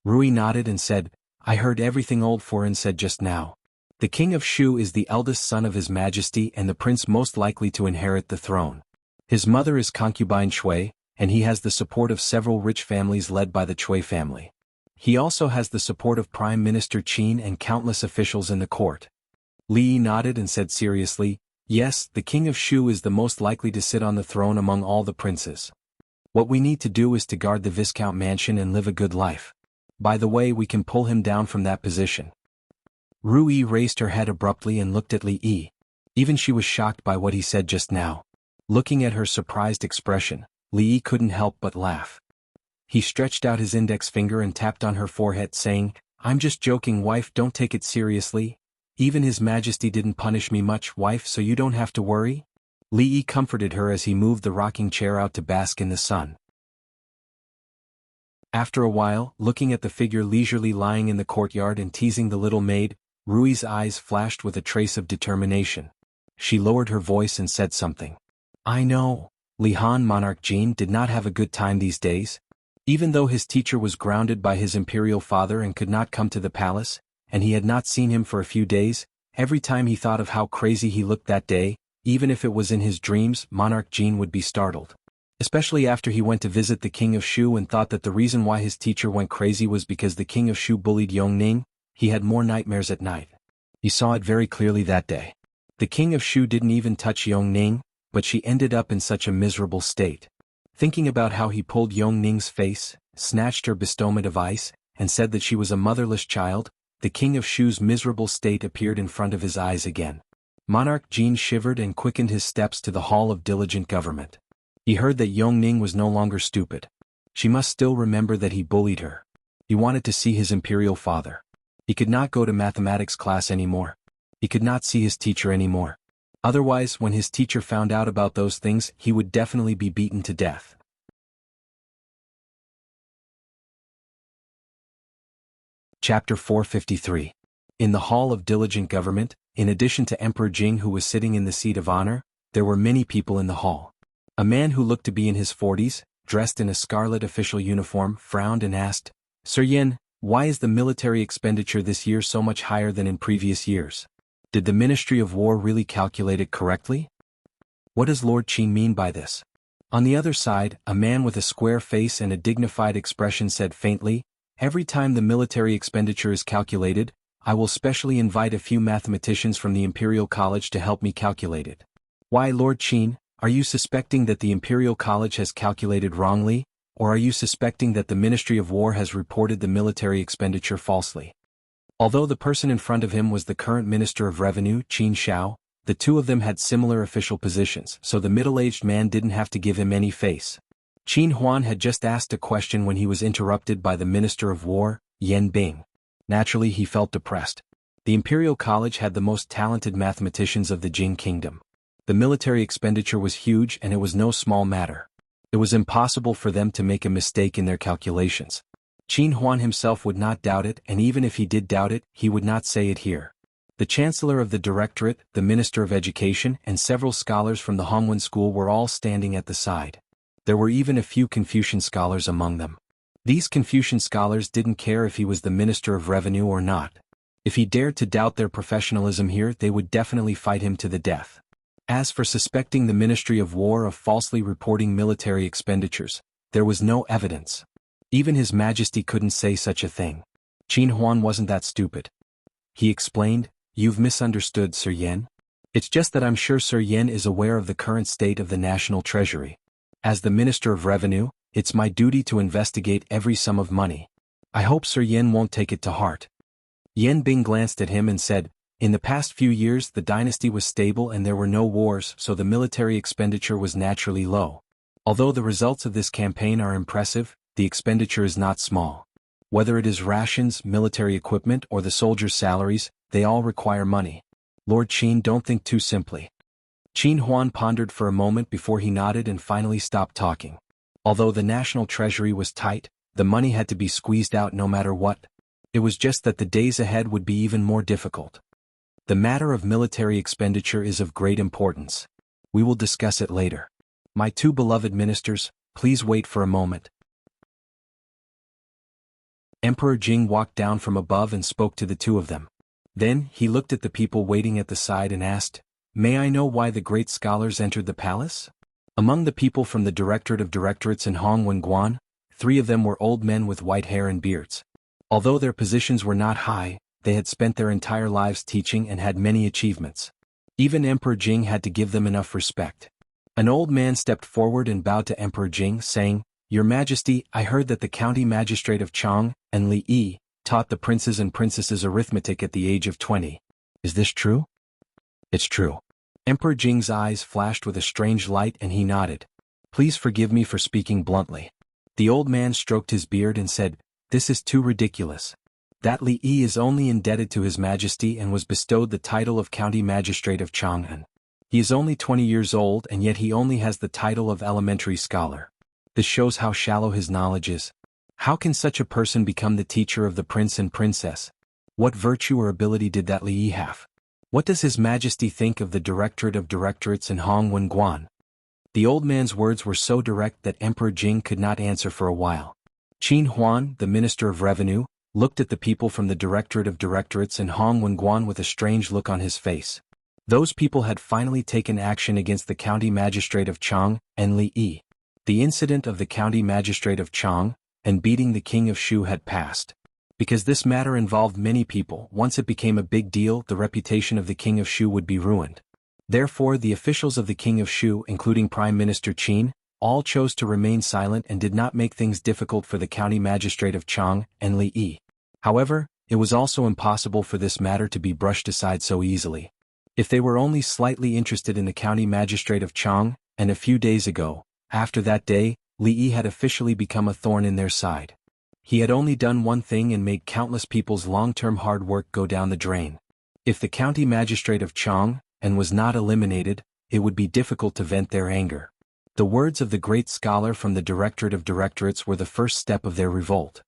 Rui nodded and said, I heard everything old foreign said just now. The king of Shu is the eldest son of his majesty and the prince most likely to inherit the throne. His mother is concubine Chui, and he has the support of several rich families led by the Chui family. He also has the support of Prime Minister Qin and countless officials in the court. Li Yi nodded and said seriously, yes, the king of Shu is the most likely to sit on the throne among all the princes. What we need to do is to guard the Viscount mansion and live a good life. By the way, we can pull him down from that position. Rui raised her head abruptly and looked at Li Yi. Even she was shocked by what he said just now. Looking at her surprised expression, Li Yi couldn't help but laugh. He stretched out his index finger and tapped on her forehead saying, I'm just joking wife, don't take it seriously. Even His Majesty didn't punish me much wife, so you don't have to worry. Li Yi comforted her as he moved the rocking chair out to bask in the sun. After a while, looking at the figure leisurely lying in the courtyard and teasing the little maid, Rui's eyes flashed with a trace of determination. She lowered her voice and said something. I know. Li Han monarch Jin did not have a good time these days. Even though his teacher was grounded by his imperial father and could not come to the palace, and he had not seen him for a few days, every time he thought of how crazy he looked that day, even if it was in his dreams, monarch Jin would be startled. Especially after he went to visit the king of Shu and thought that the reason why his teacher went crazy was because the king of Shu bullied Yongning, he had more nightmares at night. He saw it very clearly that day. The king of Shu didn't even touch Yongning, but she ended up in such a miserable state. Thinking about how he pulled Yongning's face, snatched her bestowment of ice, and said that she was a motherless child, the king of Shu's miserable state appeared in front of his eyes again. Monarch Jin shivered and quickened his steps to the hall of diligent government. He heard that Yongning was no longer stupid. She must still remember that he bullied her. He wanted to see his imperial father. He could not go to mathematics class anymore. He could not see his teacher anymore. Otherwise, when his teacher found out about those things, he would definitely be beaten to death. Chapter 453. In the Hall of Diligent Government, in addition to Emperor Jing who was sitting in the seat of honor, there were many people in the hall. A man who looked to be in his 40s, dressed in a scarlet official uniform, frowned and asked, Sir Yin, why is the military expenditure this year so much higher than in previous years? Did the Ministry of War really calculate it correctly? What does Lord Qin mean by this? On the other side, a man with a square face and a dignified expression said faintly, Every time the military expenditure is calculated, I will specially invite a few mathematicians from the Imperial College to help me calculate it. Why, Lord Qin, are you suspecting that the Imperial College has calculated wrongly, or are you suspecting that the Ministry of War has reported the military expenditure falsely? Although the person in front of him was the current Minister of Revenue, Qin Shao, the two of them had similar official positions, so the middle-aged man didn't have to give him any face. Qin Huan had just asked a question when he was interrupted by the Minister of War, Yan Bing. Naturally, he felt depressed. The Imperial College had the most talented mathematicians of the Jing Kingdom. The military expenditure was huge and it was no small matter. It was impossible for them to make a mistake in their calculations. Qin Huan himself would not doubt it, and even if he did doubt it, he would not say it here. The Chancellor of the Directorate, the Minister of Education, and several scholars from the Hongwen School were all standing at the side. There were even a few Confucian scholars among them. These Confucian scholars didn't care if he was the Minister of Revenue or not. If he dared to doubt their professionalism here, they would definitely fight him to the death. As for suspecting the Ministry of War of falsely reporting military expenditures, there was no evidence. Even His Majesty couldn't say such a thing. Qin Huan wasn't that stupid. He explained, You've misunderstood, Sir Yen. It's just that I'm sure Sir Yen is aware of the current state of the National Treasury. As the Minister of Revenue, it's my duty to investigate every sum of money. I hope Sir Yen won't take it to heart. Yan Bing glanced at him and said, In the past few years the dynasty was stable and there were no wars, so the military expenditure was naturally low. Although the results of this campaign are impressive, the expenditure is not small. Whether it is rations, military equipment, or the soldiers' salaries, they all require money. Lord Qin, don't think too simply. Qin Huan pondered for a moment before he nodded and finally stopped talking. Although the national treasury was tight, the money had to be squeezed out no matter what. It was just that the days ahead would be even more difficult. The matter of military expenditure is of great importance. We will discuss it later. My two beloved ministers, please wait for a moment. Emperor Jing walked down from above and spoke to the two of them. Then, he looked at the people waiting at the side and asked, "May I know why the great scholars entered the palace?" Among the people from the Directorate of Directorates in Hongwen-Guan, 3 of them were old men with white hair and beards. Although their positions were not high, they had spent their entire lives teaching and had many achievements. Even Emperor Jing had to give them enough respect. An old man stepped forward and bowed to Emperor Jing, saying, "Your Majesty, I heard that the county magistrate of Chang and Li Yi taught the princes and princesses arithmetic at the age of 20. Is this true?" "It's true." Emperor Jing's eyes flashed with a strange light and he nodded. "Please forgive me for speaking bluntly." The old man stroked his beard and said, "This is too ridiculous. That Li Yi is only indebted to His Majesty and was bestowed the title of County Magistrate of Chang'an. He is only 20 years old and yet he only has the title of elementary scholar. This shows how shallow his knowledge is. How can such a person become the teacher of the prince and princess? What virtue or ability did that Li Yi have? What does His Majesty think of the Directorate of Directorates in Hongwen-Guan?" The old man's words were so direct that Emperor Jing could not answer for a while. Qin Huan, the Minister of Revenue, looked at the people from the Directorate of Directorates in Hongwen-Guan with a strange look on his face. Those people had finally taken action against the County Magistrate of Chang and Li Yi. The incident of the County Magistrate of Chang and beating the King of Shu had passed. Because this matter involved many people, once it became a big deal, the reputation of the King of Shu would be ruined. Therefore, the officials of the King of Shu, including Prime Minister Qin, all chose to remain silent and did not make things difficult for the County Magistrate of Chang and Li Yi. However, it was also impossible for this matter to be brushed aside so easily. If they were only slightly interested in the County Magistrate of Chang, and a few days ago, after that day, Li Yi had officially become a thorn in their side. He had only done one thing and made countless people's long-term hard work go down the drain. If the County Magistrate of Chang and was not eliminated, it would be difficult to vent their anger. The words of the great scholar from the Directorate of Directorates were the first step of their revolt.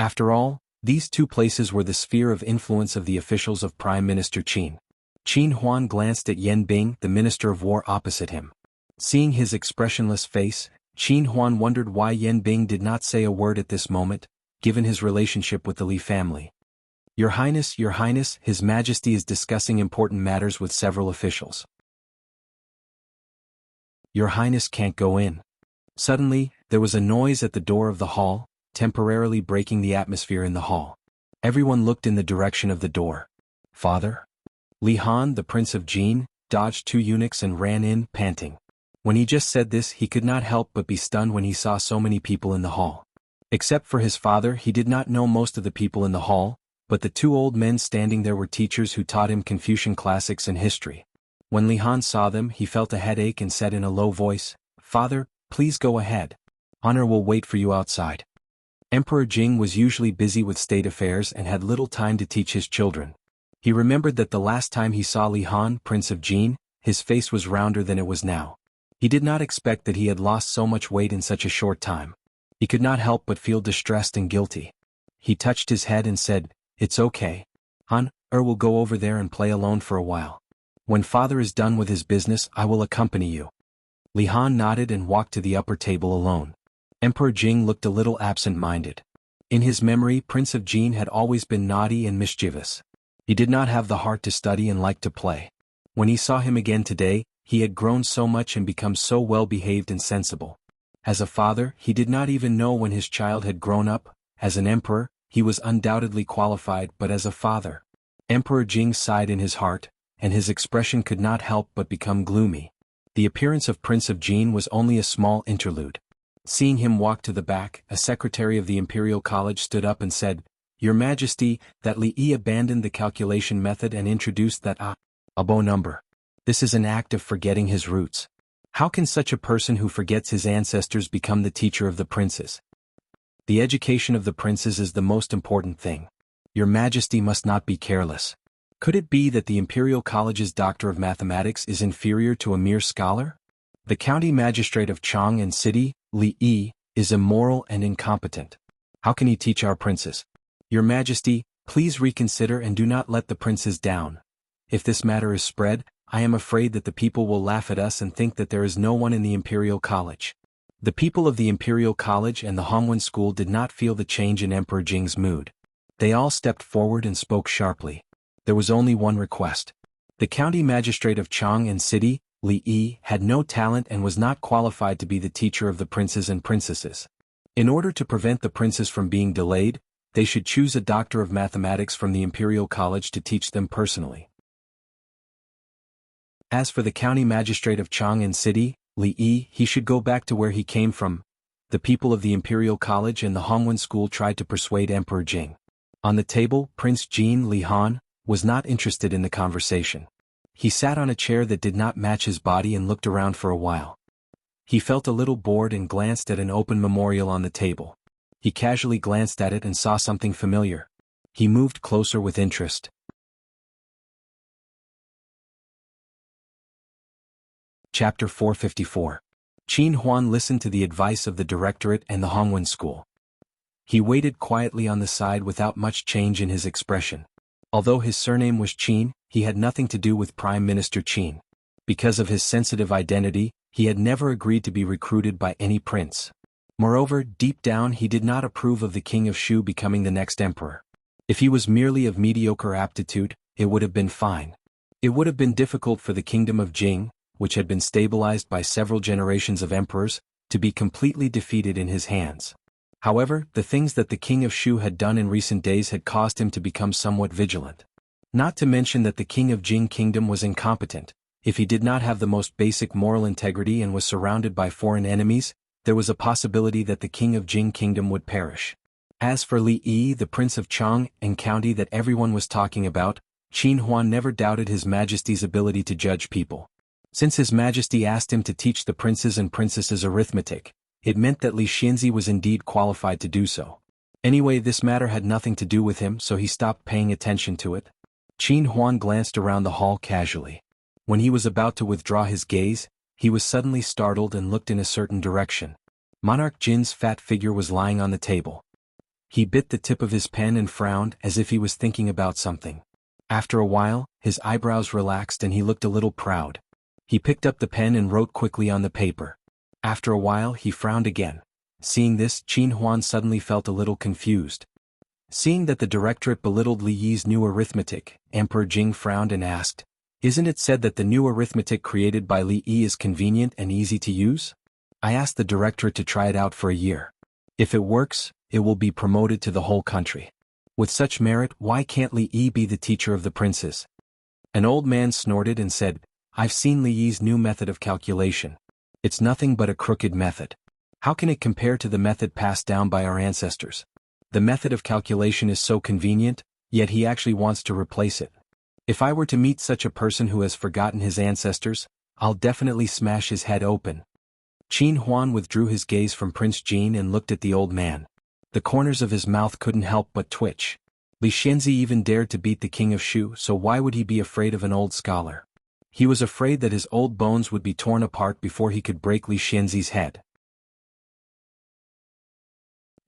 After all, these 2 places were the sphere of influence of the officials of Prime Minister Qin. Qin Huan glanced at Yan Bing, the Minister of War, opposite him. Seeing his expressionless face, Qin Huan wondered why Yan Bing did not say a word at this moment, given his relationship with the Li family. Your Highness, His Majesty is discussing important matters with several officials." "Your Highness can't go in." Suddenly, there was a noise at the door of the hall, temporarily breaking the atmosphere in the hall. Everyone looked in the direction of the door. "Father?" Li Han, the Prince of Jin, dodged 2 eunuchs and ran in, panting. When he just said this, he could not help but be stunned when he saw so many people in the hall. Except for his father, he did not know most of the people in the hall, but the 2 old men standing there were teachers who taught him Confucian classics and history. When Li Han saw them, he felt a headache and said in a low voice, "Father, please go ahead. Honor will wait for you outside." Emperor Jing was usually busy with state affairs and had little time to teach his children. He remembered that the last time he saw Li Han, Prince of Jin, his face was rounder than it was now. He did not expect that he had lost so much weight in such a short time. He could not help but feel distressed and guilty. He touched his head and said, "It's okay. Han, will go over there and play alone for a while. When father is done with his business, I will accompany you." Li Han nodded and walked to the upper table alone. Emperor Jing looked a little absent-minded. In his memory, Prince of Jin had always been naughty and mischievous. He did not have the heart to study and liked to play. When he saw him again today, he had grown so much and become so well-behaved and sensible. As a father, he did not even know when his child had grown up. As an emperor, he was undoubtedly qualified, but as a father. Emperor Jing sighed in his heart, and his expression could not help but become gloomy. The appearance of Prince of Jin was only a small interlude. Seeing him walk to the back, a secretary of the Imperial College stood up and said, "Your Majesty, that Li Yi abandoned the calculation method and introduced that abo number. This is an act of forgetting his roots. How can such a person who forgets his ancestors become the teacher of the princes? The education of the princes is the most important thing. Your Majesty must not be careless. Could it be that the Imperial College's Doctor of Mathematics is inferior to a mere scholar? The County Magistrate of Chang and City, Li Yi, is immoral and incompetent. How can he teach our princes? Your Majesty, please reconsider and do not let the princes down. If this matter is spread, I am afraid that the people will laugh at us and think that there is no one in the Imperial College. The people of the Imperial College and the Hongwen School did not feel the change in Emperor Jing's mood. They all stepped forward and spoke sharply. There was only one request. The county magistrate of Chang'an City, Li Yi, had no talent and was not qualified to be the teacher of the princes and princesses. In order to prevent the princes from being delayed, they should choose a doctor of mathematics from the Imperial College to teach them personally. As for the county magistrate of Chang'an City, Li Yi, he should go back to where he came from. The people of the Imperial College and the Hongwen School tried to persuade Emperor Jing. On the table, Prince Jin Li Han was not interested in the conversation. He sat on a chair that did not match his body and looked around for a while. He felt a little bored and glanced at an open memorial on the table. He casually glanced at it and saw something familiar. He moved closer with interest. Chapter 454. Qin Huan listened to the advice of the directorate and the Hongwen School. He waited quietly on the side without much change in his expression. Although his surname was Qin, he had nothing to do with Prime Minister Qin. Because of his sensitive identity, he had never agreed to be recruited by any prince. Moreover, deep down he did not approve of the king of Shu becoming the next emperor. If he was merely of mediocre aptitude, it would have been fine. It would have been difficult for the kingdom of Jing, which had been stabilized by several generations of emperors, to be completely defeated in his hands. However, the things that the king of Shu had done in recent days had caused him to become somewhat vigilant. Not to mention that the king of Jing kingdom was incompetent. If he did not have the most basic moral integrity and was surrounded by foreign enemies, there was a possibility that the king of Jing kingdom would perish. As for Li Yi, the prince of Chang'an County that everyone was talking about, Qin Huan never doubted His Majesty's ability to judge people. Since His Majesty asked him to teach the princes and princesses arithmetic, it meant that Li Xianzi was indeed qualified to do so. Anyway, this matter had nothing to do with him, so he stopped paying attention to it. Qin Huan glanced around the hall casually. When he was about to withdraw his gaze, he was suddenly startled and looked in a certain direction. Monarch Jin's fat figure was lying on the table. He bit the tip of his pen and frowned as if he was thinking about something. After a while, his eyebrows relaxed and he looked a little proud. He picked up the pen and wrote quickly on the paper. After a while, he frowned again. Seeing this, Qin Huan suddenly felt a little confused. Seeing that the directorate belittled Li Yi's new arithmetic, Emperor Jing frowned and asked, "Isn't it said that the new arithmetic created by Li Yi is convenient and easy to use? I asked the directorate to try it out for a year. If it works, it will be promoted to the whole country. With such merit, why can't Li Yi be the teacher of the princes?" An old man snorted and said, "I've seen Li Yi's new method of calculation. It's nothing but a crooked method. How can it compare to the method passed down by our ancestors? The method of calculation is so convenient, yet he actually wants to replace it. If I were to meet such a person who has forgotten his ancestors, I'll definitely smash his head open." Qin Huan withdrew his gaze from Prince Jin and looked at the old man. The corners of his mouth couldn't help but twitch. Li Xianzi even dared to beat the king of Shu, so why would he be afraid of an old scholar? He was afraid that his old bones would be torn apart before he could break Li Xianzi's head.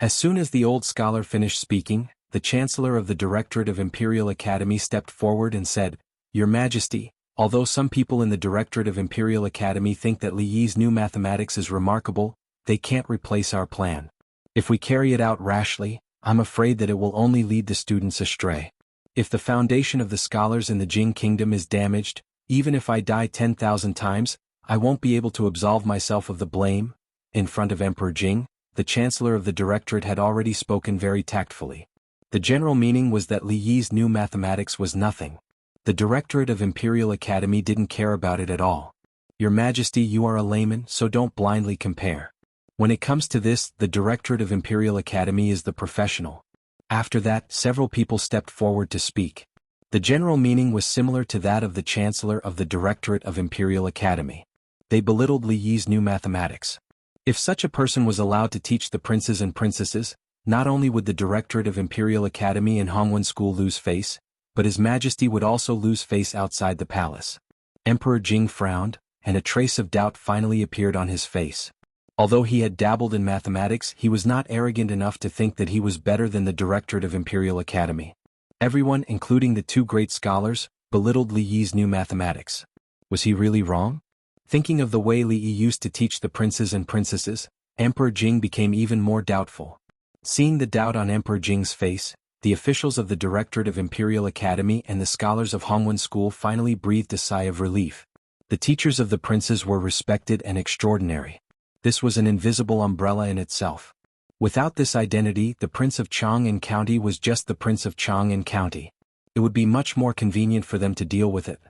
As soon as the old scholar finished speaking, the Chancellor of the Directorate of Imperial Academy stepped forward and said, "Your Majesty, although some people in the Directorate of Imperial Academy think that Li Yi's new mathematics is remarkable, they can't replace our plan. If we carry it out rashly, I'm afraid that it will only lead the students astray. If the foundation of the scholars in the Jing Kingdom is damaged, even if I die 10,000 times, I won't be able to absolve myself of the blame." In front of Emperor Jing, the Chancellor of the Directorate had already spoken very tactfully. The general meaning was that Li Yi's new mathematics was nothing. The Directorate of Imperial Academy didn't care about it at all. "Your Majesty, you are a layman, so don't blindly compare. When it comes to this, the Directorate of Imperial Academy is the professional." After that, several people stepped forward to speak. The general meaning was similar to that of the Chancellor of the Directorate of Imperial Academy. They belittled Li Yi's new mathematics. If such a person was allowed to teach the princes and princesses, not only would the Directorate of Imperial Academy and Hongwen School lose face, but His Majesty would also lose face outside the palace. Emperor Jing frowned, and a trace of doubt finally appeared on his face. Although he had dabbled in mathematics, he was not arrogant enough to think that he was better than the Directorate of Imperial Academy. Everyone, including the two great scholars, belittled Li Yi's new mathematics. Was he really wrong? Thinking of the way Li Yi used to teach the princes and princesses, Emperor Jing became even more doubtful. Seeing the doubt on Emperor Jing's face, the officials of the Directorate of Imperial Academy and the scholars of Hongwen School finally breathed a sigh of relief. The teachers of the princes were respected and extraordinary. This was an invisible umbrella in itself. Without this identity, the Prince of Chang'an County was just the Prince of Chang'an County. It would be much more convenient for them to deal with it.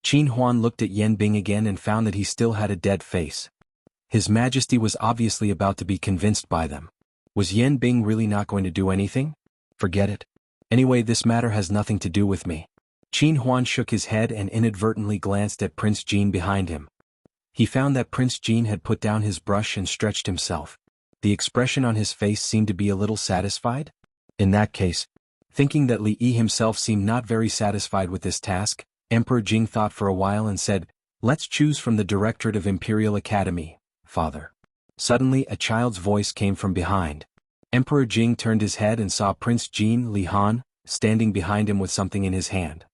Qin Huan looked at Yan Bing again and found that he still had a dead face. His Majesty was obviously about to be convinced by them. Was Yan Bing really not going to do anything? Forget it. Anyway, this matter has nothing to do with me. Qin Huan shook his head and inadvertently glanced at Prince Jin behind him. He found that Prince Jin had put down his brush and stretched himself. The expression on his face seemed to be a little satisfied. In that case, thinking that Li Yi himself seemed not very satisfied with this task, Emperor Jing thought for a while and said, "Let's choose from the Directorate of Imperial Academy, Father." Suddenly a child's voice came from behind. Emperor Jing turned his head and saw Prince Jin Li Han standing behind him with something in his hand.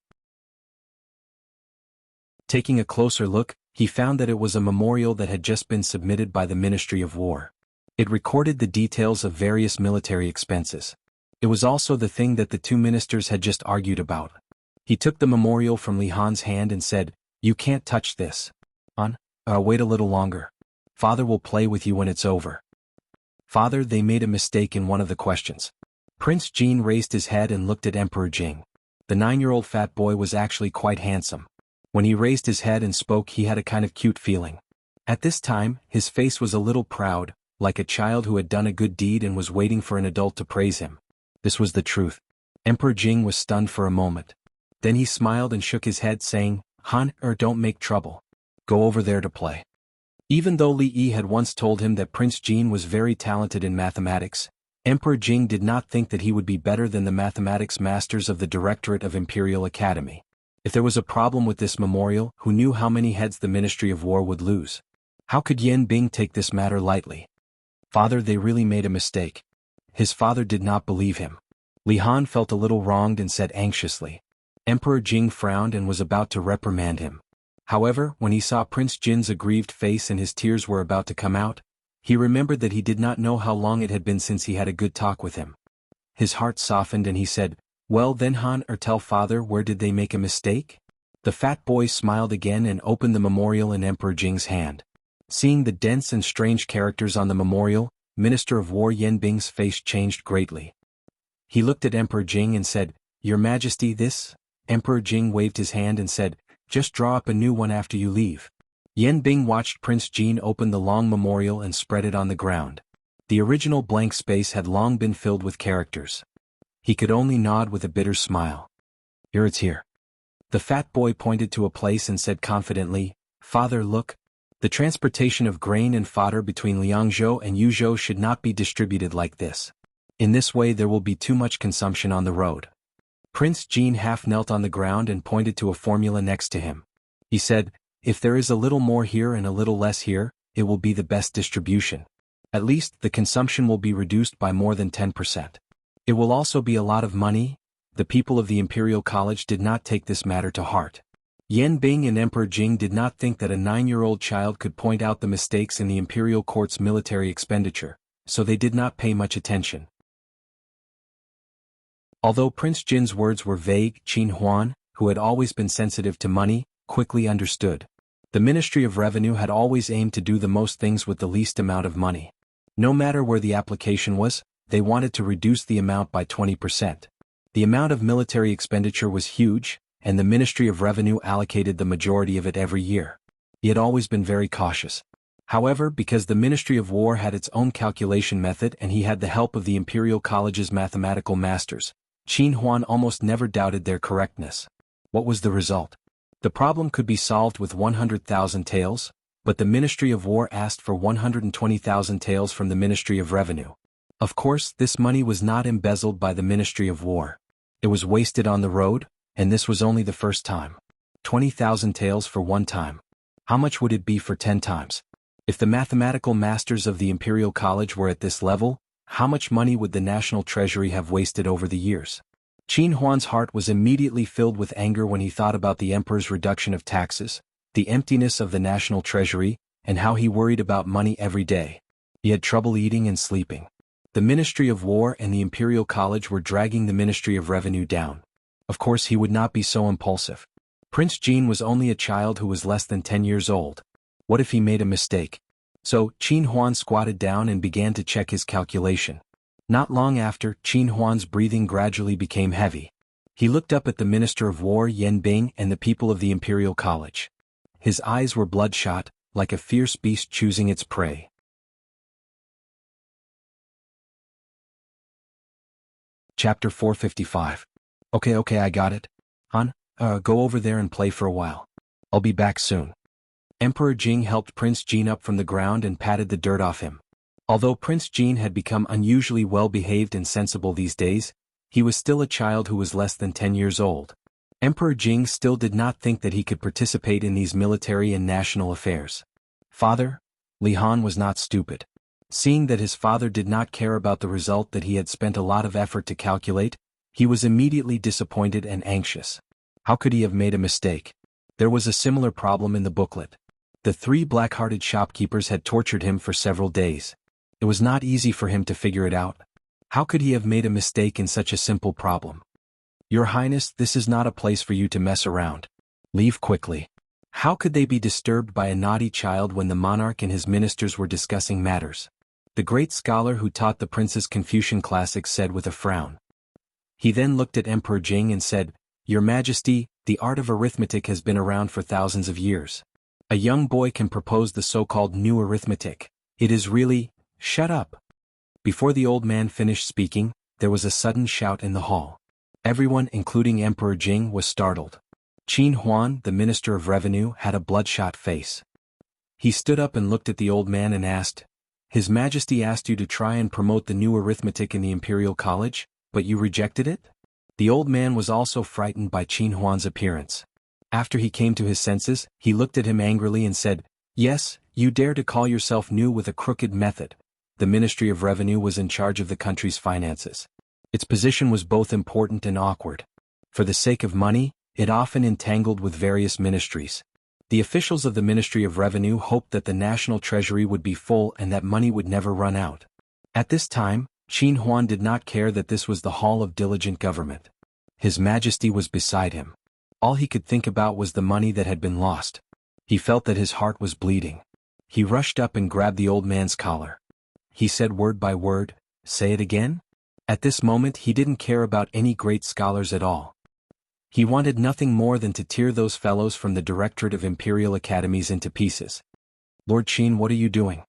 Taking a closer look, he found that it was a memorial that had just been submitted by the Ministry of War. It recorded the details of various military expenses. It was also the thing that the two ministers had just argued about. He took the memorial from Li Han's hand and said, "You can't touch this. Wait a little longer. Father will play with you when it's over." "Father, they made a mistake in one of the questions." Prince Jin raised his head and looked at Emperor Jing. The 9-year-old fat boy was actually quite handsome. When he raised his head and spoke, he had a kind of cute feeling. At this time, his face was a little proud, like a child who had done a good deed and was waiting for an adult to praise him. This was the truth. Emperor Jing was stunned for a moment. Then he smiled and shook his head, saying, Don't make trouble. Go over there to play." Even though Li Yi had once told him that Prince Jin was very talented in mathematics, Emperor Jing did not think that he would be better than the mathematics masters of the Directorate of Imperial Academy. If there was a problem with this memorial, who knew how many heads the Ministry of War would lose? How could Yan Bing take this matter lightly? "Father, they really made a mistake." His father did not believe him. Li Han felt a little wronged and said anxiously. Emperor Jing frowned and was about to reprimand him. However, when he saw Prince Jin's aggrieved face and his tears were about to come out, he remembered that he did not know how long it had been since he had a good talk with him. His heart softened and he said, "Well then tell father, where did they make a mistake?" The fat boy smiled again and opened the memorial in Emperor Jing's hand. Seeing the dense and strange characters on the memorial, Minister of War Yan Bing's face changed greatly. He looked at Emperor Jing and said, "Your Majesty, this?" Emperor Jing waved his hand and said, "Just draw up a new one after you leave." Yan Bing watched Prince Jin open the long memorial and spread it on the ground. The original blank space had long been filled with characters. He could only nod with a bitter smile. It's here." The fat boy pointed to a place and said confidently, "Father, look. The transportation of grain and fodder between Liangzhou and Yuzhou should not be distributed like this. In this way there will be too much consumption on the road." Prince Jin half knelt on the ground and pointed to a formula next to him. He said, "If there is a little more here and a little less here, it will be the best distribution. At least, the consumption will be reduced by more than 10%. It will also be a lot of money." The people of the Imperial College did not take this matter to heart. Yan Bing and Emperor Jing did not think that a 9-year-old child could point out the mistakes in the Imperial Court's military expenditure, so they did not pay much attention. Although Prince Jin's words were vague, Qin Huan, who had always been sensitive to money, quickly understood. The Ministry of Revenue had always aimed to do the most things with the least amount of money. No matter where the application was, they wanted to reduce the amount by 20%. The amount of military expenditure was huge, and the Ministry of Revenue allocated the majority of it every year. He had always been very cautious. However, because the Ministry of War had its own calculation method and he had the help of the Imperial College's mathematical masters, Qin Huan almost never doubted their correctness. What was the result? The problem could be solved with 100,000 taels, but the Ministry of War asked for 120,000 taels from the Ministry of Revenue. Of course, this money was not embezzled by the Ministry of War. It was wasted on the road, and this was only the first time. 20,000 taels for one time. How much would it be for 10 times? If the mathematical masters of the Imperial College were at this level, how much money would the national treasury have wasted over the years? Qin Huan's heart was immediately filled with anger when he thought about the emperor's reduction of taxes, the emptiness of the national treasury, and how he worried about money every day. He had trouble eating and sleeping. The Ministry of War and the Imperial College were dragging the Ministry of Revenue down. Of course he would not be so impulsive. Prince Jean was only a child who was less than 10 years old. What if he made a mistake? So, Qin Huan squatted down and began to check his calculation. Not long after, Qin Huan's breathing gradually became heavy. He looked up at the Minister of War Yan Bing and the people of the Imperial College. His eyes were bloodshot, like a fierce beast choosing its prey. Chapter 455. Okay, I got it. Han, go over there and play for a while. I'll be back soon. Emperor Jing helped Prince Jean up from the ground and patted the dirt off him. Although Prince Jean had become unusually well-behaved and sensible these days, he was still a child who was less than 10 years old. Emperor Jing still did not think that he could participate in these military and national affairs. Father, Li Han was not stupid. Seeing that his father did not care about the result that he had spent a lot of effort to calculate, he was immediately disappointed and anxious. How could he have made a mistake? There was a similar problem in the booklet. The 3 black-hearted shopkeepers had tortured him for several days. It was not easy for him to figure it out. How could he have made a mistake in such a simple problem? Your Highness, this is not a place for you to mess around. Leave quickly. How could they be disturbed by a naughty child when the monarch and his ministers were discussing matters? The great scholar who taught the prince's Confucian classics said with a frown. He then looked at Emperor Jing and said, Your Majesty, the art of arithmetic has been around for thousands of years. A young boy can propose the so-called new arithmetic. It is really, shut up. Before the old man finished speaking, there was a sudden shout in the hall. Everyone, including Emperor Jing, was startled. Qin Huan, the Minister of Revenue, had a bloodshot face. He stood up and looked at the old man and asked, His Majesty asked you to try and promote the new arithmetic in the Imperial College, but you rejected it? The old man was also frightened by Qin Huan's appearance. After he came to his senses, he looked at him angrily and said, Yes, you dare to call yourself new with a crooked method. The Ministry of Revenue was in charge of the country's finances. Its position was both important and awkward. For the sake of money, it often entangled with various ministries. The officials of the Ministry of Revenue hoped that the national treasury would be full and that money would never run out. At this time, Qin Huan did not care that this was the hall of diligent government. His Majesty was beside him. All he could think about was the money that had been lost. He felt that his heart was bleeding. He rushed up and grabbed the old man's collar. He said word by word, Say it again? At this moment he didn't care about any great scholars at all. He wanted nothing more than to tear those fellows from the Directorate of Imperial Academies into pieces. Lord Qin, what are you doing?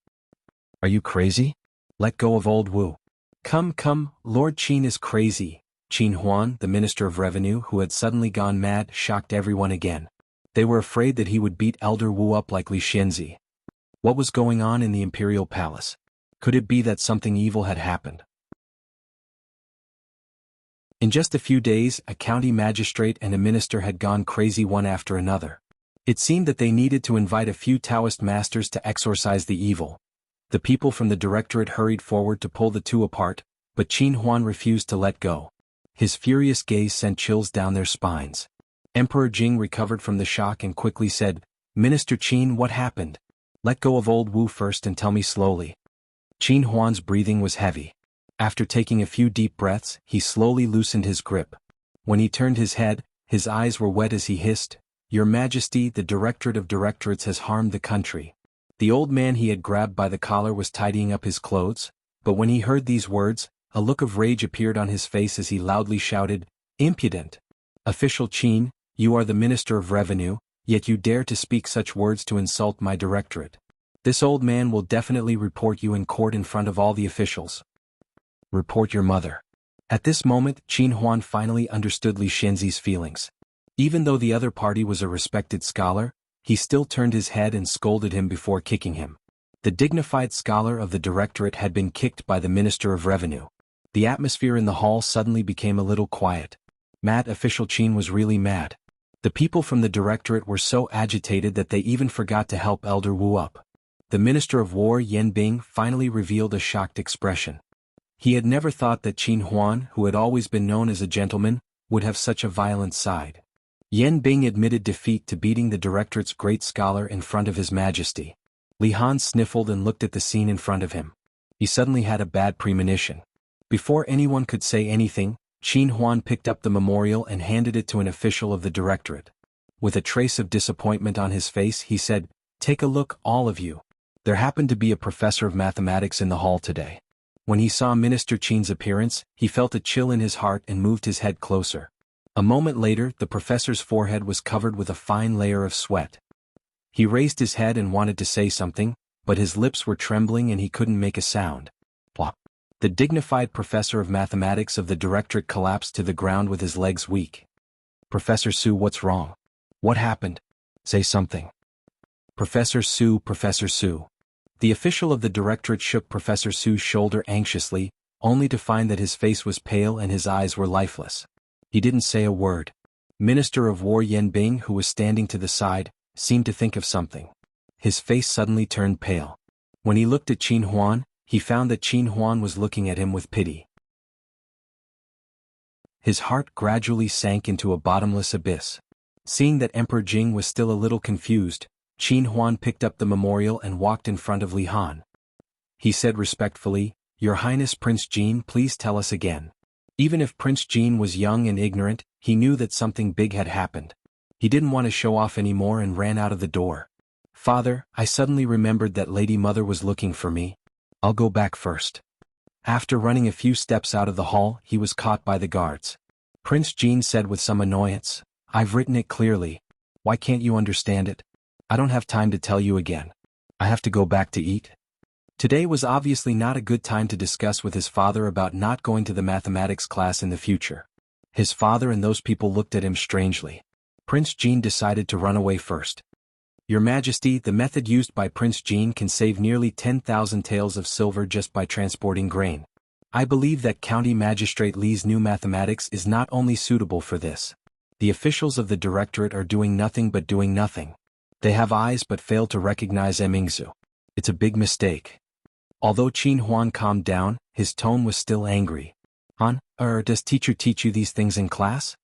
Are you crazy? Let go of old Wu. Come, Lord Qin is crazy. Qin Huan, the Minister of Revenue, who had suddenly gone mad, shocked everyone again. They were afraid that he would beat Elder Wu up like Li Xianzi. What was going on in the Imperial Palace? Could it be that something evil had happened? In just a few days, a county magistrate and a minister had gone crazy one after another. It seemed that they needed to invite a few Taoist masters to exorcise the evil. The people from the directorate hurried forward to pull the two apart, but Qin Huan refused to let go. His furious gaze sent chills down their spines. Emperor Jing recovered from the shock and quickly said, Minister Qin, what happened? Let go of old Wu first and tell me slowly. Qin Huan's breathing was heavy. After taking a few deep breaths, he slowly loosened his grip. When he turned his head, his eyes were wet as he hissed, Your Majesty, the Directorate of Directorates has harmed the country. The old man he had grabbed by the collar was tidying up his clothes, but when he heard these words, a look of rage appeared on his face as he loudly shouted, Impudent! Official Qin, you are the Minister of Revenue, yet you dare to speak such words to insult my directorate. This old man will definitely report you in court in front of all the officials. Report your mother. At this moment, Qin Huan finally understood Li Xianzi's feelings. Even though the other party was a respected scholar, he still turned his head and scolded him before kicking him. The dignified scholar of the directorate had been kicked by the Minister of Revenue. The atmosphere in the hall suddenly became a little quiet. Mad official Qin was really mad. The people from the directorate were so agitated that they even forgot to help Elder Wu up. The Minister of War Yan Bing finally revealed a shocked expression. He had never thought that Qin Huan, who had always been known as a gentleman, would have such a violent side. Yan Bing admitted defeat to beating the directorate's great scholar in front of His Majesty. Li Han sniffled and looked at the scene in front of him. He suddenly had a bad premonition. Before anyone could say anything, Qin Huan picked up the memorial and handed it to an official of the directorate. With a trace of disappointment on his face, he said, "Take a look, all of you. There happened to be a professor of mathematics in the hall today." When he saw Minister Qin's appearance, he felt a chill in his heart and moved his head closer. A moment later, the professor's forehead was covered with a fine layer of sweat. He raised his head and wanted to say something, but his lips were trembling and he couldn't make a sound. Plop. The dignified professor of mathematics of the directorate collapsed to the ground with his legs weak. "Professor Su, what's wrong? What happened? Say something." Professor Su. The official of the directorate shook Professor Su's shoulder anxiously, only to find that his face was pale and his eyes were lifeless. He didn't say a word. Minister of War Yanbing, who was standing to the side, seemed to think of something. His face suddenly turned pale. When he looked at Qin Huan, he found that Qin Huan was looking at him with pity. His heart gradually sank into a bottomless abyss. Seeing that Emperor Jing was still a little confused, Qin Huan picked up the memorial and walked in front of Li Han. He said respectfully, "Your Highness Prince Jin, please tell us again." Even if Prince Jin was young and ignorant, he knew that something big had happened. He didn't want to show off anymore and ran out of the door. "Father, I suddenly remembered that Lady Mother was looking for me. I'll go back first." After running a few steps out of the hall, he was caught by the guards. Prince Jin said with some annoyance, "I've written it clearly. Why can't you understand it? I don't have time to tell you again. I have to go back to eat." Today was obviously not a good time to discuss with his father about not going to the mathematics class in the future. His father and those people looked at him strangely. Prince Jin decided to run away first. "Your Majesty, the method used by Prince Jin can save nearly 10,000 taels of silver just by transporting grain. I believe that County Magistrate Li's new mathematics is not only suitable for this. The officials of the directorate are doing nothing but doing nothing. They have eyes but fail to recognize Emingzu. It's a big mistake." Although Qin Huan calmed down, his tone was still angry. Does teacher teach you these things in class?"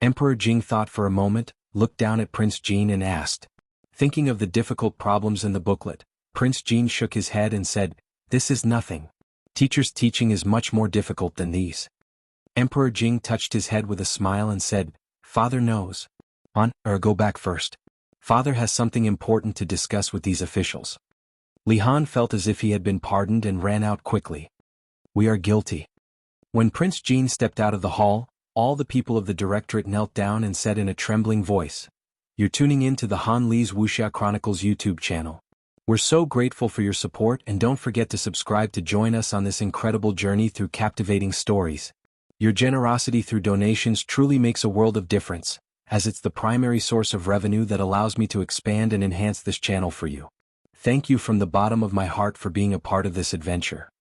Emperor Jing thought for a moment, looked down at Prince Jin and asked. Thinking of the difficult problems in the booklet, Prince Jin shook his head and said, "This is nothing. Teacher's teaching is much more difficult than these." Emperor Jing touched his head with a smile and said, "Father knows. Go back first. Father has something important to discuss with these officials." Li Han felt as if he had been pardoned and ran out quickly. "We are guilty." When Prince Jin stepped out of the hall, all the people of the directorate knelt down and said in a trembling voice, "You're tuning in to the Han Li's Wuxia Chronicles YouTube channel. We're so grateful for your support and don't forget to subscribe to join us on this incredible journey through captivating stories. Your generosity through donations truly makes a world of difference, as it's the primary source of revenue that allows me to expand and enhance this channel for you. Thank you from the bottom of my heart for being a part of this adventure."